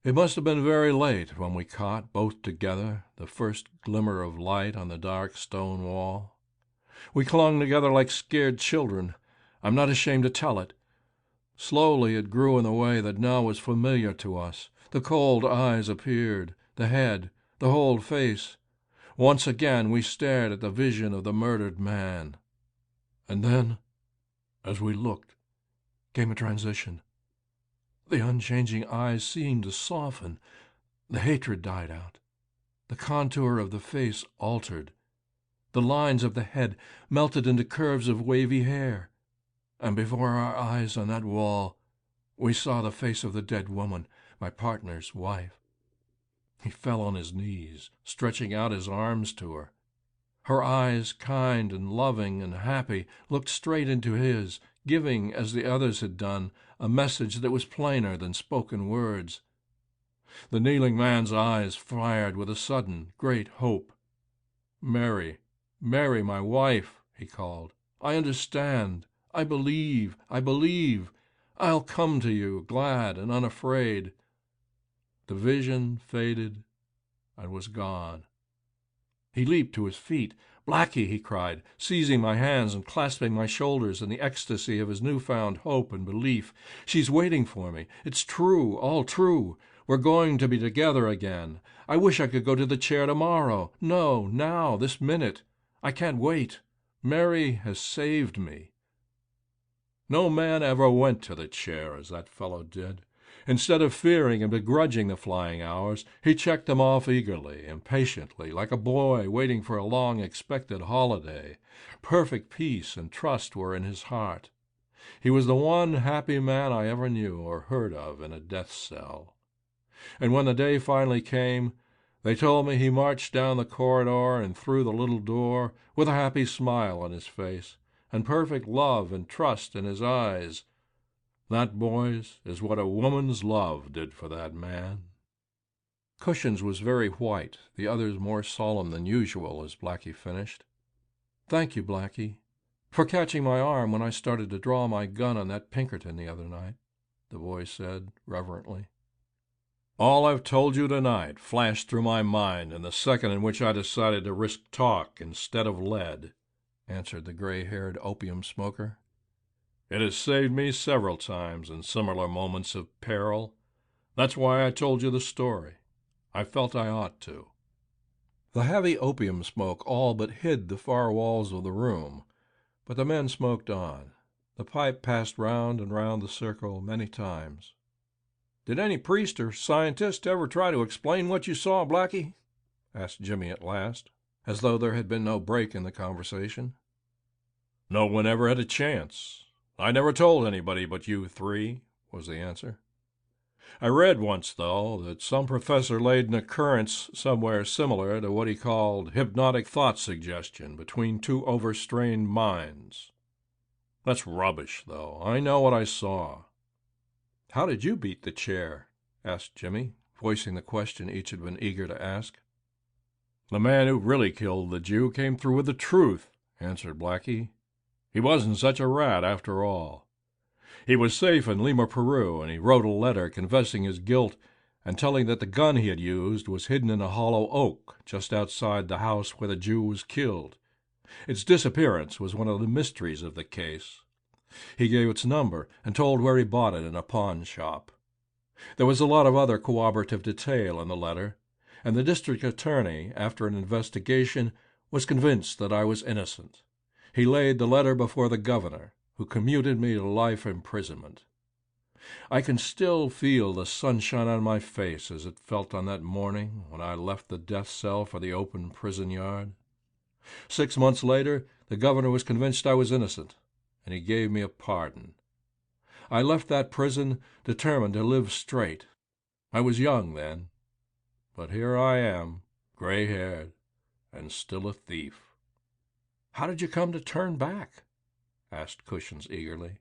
It must have been very late when we caught, both together, the first glimmer of light on the dark stone wall. We clung together like scared children. I'm not ashamed to tell it. Slowly it grew in a way that now was familiar to us. The cold eyes appeared, the head, the whole face. Once again we stared at the vision of the murdered man. And then, as we looked, came a transition. The unchanging eyes seemed to soften. The hatred died out. The contour of the face altered. The lines of the head melted into curves of wavy hair. And before our eyes on that wall, we saw the face of the dead woman, my partner's wife. He fell on his knees, stretching out his arms to her. Her eyes, kind and loving and happy, looked straight into his, giving, as the others had done, a message that was plainer than spoken words. The kneeling man's eyes fired with a sudden, great hope. "Mary, Mary, my wife," he called. "I understand. I believe. I'll come to you, glad and unafraid." The vision faded and was gone. He leaped to his feet. "Blackie," he cried, seizing my hands and clasping my shoulders in the ecstasy of his newfound hope and belief. "She's waiting for me. It's true, all true. We're going to be together again. I wish I could go to the chair tomorrow. No, now, this minute. I can't wait. Mary has saved me." No man ever went to the chair as that fellow did. Instead of fearing and begrudging the flying hours, he checked them off eagerly, impatiently, like a boy waiting for a long-expected holiday. Perfect peace and trust were in his heart. He was the one happy man I ever knew or heard of in a death cell. And when the day finally came, they told me he marched down the corridor and through the little door with a happy smile on his face and perfect love and trust in his eyes. That, boys, is what a woman's love did for that man. Cushions was very white, the others more solemn than usual as Blackie finished. "Thank you, Blackie, for catching my arm when I started to draw my gun on that Pinkerton the other night," the boy said reverently. "All I've told you tonight flashed through my mind in the second in which I decided to risk talk instead of lead," answered the gray-haired opium smoker. "It has saved me several times in similar moments of peril. That's why I told you the story. I felt I ought to." The heavy opium smoke all but hid the far walls of the room, but the men smoked on. The pipe passed round and round the circle many times. "Did any priest or scientist ever try to explain what you saw, Blackie?" asked Jimmy at last, as though there had been no break in the conversation. "No one ever had a chance. I never told anybody but you three," was the answer. "I read once, though, that some professor laid an occurrence somewhere similar to what he called hypnotic thought suggestion between two overstrained minds. That's rubbish, though. I know what I saw." "How did you beat the chair?" asked Jimmy, voicing the question each had been eager to ask. "The man who really killed the Jew came through with the truth," answered Blackie. "He wasn't such a rat after all. He was safe in Lima, Peru, and he wrote a letter confessing his guilt and telling that the gun he had used was hidden in a hollow oak just outside the house where the Jew was killed. Its disappearance was one of the mysteries of the case. He gave its number and told where he bought it in a pawn shop. There was a lot of other corroborative detail in the letter, and the district attorney, after an investigation, was convinced that I was innocent. He laid the letter before the governor, who commuted me to life imprisonment. I can still feel the sunshine on my face as it felt on that morning when I left the death cell for the open prison yard. 6 months later, the governor was convinced I was innocent, and he gave me a pardon. I left that prison determined to live straight. I was young then, but here I am, gray-haired, and still a thief." "How did you come to turn back?" asked Cushions eagerly.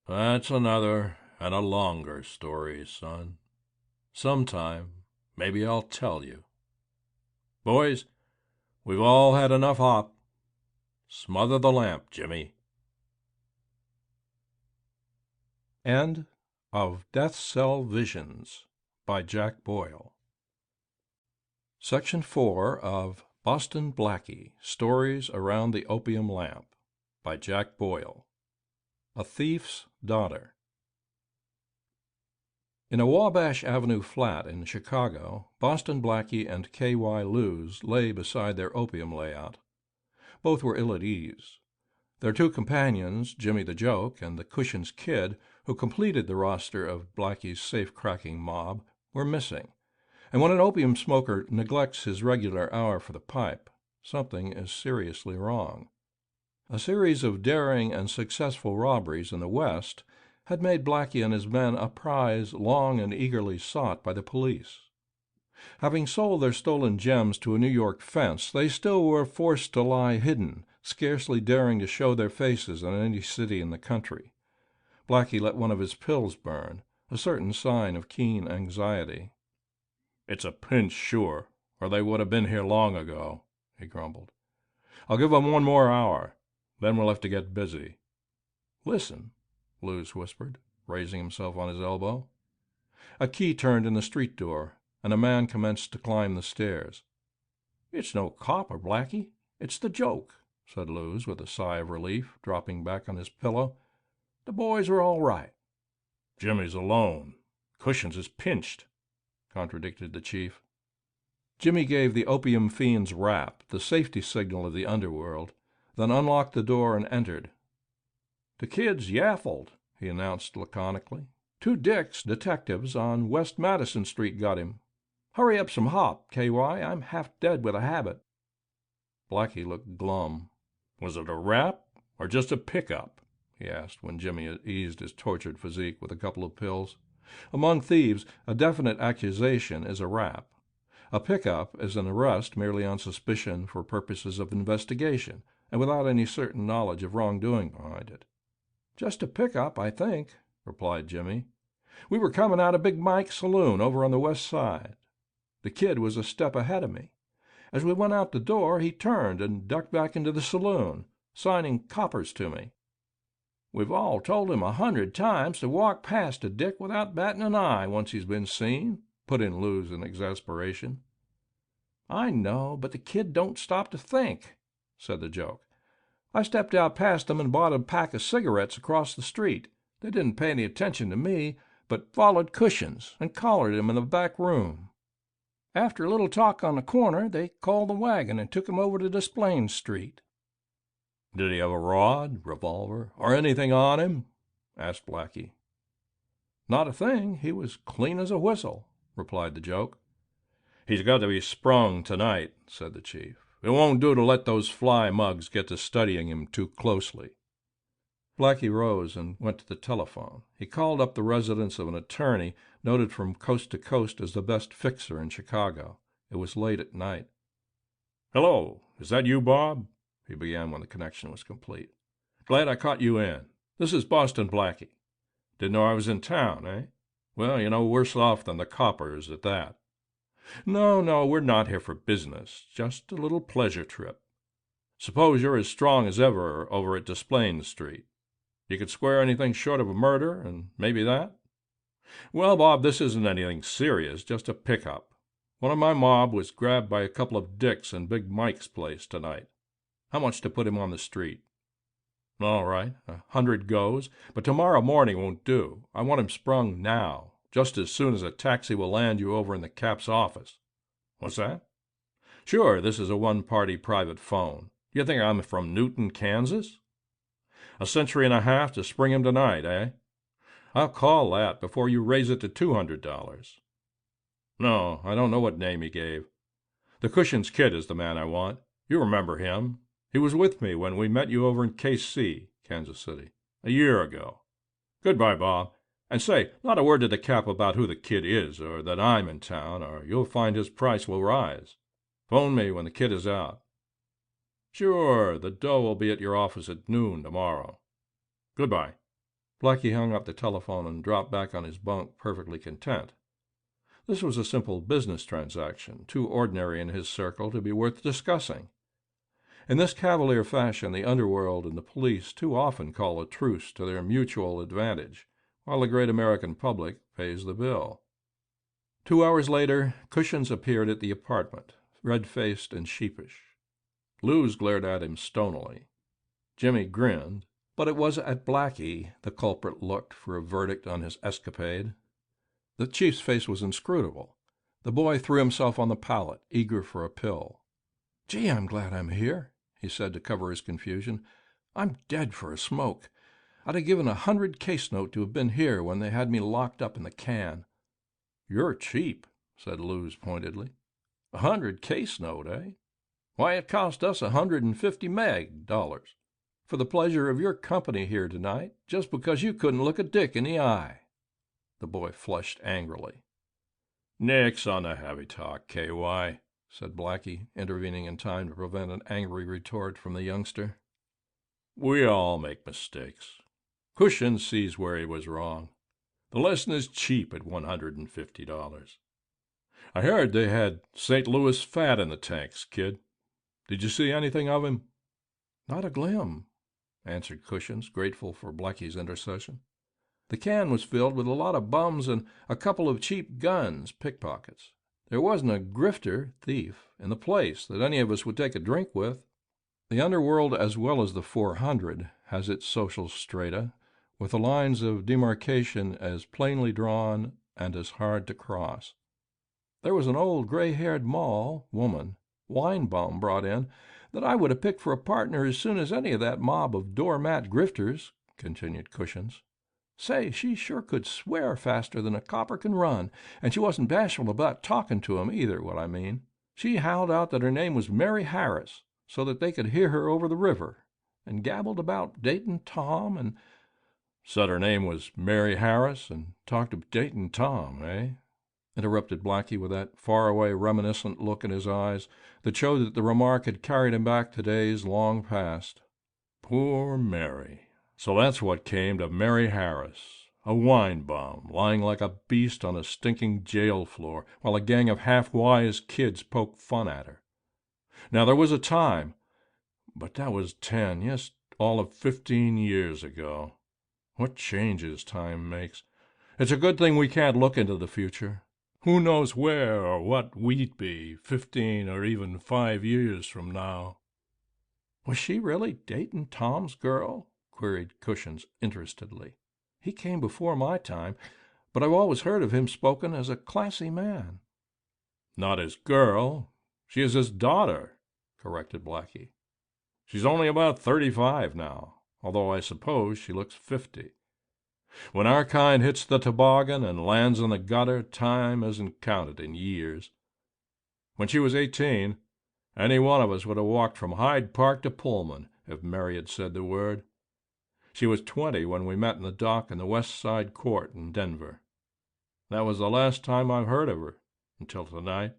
"That's another and a longer story, son. Sometime, maybe I'll tell you. Boys, we've all had enough hop. Smother the lamp, Jimmy." End of Death Cell Visions by Jack Boyle. Section 4 of Boston Blackie, Stories Around the Opium Lamp by Jack Boyle. A Thief's Daughter. In a Wabash Avenue flat in Chicago, Boston Blackie and K.Y. Lewes lay beside their opium layout. Both were ill at ease. Their two companions, Jimmy the Joke and the Cushions Kid, who completed the roster of Blackie's safe-cracking mob, were missing. And when an opium smoker neglects his regular hour for the pipe, something is seriously wrong. A series of daring and successful robberies in the West had made Blackie and his men a prize long and eagerly sought by the police. Having sold their stolen gems to a New York fence, they still were forced to lie hidden, scarcely daring to show their faces in any city in the country. Blackie let one of his pills burn, a certain sign of keen anxiety. "It's a pinch, sure, or they would have been here long ago," he grumbled. "I'll give 'em 1 more hour. Then we'll have to get busy." "Listen," Lewes whispered, raising himself on his elbow. A key turned in the street door, and a man commenced to climb the stairs. "It's no copper, Blackie. It's the Joke," said Lewes with a sigh of relief, dropping back on his pillow. "The boys are all right." "Jimmy's alone. Cushions is pinched," contradicted the chief. Jimmy gave the opium fiend's rap, the safety signal of the underworld, then unlocked the door and entered. "The kid's yaffled," he announced laconically. "2 dicks, detectives, on West Madison Street got him. Hurry up some hop, K.Y. I'm half dead with a habit." Blackie looked glum. "Was it a rap or just a pickup?" he asked when Jimmy had eased his tortured physique with a couple of pills. Among thieves, a definite accusation is a rap. A pickup is an arrest merely on suspicion for purposes of investigation, and without any certain knowledge of wrongdoing behind it. "Just a pickup, I think," replied Jimmy. "We were coming out of Big Mike's saloon over on the west side. The kid was a step ahead of me. As we went out the door, he turned and ducked back into the saloon, signing coppers to me." "We've all told him 100 times to walk past a dick without batting an eye once he's been seen," put in Lewes in exasperation. "I know, but the kid don't stop to think," said the Joke. "I stepped out past them and bought a pack of cigarettes across the street. They didn't pay any attention to me, but followed Cushions and collared him in the back room. After a little talk on the corner, they called the wagon and took him over to Desplaines Street." "Did he have a rod, revolver, or anything on him?" asked Blackie. "Not a thing. He was clean as a whistle," replied the joke. "He's got to be sprung tonight," said the chief. "It won't do to let those fly mugs get to studying him too closely." Blackie rose and went to the telephone. He called up the residence of an attorney noted from coast to coast as the best fixer in Chicago. It was late at night. "Hello, is that you, Bob?" he began when the connection was complete. "Glad I caught you in. This is Boston Blackie. Didn't know I was in town, eh? Well, worse off than the coppers at that. No, we're not here for business, just a little pleasure trip. Suppose you're as strong as ever over at Desplaines Street. You could square anything short of a murder, and maybe that? Well, Bob, this isn't anything serious, just a pickup. One of my mob was grabbed by a couple of dicks in Big Mike's place tonight. How much to put him on the street?" "All right, 100 goes, but tomorrow morning won't do. I want him sprung now, just as soon as a taxi will land you over in the cap's office." "What's that?" "Sure, this is a one-party private phone. You think I'm from Newton, Kansas? A century and a half to spring him tonight, eh? I'll call that before you raise it to $200. No, I don't know what name he gave. The Cushion's kid is the man I want. You remember him. He was with me when we met you over in KC, Kansas City, a year ago. Goodbye, Bob. And say, not a word to the cap about who the kid is, or that I'm in town, or you'll find his price will rise. Phone me when the kid is out." "Sure, the dough will be at your office at noon tomorrow. Goodbye." Blackie hung up the telephone and dropped back on his bunk, perfectly content. This was a simple business transaction, too ordinary in his circle to be worth discussing. In this cavalier fashion, the underworld and the police too often call a truce to their mutual advantage, while the great American public pays the bill. 2 hours later, Cushion's appeared at the apartment, red-faced and sheepish. Luz glared at him stonily. Jimmy grinned, but it was at Blackie the culprit looked for a verdict on his escapade. The chief's face was inscrutable. The boy threw himself on the pallet, eager for a pill. "Gee, I'm glad I'm here," he said to cover his confusion. "I'm dead for a smoke. I'd have given 100 case note to have been here when they had me locked up in the can." "You're cheap," said Luz pointedly. 100 case note, eh? Why, it cost us $150 for the pleasure of your company here tonight, just because you couldn't look a dick in the eye." The boy flushed angrily. "Nix on the heavy talk, KY," said Blackie, intervening in time to prevent an angry retort from the youngster. "We all make mistakes. Cushion sees where he was wrong. The lesson is cheap at $150. I heard they had St. Louis fat in the tanks, kid. Did you see anything of him?" "Not a glim," answered Cushions, grateful for Blackie's intercession. "The can was filled with a lot of bums and a couple of cheap guns, pickpockets. There wasn't a grifter, thief, in the place that any of us would take a drink with." The underworld, as well as the 400, has its social strata, with the lines of demarcation as plainly drawn and as hard to cross. There was an old gray-haired woman, wine bum brought in, that I would have picked for a partner as soon as any of that mob of doormat grifters, continued Cushions. Say, she sure could swear faster than a copper can run, and she wasn't bashful about talking to 'em either, what I mean. She howled out that her name was Mary Harris, so that they could hear her over the river, and gabbled about dating Tom and—" "Said her name was Mary Harris and talked of dating Tom, eh?" interrupted Blackie with that far-away reminiscent look in his eyes that showed that the remark had carried him back to days long past. "Poor Mary. So that's what came to Mary Harris, a wine bum, lying like a beast on a stinking jail floor, while a gang of half-wise kids poked fun at her. Now, there was a time, but that was 10, yes, all of 15 years ago. What changes time makes. It's a good thing we can't look into the future. Who knows where or what we'd be 15 or even 5 years from now." "Was she really dating Tom's girl?" queried Cushions interestedly. "He came before my time, but I've always heard of him spoken as a classy man." "Not his girl. She is his daughter," corrected Blackie. "She's only about 35 now, although I suppose she looks 50. When our kind hits the toboggan and lands in the gutter, time isn't counted in years. When she was 18, any one of us would have walked from Hyde Park to Pullman if Mary had said the word. She was 20 when we met in the dock in the West Side Court in Denver. That was the last time I've heard of her, until tonight.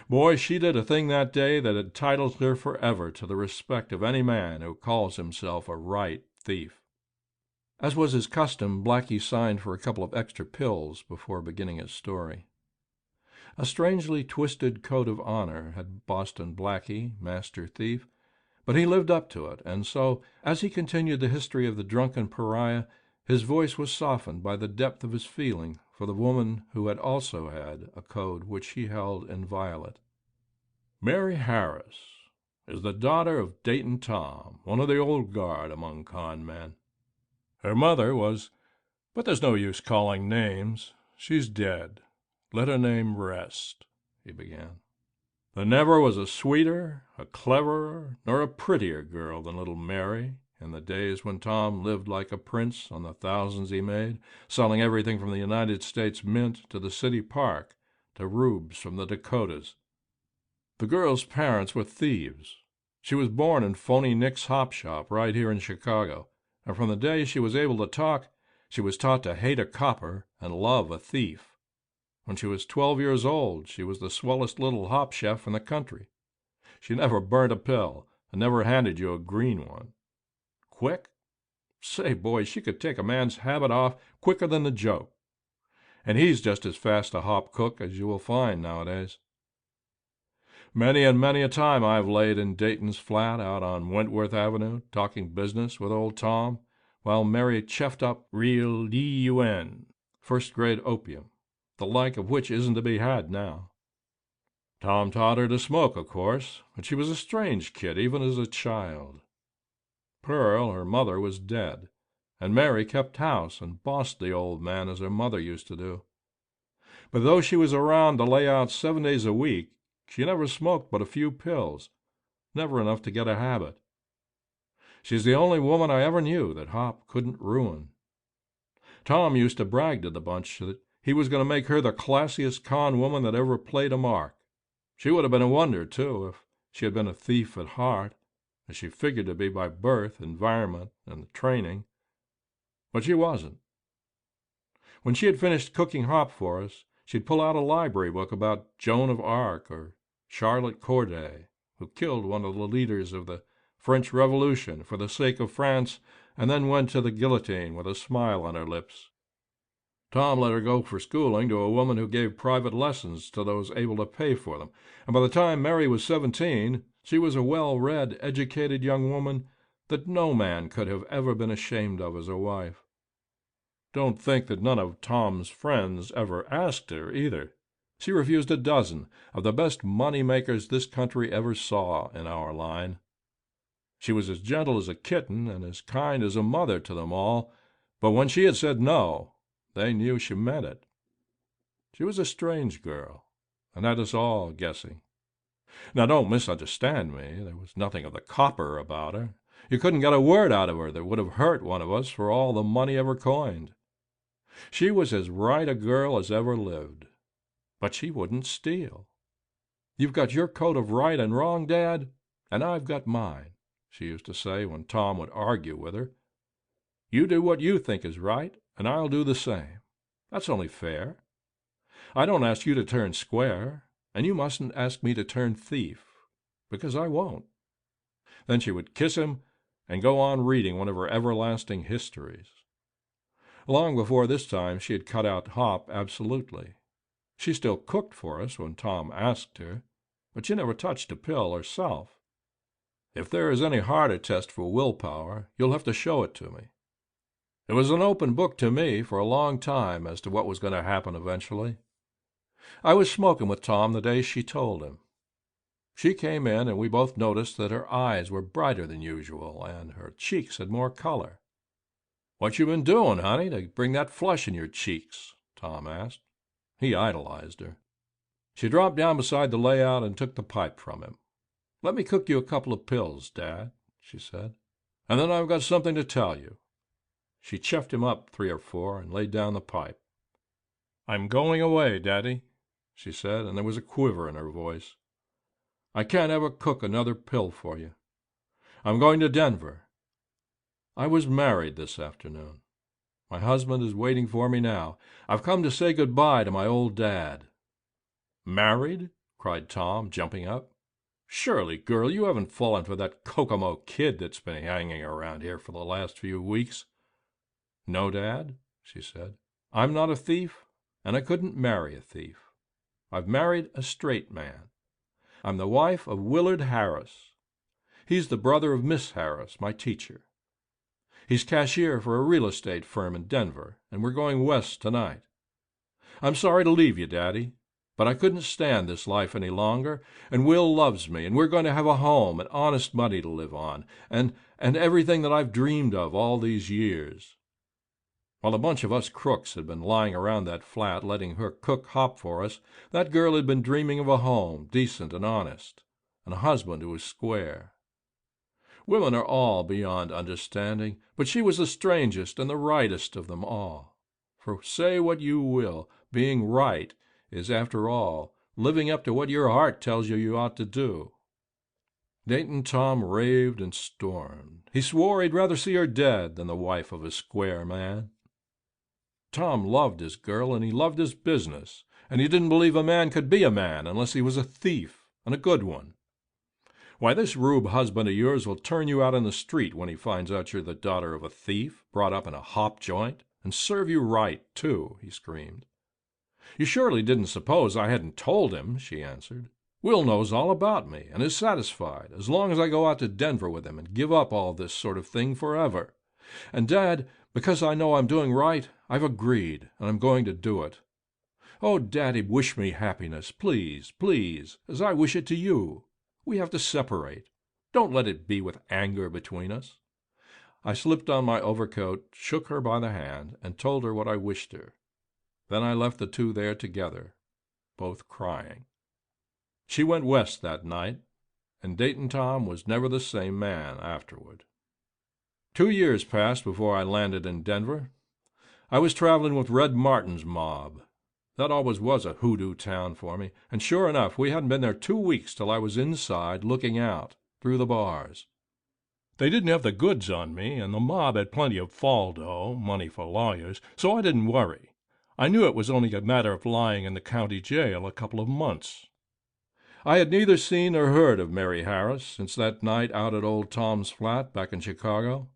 Boy, she did a thing that day that entitles her forever to the respect of any man who calls himself a right thief. As was his custom, Blackie signed for a couple of extra pills before beginning his story. A strangely twisted code of honor had Boston Blackie, master thief, but he lived up to it, and so, as he continued the history of the drunken pariah, his voice was softened by the depth of his feeling for the woman who had also had a code which he held inviolate. Mary Harris is the daughter of Dayton Tom, one of the old guard among con men. Her mother was, but there's no use calling names. She's dead. Let her name rest, he began. There never was a sweeter, a cleverer, nor a prettier girl than little Mary, in the days when Tom lived like a prince on the thousands he made, selling everything from the United States Mint to the city park to rubes from the Dakotas. The girl's parents were thieves. She was born in Phony Nick's hop shop right here in Chicago, and from the day she was able to talk, she was taught to hate a copper and love a thief. When she was 12 years old, she was the swellest little hop chef in the country. She never burnt a pill and never handed you a green one. Quick? Say, boy, she could take a man's habit off quicker than the joke. And he's just as fast a hop cook as you will find nowadays. Many and many a time I've laid in Dayton's flat out on Wentworth Avenue, talking business with old Tom, while Mary cheffed up real DUN, first-grade opium, the like of which isn't to be had now. Tom taught her to smoke, of course, but she was a strange kid even as a child. Pearl, her mother, was dead, and Mary kept house and bossed the old man as her mother used to do. But though she was around to lay out 7 days a week, she never smoked but a few pills, never enough to get a habit. She's the only woman I ever knew that hop couldn't ruin. Tom used to brag to the bunch that he was going to make her the classiest con woman that ever played a mark. She would have been a wonder, too, if she had been a thief at heart, as she figured to be by birth, environment, and training. But she wasn't. When she had finished cooking hop for us, she'd pull out a library book about Joan of Arc or Charlotte Corday, who killed one of the leaders of the French Revolution for the sake of France and then went to the guillotine with a smile on her lips. Tom let her go for schooling to a woman who gave private lessons to those able to pay for them, and by the time Mary was 17, she was a well-read, educated young woman that no man could have ever been ashamed of as a wife. Don't think that none of Tom's friends ever asked her, either. She refused a dozen of the best money-makers this country ever saw in our line. She was as gentle as a kitten and as kind as a mother to them all, but when she had said no, they knew she meant it. She was a strange girl, and had us all guessing. Now, don't misunderstand me. There was nothing of the copper about her. You couldn't get a word out of her that would have hurt one of us for all the money ever coined. She was as right a girl as ever lived, but she wouldn't steal. You've got your code of right and wrong, Dad, and I've got mine, she used to say when Tom would argue with her. You do what you think is right, and I'll do the same. That's only fair. I don't ask you to turn square, and you mustn't ask me to turn thief, because I won't. Then she would kiss him and go on reading one of her everlasting histories. Long before this time she had cut out hop absolutely. She still cooked for us when Tom asked her, but she never touched a pill herself. If there is any harder test for willpower, you'll have to show it to me. It was an open book to me for a long time as to what was going to happen eventually. I was smoking with Tom the day she told him. She came in, and we both noticed that her eyes were brighter than usual, and her cheeks had more color. "What you been doing, honey, to bring that flush in your cheeks?" Tom asked. He idolized her. She dropped down beside the layout and took the pipe from him. "Let me cook you a couple of pills, Dad," she said, "and then I've got something to tell you." She chuffed him up 3 or 4 and laid down the pipe. "I'm going away, Daddy," she said, and there was a quiver in her voice. "I can't ever cook another pill for you. I'm going to Denver. I was married this afternoon. My husband is waiting for me now. I've come to say good-bye to my old dad." "Married?" cried Tom, jumping up. "Surely, girl, you haven't fallen for that Kokomo kid that's been hanging around here for the last few weeks?" "No, Dad," she said. "I'm not a thief, and I couldn't marry a thief. I've married a straight man. I'm the wife of Willard Harris. He's the brother of Miss Harris, my teacher. He's cashier for a real estate firm in Denver, and we're going west tonight. I'm sorry to leave you, Daddy, but I couldn't stand this life any longer, and Will loves me, and we're going to have a home and honest money to live on, and everything that I've dreamed of all these years." While a bunch of us crooks had been lying around that flat letting her cook hop for us, that girl had been dreaming of a home, decent and honest, and a husband who was square. Women are all beyond understanding, but she was the strangest and the rightest of them all. For say what you will, being right is, after all, living up to what your heart tells you ought to do. Dayton Tom raved and stormed. He swore he'd rather see her dead than the wife of a square man. Tom loved his girl, and he loved his business, and he didn't believe a man could be a man unless he was a thief, and a good one. "Why, this rube husband of yours will turn you out in the street when he finds out you're the daughter of a thief, brought up in a hop joint, and serve you right, too," he screamed. "You surely didn't suppose I hadn't told him," she answered. "Will knows all about me, and is satisfied, as long as I go out to Denver with him and give up all this sort of thing forever. And, Dad, because I know I'm doing right, I've agreed, and I'm going to do it. Oh, Daddy, wish me happiness, please, please, as I wish it to you. We have to separate. Don't let it be with anger between us." I slipped on my overcoat, shook her by the hand, and told her what I wished her. Then I left the two there together, both crying. She went west that night, and Dayton Tom was never the same man afterward. 2 years passed before I landed in Denver. I was traveling with Red Martin's mob. That always was a hoodoo town for me, and sure enough, we hadn't been there 2 weeks till I was inside, looking out, through the bars. They didn't have the goods on me, and the mob had plenty of fall dough, money for lawyers, so I didn't worry. I knew it was only a matter of lying in the county jail a couple of months. I had neither seen nor heard of Mary Harris since that night out at old Tom's flat back in Chicago.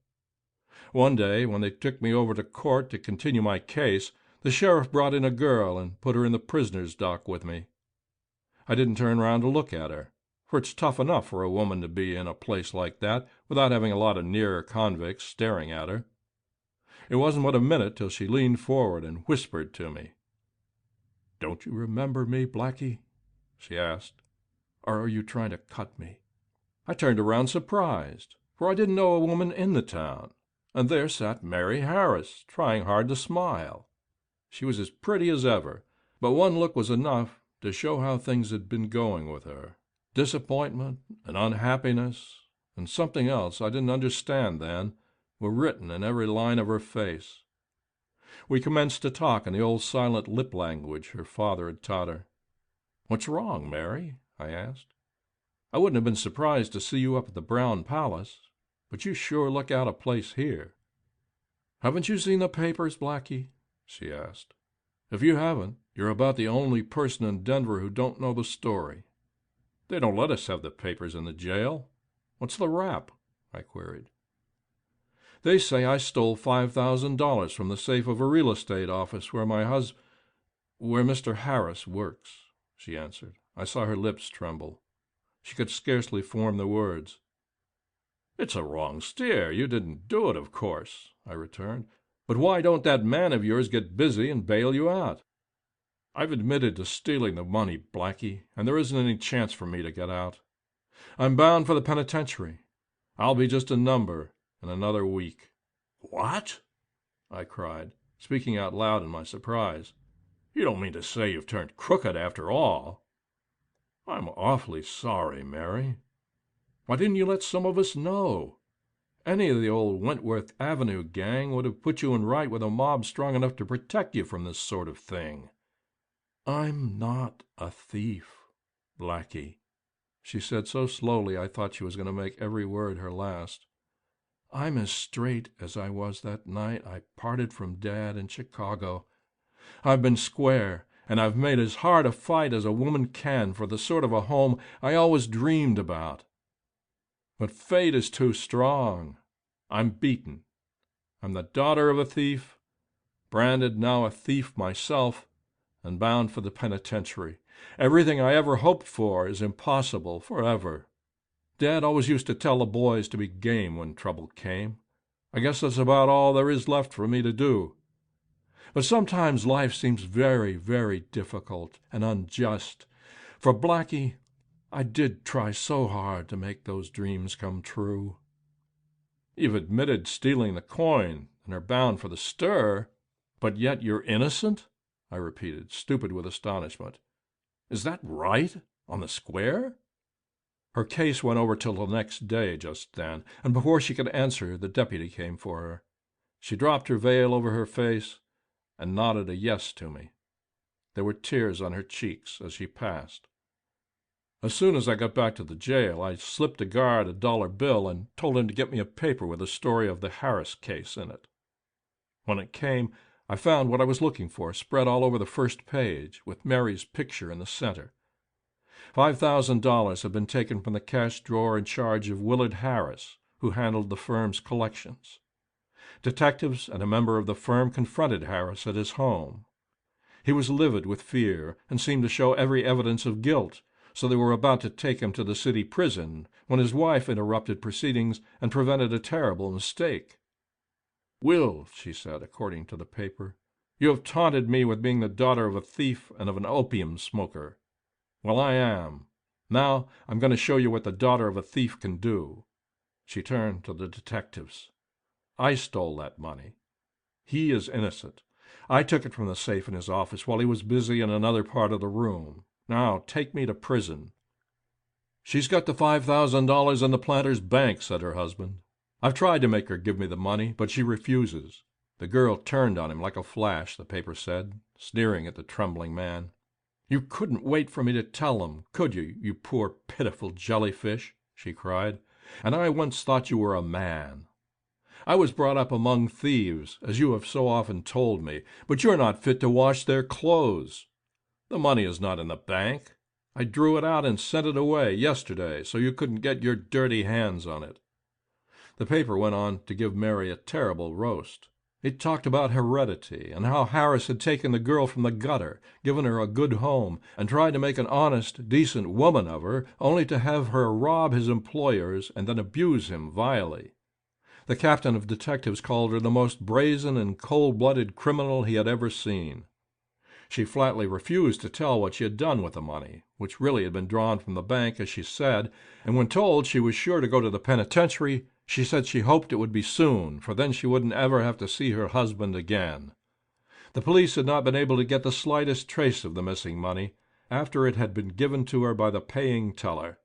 One day, when they took me over to court to continue my case, the sheriff brought in a girl and put her in the prisoner's dock with me. I didn't turn round to look at her, for it's tough enough for a woman to be in a place like that without having a lot of near convicts staring at her. It wasn't but a minute till she leaned forward and whispered to me. "Don't you remember me, Blackie?" she asked. "Or are you trying to cut me?" I turned around surprised, for I didn't know a woman in the town, and there sat Mary Harris, trying hard to smile. She was as pretty as ever, but one look was enough to show how things had been going with her. Disappointment and unhappiness and something else I didn't understand then were written in every line of her face. We commenced to talk in the old silent lip language her father had taught her. "What's wrong, Mary?" I asked. "I wouldn't have been surprised to see you up at the Brown Palace, but you sure look out of place here." "Haven't you seen the papers, Blackie?" she asked. "If you haven't, you're about the only person in Denver who don't know the story. They don't let us have the papers in the jail. What's the rap?" I queried. "They say I stole $5,000 from the safe of a real estate office where where Mr. Harris works," she answered. I saw her lips tremble. She could scarcely form the words. "It's a wrong steer. You didn't do it, of course," I returned. "But why don't that man of yours get busy and bail you out?" "I've admitted to stealing the money, Blackie, and there isn't any chance for me to get out. I'm bound for the penitentiary. I'll be just a number in another week." "What?" I cried, speaking out loud in my surprise. "You don't mean to say you've turned crooked after all?" "I'm awfully sorry, Mary. Why didn't you let some of us know? Any of the old Wentworth Avenue gang would have put you in right with a mob strong enough to protect you from this sort of thing." "I'm not a thief, Blackie," she said so slowly I thought she was going to make every word her last. "I'm as straight as I was that night I parted from Dad in Chicago. I've been square, and I've made as hard a fight as a woman can for the sort of a home I always dreamed about. But fate is too strong. I'm beaten. I'm the daughter of a thief, branded now a thief myself, and bound for the penitentiary. Everything I ever hoped for is impossible forever. Dad always used to tell the boys to be game when trouble came. I guess that's about all there is left for me to do. But sometimes life seems very, very difficult and unjust. For Blackie, I did try so hard to make those dreams come true." "You've admitted stealing the coin and are bound for the stir, but yet you're innocent?" I repeated, stupid with astonishment. "Is that right, on the square?" Her case went over till the next day just then, and before she could answer, the deputy came for her. She dropped her veil over her face and nodded a yes to me. There were tears on her cheeks as she passed. As soon as I got back to the jail, I slipped a guard a $1 bill and told him to get me a paper with a story of the Harris case in it. When it came, I found what I was looking for spread all over the first page, with Mary's picture in the center. $5,000 had been taken from the cash drawer in charge of Willard Harris, who handled the firm's collections. Detectives and a member of the firm confronted Harris at his home. He was livid with fear and seemed to show every evidence of guilt, so they were about to take him to the city prison when his wife interrupted proceedings and prevented a terrible mistake. "Will," she said, according to the paper, "you have taunted me with being the daughter of a thief and of an opium smoker. Well, I am. Now I'm going to show you what the daughter of a thief can do." She turned to the detectives. "I stole that money. He is innocent. I took it from the safe in his office while he was busy in another part of the room. Now take me to prison." "She's got the $5,000 in the Planters' Bank," said her husband. "I've tried to make her give me the money, but she refuses." The girl turned on him like a flash, the paper said, sneering at the trembling man. "You couldn't wait for me to tell him, could you, you poor pitiful jellyfish?" she cried. "And I once thought you were a man. I was brought up among thieves, as you have so often told me, but you're not fit to wash their clothes. The money is not in the bank. I drew it out and sent it away yesterday, so you couldn't get your dirty hands on it." The paper went on to give Mary a terrible roast. It talked about heredity, and how Harris had taken the girl from the gutter, given her a good home, and tried to make an honest, decent woman of her, only to have her rob his employers and then abuse him vilely. The captain of detectives called her the most brazen and cold-blooded criminal he had ever seen. She flatly refused to tell what she had done with the money, which really had been drawn from the bank, as she said, and when told she was sure to go to the penitentiary, she said she hoped it would be soon, for then she wouldn't ever have to see her husband again. The police had not been able to get the slightest trace of the missing money after it had been given to her by the paying teller.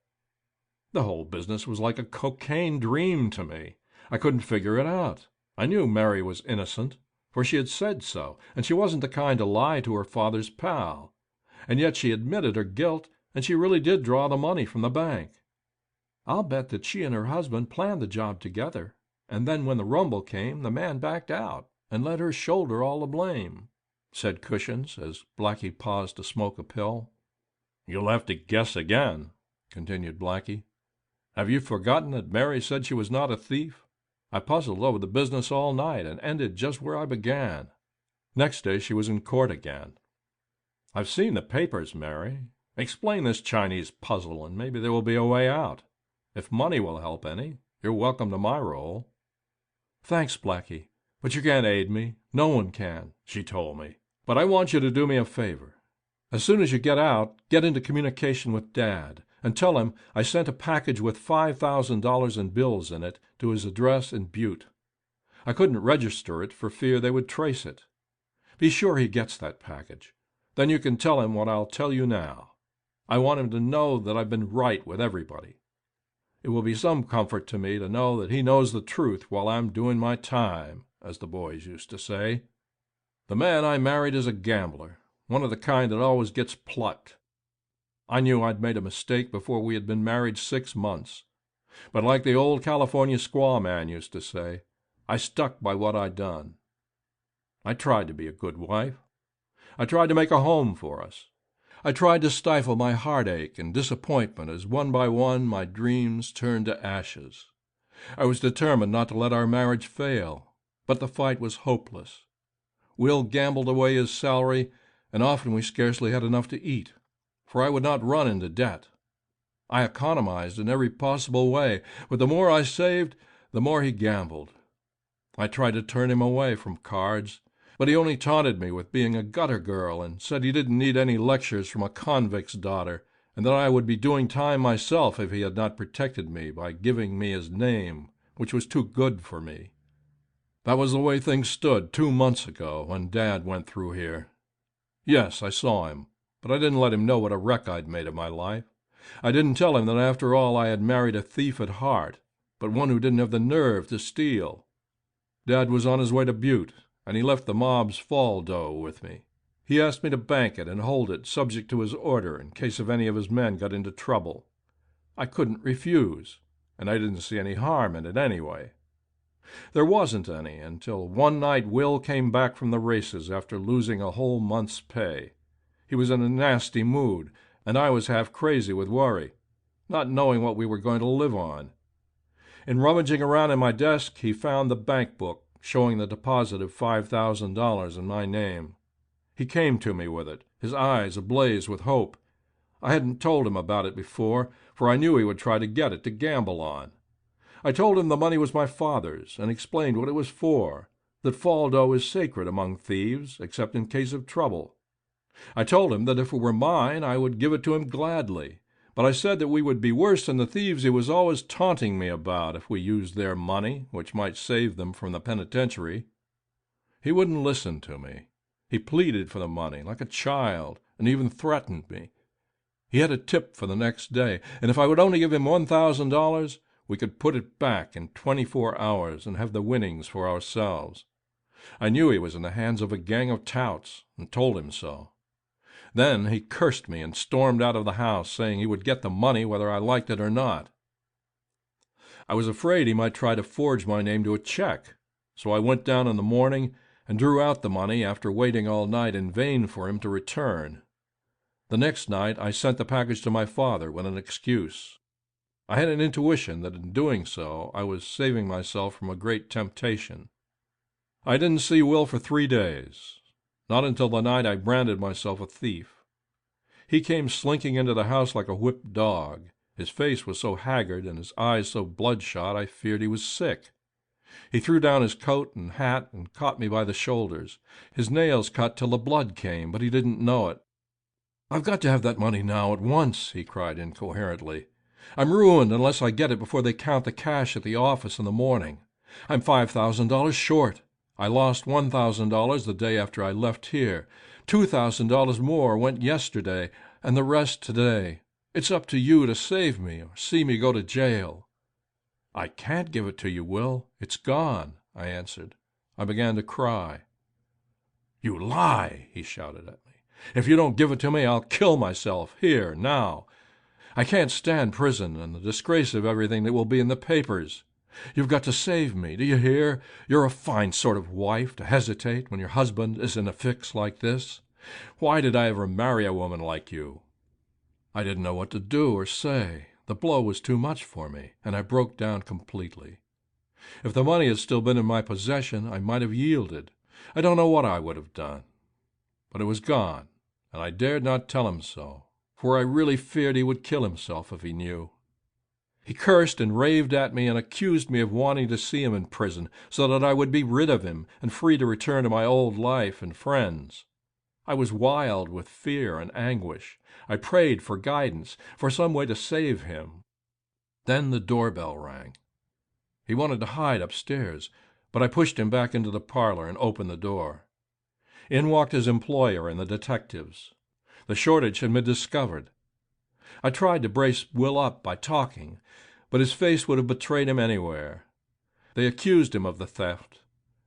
The whole business was like a cocaine dream to me. I couldn't figure it out. I knew Mary was innocent, for she had said so, and she wasn't the kind to lie to her father's pal. And yet she admitted her guilt, and she really did draw the money from the bank. I'll bet that she and her husband planned the job together, and then when the rumble came, the man backed out and let her shoulder all the blame," said Cushions, as Blackie paused to smoke a pill. "You'll have to guess again," continued Blackie. "Have you forgotten that Mary said she was not a thief? I puzzled over the business all night and ended just where I began. Next day she was in court again. I've seen the papers, Mary. Explain this Chinese puzzle, and maybe there will be a way out. If money will help any, you're welcome to my role." "Thanks, Blackie, but you can't aid me. No one can," she told me. "But I want you to do me a favor. As soon as you get out, get into communication with Dad, and tell him I sent a package with $5,000 in bills in it to his address in Butte. I couldn't register it for fear they would trace it. Be sure he gets that package. Then you can tell him what I'll tell you now. I want him to know that I've been right with everybody." It will be some comfort to me to know that he knows the truth while I'm doing my time, as the boys used to say. The man I married is a gambler, one of the kind that always gets plucked. I knew I'd made a mistake before we had been married 6 months. But like the old California squaw man used to say, I stuck by what I'd done. I tried to be a good wife. I tried to make a home for us. I tried to stifle my heartache and disappointment as one by one my dreams turned to ashes. I was determined not to let our marriage fail, but the fight was hopeless. Will gambled away his salary, and often we scarcely had enough to eat, for I would not run into debt. I economized in every possible way, but the more I saved, the more he gambled. I tried to turn him away from cards, but he only taunted me with being a gutter girl and said he didn't need any lectures from a convict's daughter, and that I would be doing time myself if he had not protected me by giving me his name, which was too good for me. That was the way things stood 2 months ago when Dad went through here. Yes, I saw him, but I didn't let him know what a wreck I'd made of my life. I didn't tell him that after all I had married a thief at heart, but one who didn't have the nerve to steal. Dad was on his way to Butte, and he left the mob's fall dough with me. He asked me to bank it and hold it subject to his order in case of any of his men got into trouble. I couldn't refuse, and I didn't see any harm in it anyway. There wasn't any until one night Will came back from the races after losing a whole month's pay. He was in a nasty mood, and I was half crazy with worry, not knowing what we were going to live on. In rummaging around in my desk, he found the bank book showing the deposit of $5,000 in my name. He came to me with it, his eyes ablaze with hope. I hadn't told him about it before, for I knew he would try to get it to gamble on. I told him the money was my father's, and explained what it was for, that fall dough is sacred among thieves, except in case of trouble. I told him that if it were mine, I would give it to him gladly, but I said that we would be worse than the thieves he was always taunting me about if we used their money, which might save them from the penitentiary. He wouldn't listen to me. He pleaded for the money like a child, and even threatened me. He had a tip for the next day, and if I would only give him $1,000, we could put it back in 24 hours and have the winnings for ourselves. I knew he was in the hands of a gang of touts, and told him so. Then he cursed me and stormed out of the house, saying he would get the money whether I liked it or not. I was afraid he might try to forge my name to a check, so I went down in the morning and drew out the money after waiting all night in vain for him to return. The next night I sent the package to my father with an excuse. I had an intuition that in doing so I was saving myself from a great temptation. I didn't see Will for 3 days, not until the night I branded myself a thief. He came slinking into the house like a whipped dog. His face was so haggard and his eyes so bloodshot I feared he was sick. He threw down his coat and hat and caught me by the shoulders. His nails cut till the blood came, but he didn't know it. "I've got to have that money now, at once," he cried incoherently. "I'm ruined unless I get it before they count the cash at the office in the morning. I'm $5,000 short. I lost $1,000 the day after I left here. $2,000 more went yesterday, and the rest today. It's up to you to save me or see me go to jail." "I can't give it to you, Will. It's gone," I answered. I began to cry. "You lie!" he shouted at me. "If you don't give it to me, I'll kill myself, here, now. I can't stand prison and the disgrace of everything that will be in the papers. You've got to save me, do you hear? You're a fine sort of wife to hesitate when your husband is in a fix like this. Why did I ever marry a woman like you?" I didn't know what to do or say. The blow was too much for me, and I broke down completely. If the money had still been in my possession, I might have yielded. I don't know what I would have done. But it was gone, and I dared not tell him so, for I really feared he would kill himself if he knew. He cursed and raved at me and accused me of wanting to see him in prison so that I would be rid of him and free to return to my old life and friends. I was wild with fear and anguish. I prayed for guidance, for some way to save him. Then the doorbell rang. He wanted to hide upstairs, but I pushed him back into the parlor and opened the door. In walked his employer and the detectives. The shortage had been discovered. I tried to brace Will up by talking, but his face would have betrayed him anywhere. They accused him of the theft,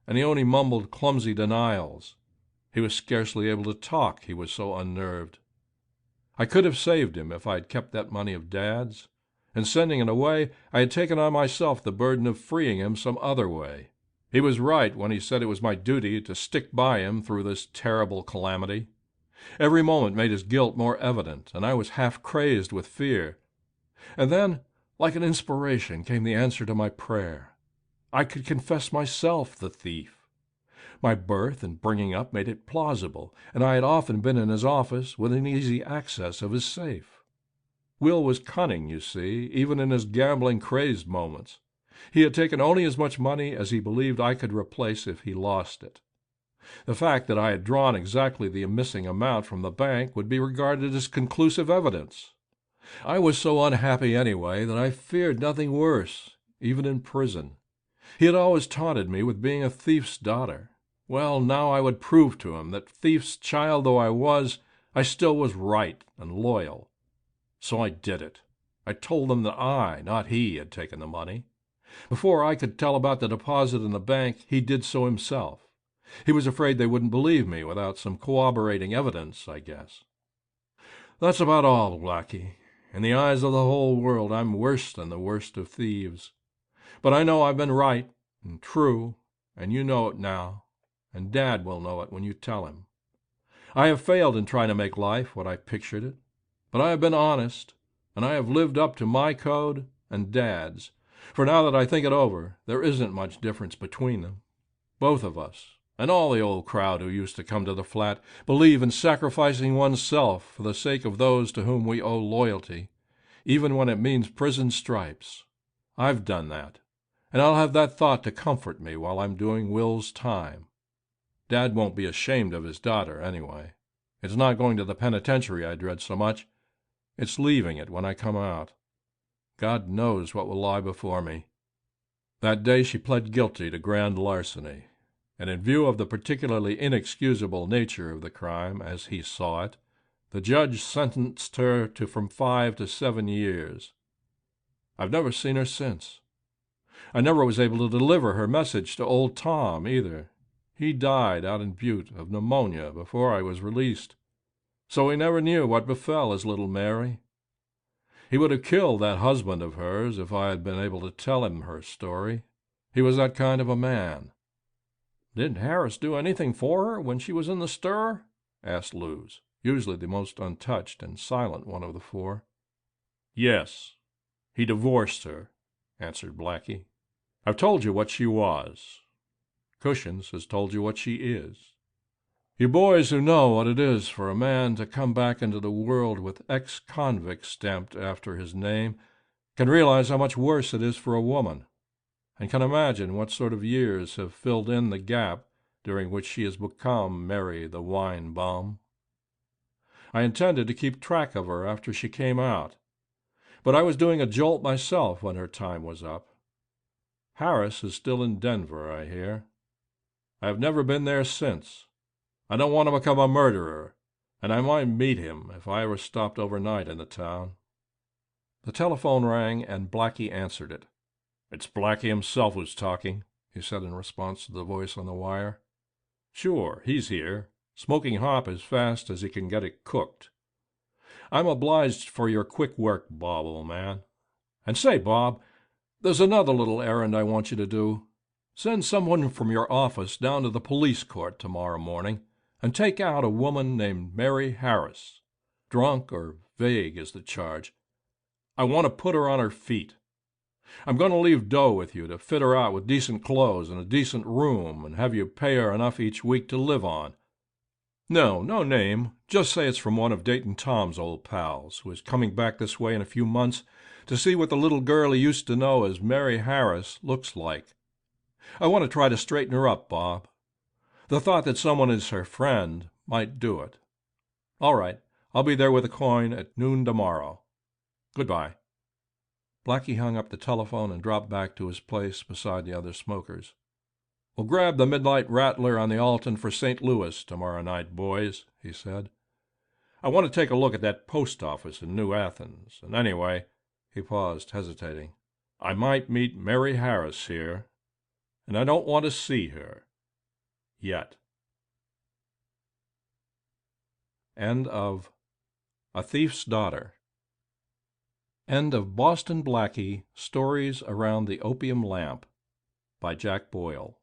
and he only mumbled clumsy denials. He was scarcely able to talk, he was so unnerved. I could have saved him if I had kept that money of Dad's. In sending it away, I had taken on myself the burden of freeing him some other way. He was right when he said it was my duty to stick by him through this terrible calamity. Every moment made his guilt more evident, and I was half crazed with fear. And then, like an inspiration, came the answer to my prayer. I could confess myself the thief. My birth and bringing up made it plausible, and I had often been in his office within easy access of his safe. Will was cunning, you see, even in his gambling-crazed moments. He had taken only as much money as he believed I could replace if he lost it. The fact that I had drawn exactly the missing amount from the bank would be regarded as conclusive evidence. I was so unhappy anyway that I feared nothing worse, even in prison. He had always taunted me with being a thief's daughter. Well, now I would prove to him that, thief's child though I was, I still was right and loyal. So I did it. I told them that I, not he, had taken the money. Before I could tell about the deposit in the bank, he did so himself. He was afraid they wouldn't believe me without some corroborating evidence, I guess. That's about all, Blackie. In the eyes of the whole world, I'm worse than the worst of thieves. But I know I've been right and true, and you know it now, and Dad will know it when you tell him. I have failed in trying to make life what I pictured it, but I have been honest, and I have lived up to my code and Dad's, for now that I think it over, there isn't much difference between them. Both of us, and all the old crowd who used to come to the flat, believe in sacrificing oneself for the sake of those to whom we owe loyalty, even when it means prison stripes. I've done that, and I'll have that thought to comfort me while I'm doing Will's time. Dad won't be ashamed of his daughter, anyway. It's not going to the penitentiary I dread so much. It's leaving it when I come out. God knows what will lie before me. That day she pled guilty to grand larceny, and in view of the particularly inexcusable nature of the crime, as he saw it, the judge sentenced her to from 5 to 7 years. I've never seen her since. I never was able to deliver her message to old Tom, either. He died out in Butte of pneumonia before I was released, so we never knew what befell his little Mary. He would have killed that husband of hers if I had been able to tell him her story. He was that kind of a man. "Didn't Harris do anything for her when she was in the stir?" asked Luz, usually the most untouched and silent one of the four. "Yes. He divorced her," answered Blackie. "I've told you what she was. Cushions has told you what she is. You boys who know what it is for a man to come back into the world with ex-convict stamped after his name can realize how much worse it is for a woman, and can imagine what sort of years have filled in the gap during which she has become Mary the wine bum. I intended to keep track of her after she came out, but I was doing a jolt myself when her time was up. Harris is still in Denver, I hear. I have never been there since. I don't want to become a murderer, and I might meet him if I ever stopped overnight in the town." The telephone rang, and Blackie answered it. "It's Blackie himself who's talking," he said in response to the voice on the wire. "Sure, he's here, smoking hop as fast as he can get it cooked. I'm obliged for your quick work, Bob, old man. And say, Bob, there's another little errand I want you to do. Send someone from your office down to the police court tomorrow morning and take out a woman named Mary Harris. Drunk or vague is the charge. I want to put her on her feet. I'm going to leave dough with you to fit her out with decent clothes and a decent room and have you pay her enough each week to live on. No name. Just say it's from one of Dayton Tom's old pals, who is coming back this way in a few months to see what the little girl he used to know as Mary Harris looks like. I want to try to straighten her up, Bob. The thought that someone is her friend might do it. All right, I'll be there with a coin at noon tomorrow. Goodbye." Blackie hung up the telephone and dropped back to his place beside the other smokers. "We'll grab the midnight rattler on the Alton for St. Louis tomorrow night, boys," he said. "I want to take a look at that post office in New Athens, and anyway—" He paused, hesitating. I might meet Mary Harris here, and I don't want to see her. Yet. End of A Thief's Daughter. End of Boston Blackie, Stories Around the Opium Lamp by Jack Boyle.